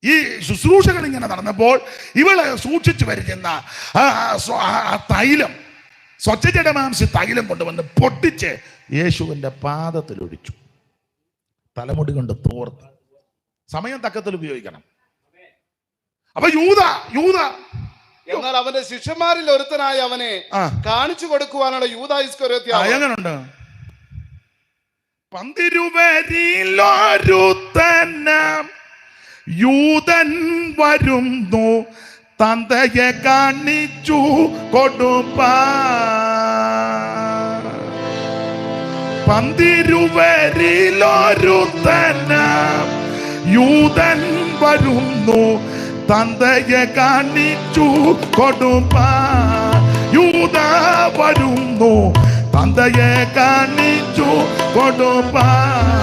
ഈ ശുശ്രൂഷകൾ ഇങ്ങനെ നടന്നപ്പോൾ ഇവള് സൂക്ഷിച്ചു വരുന്ന തൈലം, സ്വച്ഛജഡമാംസി തൈലം കൊണ്ടുവന്ന് പൊട്ടിച്ച് യേശുവിന്റെ പാദത്തിൽ ഒഴിച്ചു. തലമുടി കൊണ്ട് തോർത്തി. സമയം തക്കത്തിൽ ഉപയോഗിക്കണം. അപ്പൊ യൂദ എന്നാൽ അവന്റെ ശിഷ്യന്മാരിൽ ഒരുത്തനായി അവനെ ആ. കാണിച്ചു കൊടുക്കുവാനുള്ള യൂദാ ഇസ്കറിയോത്തി എങ്ങനുണ്ട്? പന്തിരുവരിലൊരുത്തനാം യൂദൻ വരുന്നു, തന്തയെ കാണിച്ചു കൊടുപ്പാൻ. പന്തിരുവരിലൊരുത്തനാം യൂദൻ വരുന്നു, തന്തയെ കാണിച്ചു കൊടുപ്പാൻ. യൂദ വരുന്നു, തന്തയെ കാണിച്ചു കൊടുപ്പാൻ.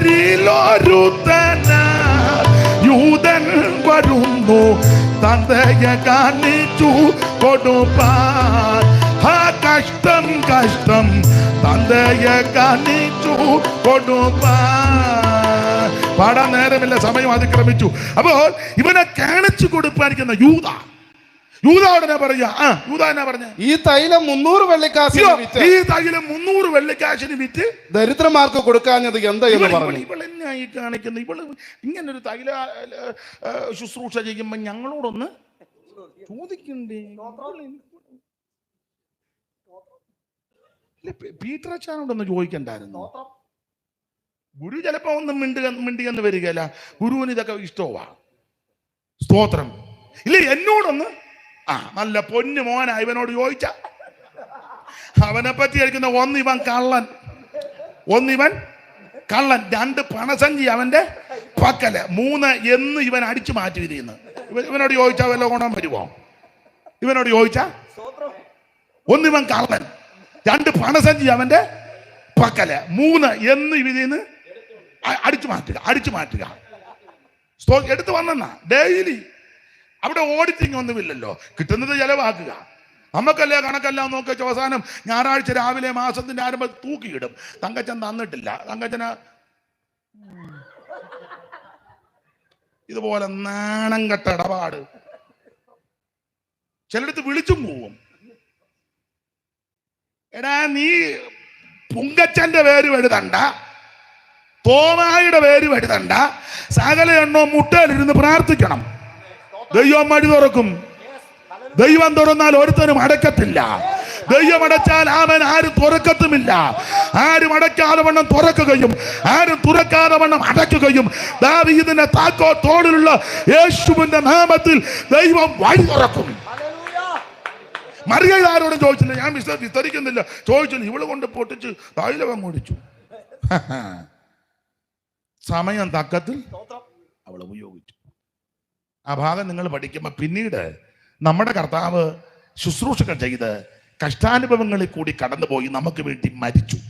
പന്തിരുവരിലൊരുത്തന യൂദൻ വരുന്നു, തന്തയെ കാണിച്ചു കൊടുപ്പാൻ. കഷ്ടം കഷ്ടം, തന്തയെ കാണിച്ചു കൊടുപ്പാൻ. പാടാൻ നേരമില്ല, സമയം അതിക്രമിച്ചു. അപ്പോൾ ഇവനെ കാണിച്ചു കൊടുപ്പാനിരിക്കുന്ന യൂദ ഉടനെ പറയാ, യൂദ എന്നാ പറഞ്ഞ, ഈ തൈലം 300 വെള്ളിക്കാശിന് വിറ്റ് ഈ തൈലം 300 വെള്ളിക്കാശിന് വിറ്റ് ദരിദ്രന്മാർക്ക് കൊടുക്കാഞ്ഞത് എന്താ എന്ന് പറഞ്ഞു. ഇവളെന്നാ ഈ കാണിക്കുന്നത്? ഇവള് ഇങ്ങനൊരു തൈല ശുശ്രൂഷ ചെയ്യുമ്പോ ഞങ്ങളോടൊന്ന് ചോദിക്കണ്ടേ? പീറ്ററച്ചാനോടൊന്ന് ചോദിക്കണ്ടായിരുന്നു. ഗുരു ചിലപ്പോ ഒന്നും മിണ്ടിയെന്ന് വരികയല്ല, ഗുരുവിന് ഇതൊക്കെ ഇഷ്ടമാ. സ്തോത്രം. ഇല്ല, എന്നോടൊന്ന് നല്ല പൊന്നു മോനാ ഇവനോട് ചോദിച്ച, അവനെ പറ്റി കഴിക്കുന്ന ഒന്നിവൻ കള്ളൻ, 2 പണസഞ്ചി അവന്റെ പക്കല്, 3 എന്ന് ഇവൻ അടിച്ചു മാറ്റി വിരിയുന്നു. ഇവനോട് ചോദിച്ചാ വല്ല ഗുണം വരുമോ? ഇവനോട് ചോദിച്ചാ ഒന്നിവൻ കള്ളൻ, 2 പണസഞ്ചി അവന്റെ പക്കല്, 3 എന്ന് വിരിയുന്നു അടിച്ചു മാറ്റുക. എടുത്തു വന്നെന്നാ ഡെയിലി. അവിടെ ഓഡിറ്റിംഗ് ഒന്നുമില്ലല്ലോ, കിട്ടുന്നത് ചെലവാക്കുക. നമുക്കല്ലേ കണക്കെല്ലാം നോക്കി അവസാനം ഞായറാഴ്ച രാവിലെ മാസത്തിന്റെ ആരംഭം തൂക്കിയിടും. തങ്കച്ചൻ തന്നിട്ടില്ല, തങ്കച്ചന് ഇതുപോലെ നാണം കെട്ട ഇടപാട്. ചിലടത്ത് വിളിച്ചും പോവും. എടാ, നീ പുങ്കച്ചന്റെ പേര് എഴുതണ്ട, തോമായുടെ പേര് എഴുതണ്ട, സകല എണ്ണോ മുട്ടയിലിരുന്ന് പ്രാർത്ഥിക്കണം. ദൈവം വഴി തുറക്കും. ദൈവം തുറന്നാൽ ഒരുത്തനും അടക്കത്തില്ല. ദൈവം അടച്ചാൽ അവൻ ആരും തുറക്കത്തുമില്ല. ആരും അടയ്ക്കാതെ വണ്ണം തുറക്കുകയും ആരും തുറക്കാതെ വണ്ണം അടയ്ക്കുകയും ദാവീദിന്റെ തോളിലുള്ള യേശുവിന്റെ നാമത്തിൽ ദൈവം വഴി തുറക്കും. മറിയ ആരോടും ചോദിച്ചില്ല, ഞാൻ വിസ്തരിക്കുന്നില്ല, ചോദിച്ചില്ല. ഇവള് കൊണ്ട് പൊട്ടിച്ച് തൈലം മുടിച്ചു. സമയം തക്കത്തിൽ അവൾ ഉപയോഗിച്ചു. ആ ഭാഗം നിങ്ങൾ പഠിക്കുമ്പോൾ പിന്നീട് നമ്മുടെ കർത്താവ് ശുശ്രൂഷകൾ ചെയ്ത് കഷ്ടാനുഭവങ്ങളിൽ കൂടി കടന്നുപോയി നമുക്ക് വേണ്ടി മരിച്ചു.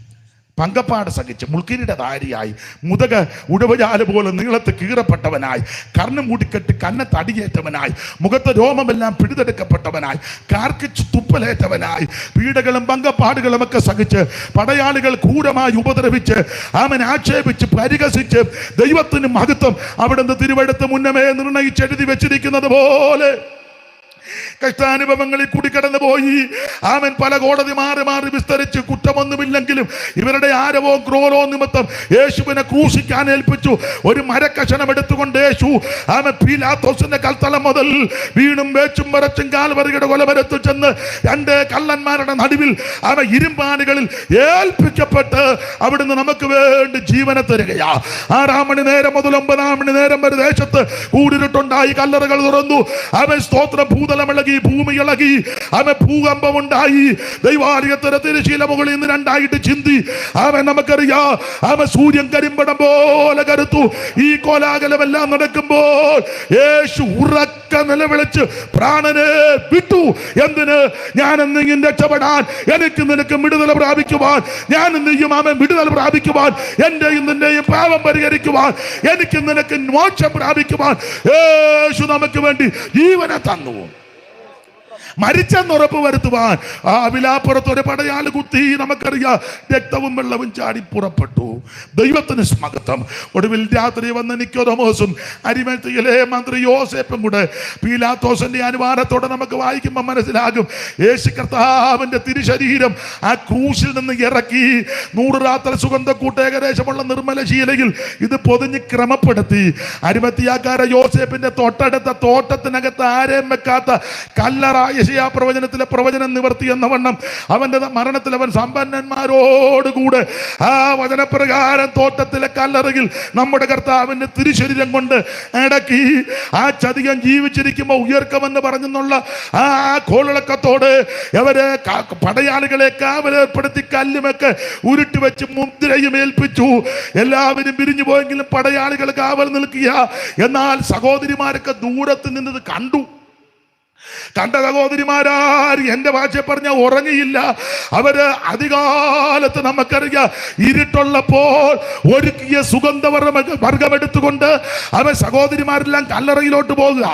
പങ്കപ്പാട് സഹിച്ച് മുൾക്കിരീടധാരിയായി മുതക ഉടവജാല പോലെ നീളത്ത് കീറപ്പെട്ടവനായി കർണം മൂടിക്കെട്ടി കന്നത്തടിയേറ്റവനായി മുഖത്തെ രോമമെല്ലാം പിടിതെടുക്കപ്പെട്ടവനായി കാർക്കിച്ച് തുപ്പലേറ്റവനായി പീഡകളും പങ്കപ്പാടുകളും ഒക്കെ സഹിച്ച് പടയാളികൾ ക്രൂരമായി ഉപദ്രവിച്ച് അവൻ ആക്ഷേപിച്ച് പരിഹസിച്ച് ദൈവത്തിന് മഹത്വം അവിടുന്ന് തിരുവെടുത്ത് മുന്നമേ നിർണയിച്ചെഴുതി വെച്ചിരിക്കുന്നത് പോലെ കഷ്ടാനുഭവങ്ങളിൽ കൂടി കടന്നുപോയി. അവൻ പല കോടതി മാറി വിസ്തരിച്ച് കുറ്റമൊന്നുമില്ലെങ്കിലും ഇവരുടെ ആരവോ ക്രോരോ നിമിത്തം യേശുവിനെ ക്രൂശിക്കാൻ ഏൽപ്പിച്ചു. ഒരു മരക്കഷണം എടുത്തുകൊണ്ട് യേശു അവൻ പീലാത്തോസിന്റെ കൽത്തളം മുതൽ വീണും വേച്ചും വരച്ചും കാൽവരിയുടെ കൊലവരത്തിൽ ചെന്ന് 2 കള്ളന്മാരുടെ നടുവിൽ അവൻ ഇരുമ്പാനുകളിൽ ഏൽപ്പിക്കപ്പെട്ട് അവിടുന്ന് നമുക്ക് വേണ്ടി ജീവനെ തരികയാ. 6 മണി നേരം മുതൽ 9 മണി നേരം വരെ ദേശത്ത് കൂടിരുട്ടുണ്ടായി, കല്ലറകൾ തുറന്നു. അവൻ സ്തോത്ര ഭൂതലമിളകി, ഭൂമി ഇളകി, അവൻ ഭൂകമ്പം ഉണ്ടായി. ദൈവാലയത്തിന് തിരശീല മുകളിൽ നിന്ന് 2ആയിട്ട് ചിന്തി. അവൻ നമുക്കറിയാം, അവൻ സൂര്യൻ കരിമ്പടം പോലെ കരുത്തു. ഈ കോലാഹലമെല്ലാം നടക്കുമ്പോൾ യേശു ഉറക്ക നിലവിളിച്ച് പ്രാണനെ വിട്ടു. എന്തിന്? ഞാൻ എന്തെങ്കിലും രക്ഷപ്പെടാൻ, എനിക്ക് നിനക്ക് വിടുതൽ പ്രാപിക്കുവാൻ, ഞാൻ എന്തെയും അവൻ വിടുതൽ പ്രാപിക്കുവാൻ, എന്റെയും നിന്റെയും പാപം പരിഹരിക്കുവാൻ, എനിക്ക് നിനക്ക് മോക്ഷം പ്രാപിക്കുവാൻ യേശു നമുക്ക് വേണ്ടി ജീവനെ തന്നു. മരിച്ചെന്ന് ഉറപ്പ് വരുത്തുവാൻ ആ വിലാപ്പുറത്ത് ഒരു പടയാള് കുത്തി. നമുക്കറിയാം, രക്തവും വെള്ളവും ചാടി പുറപ്പെട്ടു. ദൈവത്തിന് മഹത്വം. ഒടുവിൽ രാത്രി വന്ന് നിക്കോദെമോസും അരിമത്തിയിലെ മന്ത്രി യോസേപ്പും കൂടെ പീലാത്തോസിന്റെ അനുവാദത്തോടെ നമുക്ക് വായിക്കുമ്പോൾ മനസ്സിലാകും, യേശു കർത്താവിന്റെ തിരുശരീരം ആ ക്രൂശിൽ നിന്ന് ഇറക്കി 100 റാത്തൽ സുഗന്ധക്കൂട്ട് ഏകദേശമുള്ള നിർമ്മല ശീലയിൽ ഇത് പൊതിഞ്ഞ് ക്രമപ്പെടുത്തി. അരിമത്തിയാക്കാര യോസേപ്പിന്റെ തൊട്ടടുത്ത തോട്ടത്തിനകത്ത് ആരെയും വെക്കാത്ത കല്ലറ യെശയ്യാ പ്രവചനത്തിലെ പ്രവചനം നിവർത്തി എന്ന വണ്ണം അവന്റെ മരണത്തിൽ അവൻ സമ്പന്നന്മാരോടുകൂടെ ആ വചനപ്രകാരം തോട്ടത്തിലെ കല്ലറയിൽ നമ്മുടെ കർത്താവിന്റെ തിരുശരീരം കൊണ്ട് അടക്കി. ആ ചതികൻ ജീവിച്ചിരിക്കുമ്പോൾ ഉയർക്കമെന്ന് പറഞ്ഞെന്നുള്ള ആ കോളിളക്കത്തോട് അവരെ പടയാളികളെ കാവലേർപ്പെടുത്തി കല്ലുമൊക്കെ ഉരുട്ടി വെച്ച് മുദ്രയും ഏൽപ്പിച്ചു. എല്ലാവരും പിരിഞ്ഞു പോയെങ്കിലും പടയാളികൾ കാവൽ നിൽക്കുക. എന്നാൽ സഹോദരിമാരൊക്കെ ദൂരത്ത് നിന്നത് കണ്ട സഹോദരിമാരാർ എന്റെ ഭാഷ പറഞ്ഞ ഉറങ്ങിയില്ല. അവര് അധികാലത്ത് നമുക്കറിയാം ഇരുട്ടുള്ളപ്പോൾ ഒരുക്കിയ വർഗമെടുത്തുകൊണ്ട് അവർ സഹോദരിമാരെല്ലാം കല്ലറയിലോട്ട് പോകുക.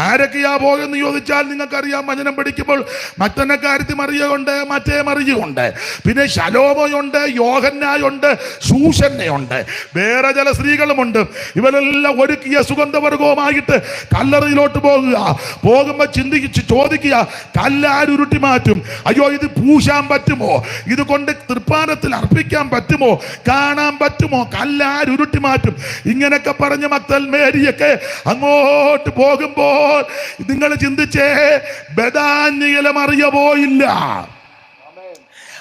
ആരൊക്കെയാ പോയെന്ന് ചോദിച്ചാൽ നിങ്ങൾക്കറിയാം, വചനം പഠിക്കുമ്പോൾ മറ്റന്നക്കാര്യത്തിൽ മറിയുണ്ട്, മറ്റേ മറിയുണ്ട്, പിന്നെ ശലോമയുണ്ട്, യോഹന്നായുണ്ട്, ശൂഷന്നയുണ്ട്, വേറെ ചില സ്ത്രീകളുമുണ്ട്. ഇവരെല്ലാം ഒരുക്കിയ സുഗന്ധവർഗവുമായിട്ട് കല്ലറയിലോട്ട് പോകുക. പോകുമ്പോ ചോദിക്കുക, കല്ലാരുരുട്ടി മാറ്റും. അയ്യോ, ഇത് പൂശാൻ പറ്റുമോ? ഇത് കൊണ്ട് തൃപ്പാനത്തിൽ അർപ്പിക്കാൻ പറ്റുമോ? കാണാൻ പറ്റുമോ? കല്ലാരുരുട്ടി മാറ്റും. ഇങ്ങനൊക്കെ പറഞ്ഞ മക്തൽ മേരിയൊക്കെ അങ്ങോട്ട് പോകുമ്പോൾ നിങ്ങൾ ചിന്തിച്ചേ, ബെഥാന്യയിലെ മറിയ പോയില്ല.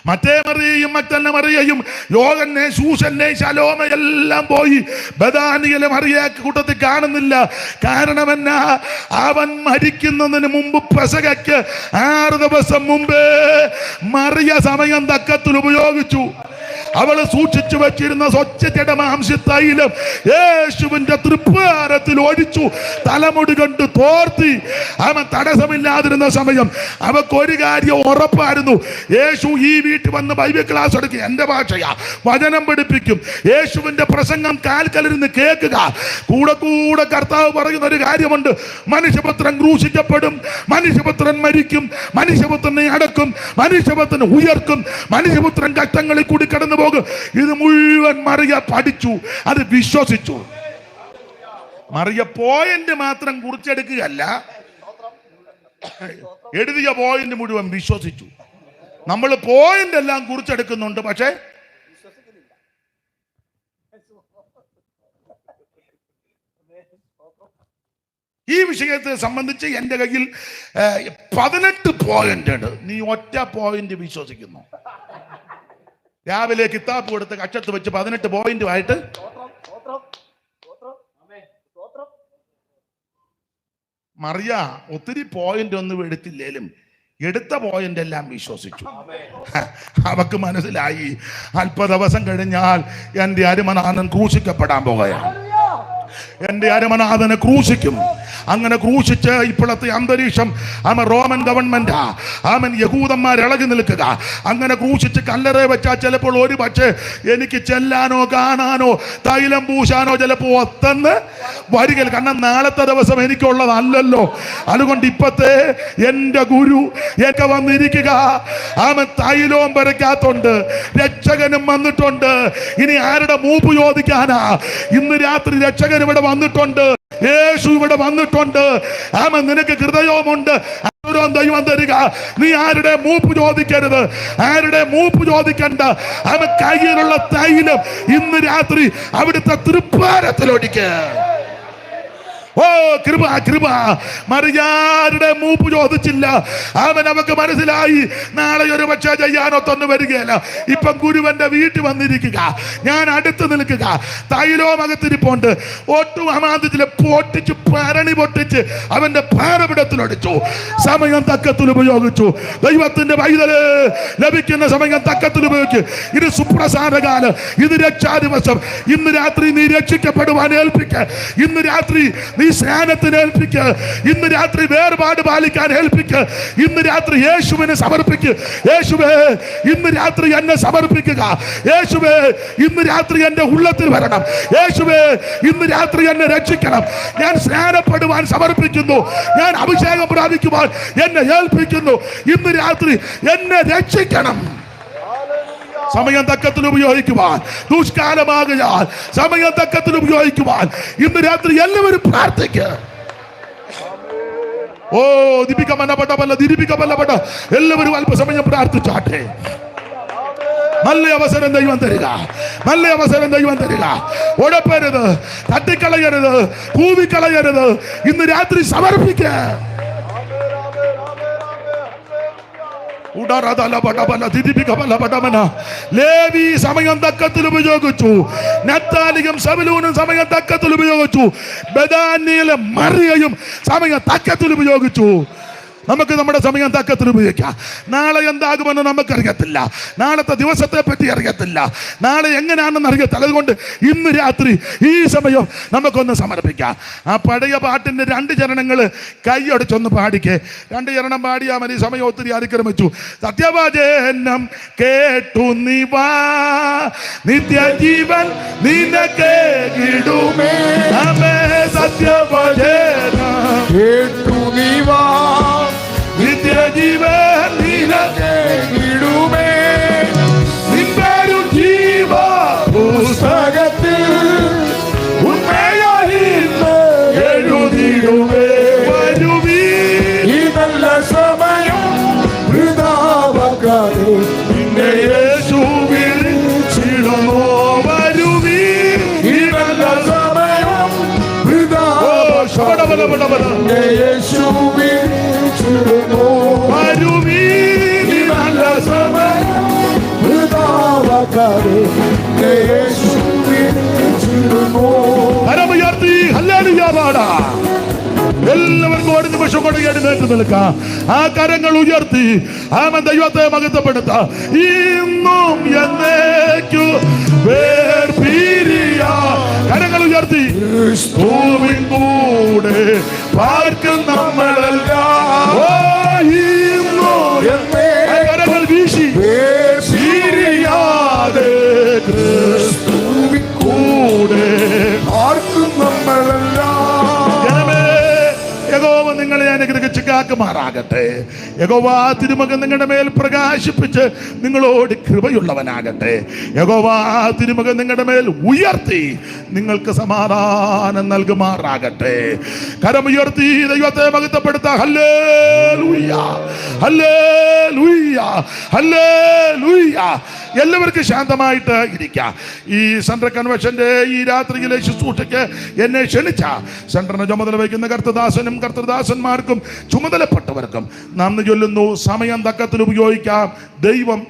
മറ്റേ മറിയയും മറ്റന്നെ മറിയയും യോഹന്നെ, ശൂഷന്നെ, ശലോമ എല്ലാം പോയി. ബഥാനിയിലെ മറിയ കൂട്ടത്തിൽ കാണുന്നില്ല. കാരണം എന്നാ? അവൻ മരിക്കുന്നതിന് മുമ്പ് പെസഹയ്ക്ക് 6 ദിവസം മുമ്പേ മറിയ സമയം തക്കത്തിൽ ഉപയോഗിച്ചു. അവള് സൂക്ഷിച്ചു വെച്ചിരുന്ന സ്വച്ഛജടമാംശത്തൈലം യേശുവിന്റെ തൃപ്പാരത്തിൽ ഒഴിച്ചു. തലമുടി കൊണ്ട് തോർത്തി. അവൻ തടസ്സമില്ലാതിരുന്ന സമയം അവക്കൊരു കാര്യം ഉറപ്പായിരുന്നു, യേശു ഈ വീട്ടിൽ വന്ന് ബൈബിൾ ക്ലാസ് എടുക്കുക, എന്റെ ഭാഷയാ, വചനം പഠിപ്പിക്കും, യേശുവിന്റെ പ്രസംഗം കാൽക്കലിരുന്ന് കേൾക്കുക. കൂടെ കൂടെ കർത്താവ് പറയുന്ന ഒരു കാര്യമുണ്ട്, മനുഷ്യപുത്രൻ ക്രൂശിക്കപ്പെടും, മനുഷ്യപുത്രൻ മരിക്കും, മനുഷ്യപുത്രനെ അടക്കും, മനുഷ്യപുത്രൻ ഉയർക്കും, മനുഷ്യപുത്രൻ കഷ്ടങ്ങളിൽ കൂടി കടന്നു പോകും. ഇത് മുഴുവൻ മറിയ പഠിച്ചു, അത് വിശ്വസിച്ചു. മറിയ പോയിന്റ് മാത്രം കുറിച്ചെടുക്കുകയല്ല, എഴുതിയ പോയിന്റ് മുഴുവൻ വിശ്വസിച്ചു. നമ്മൾ പോയിന്റ് എല്ലാം കുറിച്ചെടുക്കുന്നുണ്ട്, പക്ഷേ ഈ വിഷയത്തെ സംബന്ധിച്ച് എൻ്റെ കയ്യിൽ 18 പോയിന്റ് ഉണ്ട്. നീ ഒറ്റ പോയിന്റ് വിശ്വസിക്കുന്നു. രാവിലെ കിതാബ് കൊടുത്ത് കക്ഷത്ത് വെച്ച് 18 പോയിന്റുമായിട്ട് മറിയ ഒത്തിരി പോയിന്റ് ഒന്നും എടുത്തില്ലേലും എടുത്ത പോയിന്റ് എല്ലാം വിശ്വസിച്ചു. അവക്ക് മനസ്സിലായി, അല്പ ദിവസം കഴിഞ്ഞാൽ എൻ്റെ അരുമനാഥൻ ക്രൂശിക്കപ്പെടാൻ പോകുകയാണ്. എൻ്റെ അരുമനാഥനെ ക്രൂശിക്കും. അങ്ങനെ ക്രൂശിച്ച് ഇപ്പോഴത്തെ അന്തരീക്ഷം റോമൻ ഗവൺമെന്റാ, യഹൂദന്മാർ ഇളകി നിൽക്കുക. അങ്ങനെ ക്രൂശിച്ച് കല്ലറ വെച്ചാൽ ചിലപ്പോൾ ഒരു പക്ഷേ എനിക്ക് ചെല്ലാനോ കാണാനോ തൈലം പൂശാനോ ചിലപ്പോൾ ഒത്തന്ന് വരികയിൽ. കാരണം നാളത്തെ ദിവസം എനിക്കുള്ളതല്ലല്ലോ. അതുകൊണ്ട് ഇപ്പത്തെ എൻ്റെ ഗുരു ഒക്കെ വന്നിരിക്കുക. തൈലവും പരക്കാത്തുണ്ട്, രക്ഷകനും വന്നിട്ടുണ്ട്. ഇനി ആരുടെ മൂപ്പ് ചോദിക്കാനാ? ഇന്ന് രാത്രി രക്ഷകൻ ഇവിടെ വന്നിട്ടുണ്ട്, യേശു ഇവിടെ വന്നിട്ടുണ്ട്. നിനക്ക് ഹൃദയവുമുണ്ട്, ദൈവം തരിക. നീ ആരുടെ മൂപ്പ് ചോദിക്കരുത്, ആരുടെ മൂപ്പ് ചോദിക്കണ്ട. കയ്യിലുള്ള തൈലം ഇന്ന് രാത്രി അവിടുത്തെ തൃപ്പാരത്തിലൊടിക്ക്. ഓ കൃപ കൃപ. മറിയാരുടെ മൂപ്പ് ചോദിച്ചില്ല. അവക്ക് മനസ്സിലായി, നാളെ ഒരു പക്ഷേ ചെയ്യാനൊത്തൊന്നും വരികയല്ല. ഇപ്പം ഗുരുവന്റെ വീട്ടിൽ വന്നിരിക്കുക, ഞാൻ അടുത്ത് നിൽക്കുക, തൈലവും അകത്തിരിപ്പുണ്ട്. ഒട്ടും അമാന്തിച്ചില്ല, പൊട്ടിച്ച് പരണി പൊട്ടിച്ച് അവന്റെ പാരപിടത്തിലൊടിച്ചു. സമയം തക്കത്തിൽ ഉപയോഗിച്ചു. ദൈവത്തിന്റെ പൈതല് ലഭിക്കുന്ന സമയം തക്കത്തിൽ ഉപയോഗിച്ചു. ഇത് സുപ്രസാദകാലം, ഇത് രക്ഷാ ദിവസം. ഇന്ന് രാത്രി നീ രക്ഷിക്കപ്പെടുവാൻ ഏൽപ്പിക്ക. ഇന്ന് രാത്രി നീ സ്നാനത്തിന് ഏൽപ്പിക്ക്. ഇന്ന് രാത്രി വേർപാട് പാലിക്കാൻ ഏൽപ്പിക്ക്. ഇന്ന് രാത്രി യേശുവിനെ സമർപ്പിക്ക്. യേശുവേ, ഇന്ന് രാത്രി എന്നെ സമർപ്പിക്കുക. യേശുവേ, ഇന്ന് രാത്രി എന്റെ ഉള്ളത്തിൽ വരണം. യേശുവേ, ഇന്ന് രാത്രി എന്നെ രക്ഷിക്കണം. ഞാൻ സ്നാനപ്പെടുവാൻ സമർപ്പിക്കുന്നു. ഞാൻ അഭിഷേകം പ്രാപിക്കുവാൻ എന്നെ ഏൽപ്പിക്കുന്നു. ഇന്ന് രാത്രി എന്നെ രക്ഷിക്കണം. സമയം തക്കത്തിൽ ഉപയോഗിക്കുവാൻ, ദുഷ്കാലമാകയാൽ സമയം തക്കത്തിൽ ഉപയോഗിക്കുവാൻ ഇന്ന് രാത്രി എല്ലാവരും പ്രാർത്ഥിക്കുക. ഓ ദിപിക്കമല്ല എല്ലാവരും അല്പസമയം പ്രാർത്ഥിച്ചാട്ടെ. നല്ല അവസരം ദൈവം തരിക. നല്ല അവസരം ദൈവം തരിക. ഉടപ്പരുത്, തട്ടിക്കളയരുത്, കൂവിക്കളയരുത്. ഇന്ന് രാത്രി സമർപ്പിക്ക. ലേവി സമയം തക്കത്തിൽ ഉപയോഗിച്ചു. നത്താലിയും സബലൂനും സമയം തക്കത്തിൽ ഉപയോഗിച്ചു. ബദാനിയിലെ മറിയയും സമയം തക്കത്തിൽ ഉപയോഗിച്ചു. നമുക്ക് നമ്മുടെ സമയം തക്കത്തിൽ ഉപയോഗിക്കാം. നാളെ എന്താകുമെന്ന് നമുക്കറിയത്തില്ല. നാളത്തെ ദിവസത്തെ പറ്റി അറിയത്തില്ല. നാളെ എങ്ങനെയാണെന്ന് അറിയത്തില്ല. അതുകൊണ്ട് ഇന്ന് രാത്രി ഈ സമയം നമുക്കൊന്ന് സമർപ്പിക്കാം. ആ പഴയ പാട്ടിന്റെ 2 ചരണങ്ങൾ കൈയടിച്ചൊന്ന് പാടിക്കേ. 2 ചരണം പാടിയാൽ മതി. സമയം ഒത്തിരി അതിക്രമിച്ചു. സത്യവചനം കേട്ടു നീ വാ, നിത്യജീവൻ നിനക്ക് കിടുമേ. സത്യവചനം കേട്ടു നീ വാ, നിത്യജീവൻ നിനക്ക് കിടുമേ. നിന്റെ ജീവ പുസ്തകത്തിൽ ഉണ്മയായി എഴുതിടുമേ. വരുവീ, ഈ നല്ല സമയം വൃഥാവാക്കാതെ നിന്നെ യേശു വിളിച്ചിടുമോ. വരുവീ, ഈ നല്ല സമയം വൃഥാവാക്കാതെ യേശു വിളിച്ചിടുന്നു. വരുവീ, ഈ നല്ല സമയം വൃഥാവാക്കാതെ യേശു വിളിച്ചിടുന്നു. കരമുയർത്തി ഹല്ലേലൂയ പാടാം. എല്ലാവർക്കും ഒരു നിമിഷം കൊണ്ട് എഴുന്നേറ്റ് നിൽക്കാം. ആ കരങ്ങൾ ഉയർത്തി ആമേൻ ദൈവത്തെ മഹത്വപ്പെടുത്താം. ഇന്നും എന്നേക്കും വേർപിരിയ. കരങ്ങൾ ഉയർത്തി ക്രിസ്തുവിൻ കൂടെ പാർക്കും നമ്മളെല്ലാം. ഓ, ഇന്നും കരങ്ങൾ വീശി വേർപിരിയാതെ ക്രിസ്തുവിൻ കൂടെ ആർക്കും നമ്മളെല്ലാം. യഹോവ നിങ്ങളെ അനുഗ്രഹിച്ച് കാക്കുമാറാകട്ടെ. യഹോവ തിരുമുഖം നിങ്ങളുടെ മേൽ പ്രകാശിപ്പിച്ച് നിങ്ങളോട് കൃപയുള്ളവനാകട്ടെ. യഹോവ തിരുമുഖം നിങ്ങളുടെ മേൽ ഉയർത്തി നിങ്ങൾക്ക് സമാധാനം നൽകുമാറാകട്ടെ. കരമുയർത്തി ദൈവത്തെ മഹത്വപ്പെടുത്താം. Hallelujah, hallelujah, hallelujah. എല്ലാവർക്കും ശാന്തമായിട്ട് ഇരിക്കാം. ഈ സെൻട്രൽ കൺവെൻഷന്റെ ഈ രാത്രിയിലെ ശുശ്രൂഷയ്ക്ക് എന്നെ ക്ഷണിച്ച സെൻട്രലിന് ചുമതല വഹിക്കുന്ന കർത്തദാസനും കർത്തദാസന്മാർക്കും ചുമതലപ്പെട്ടവർക്കും നന്ദി ചൊല്ലുന്നു. സമയം തക്കത്തിൽ ഉപയോഗിക്കാം. ദൈവം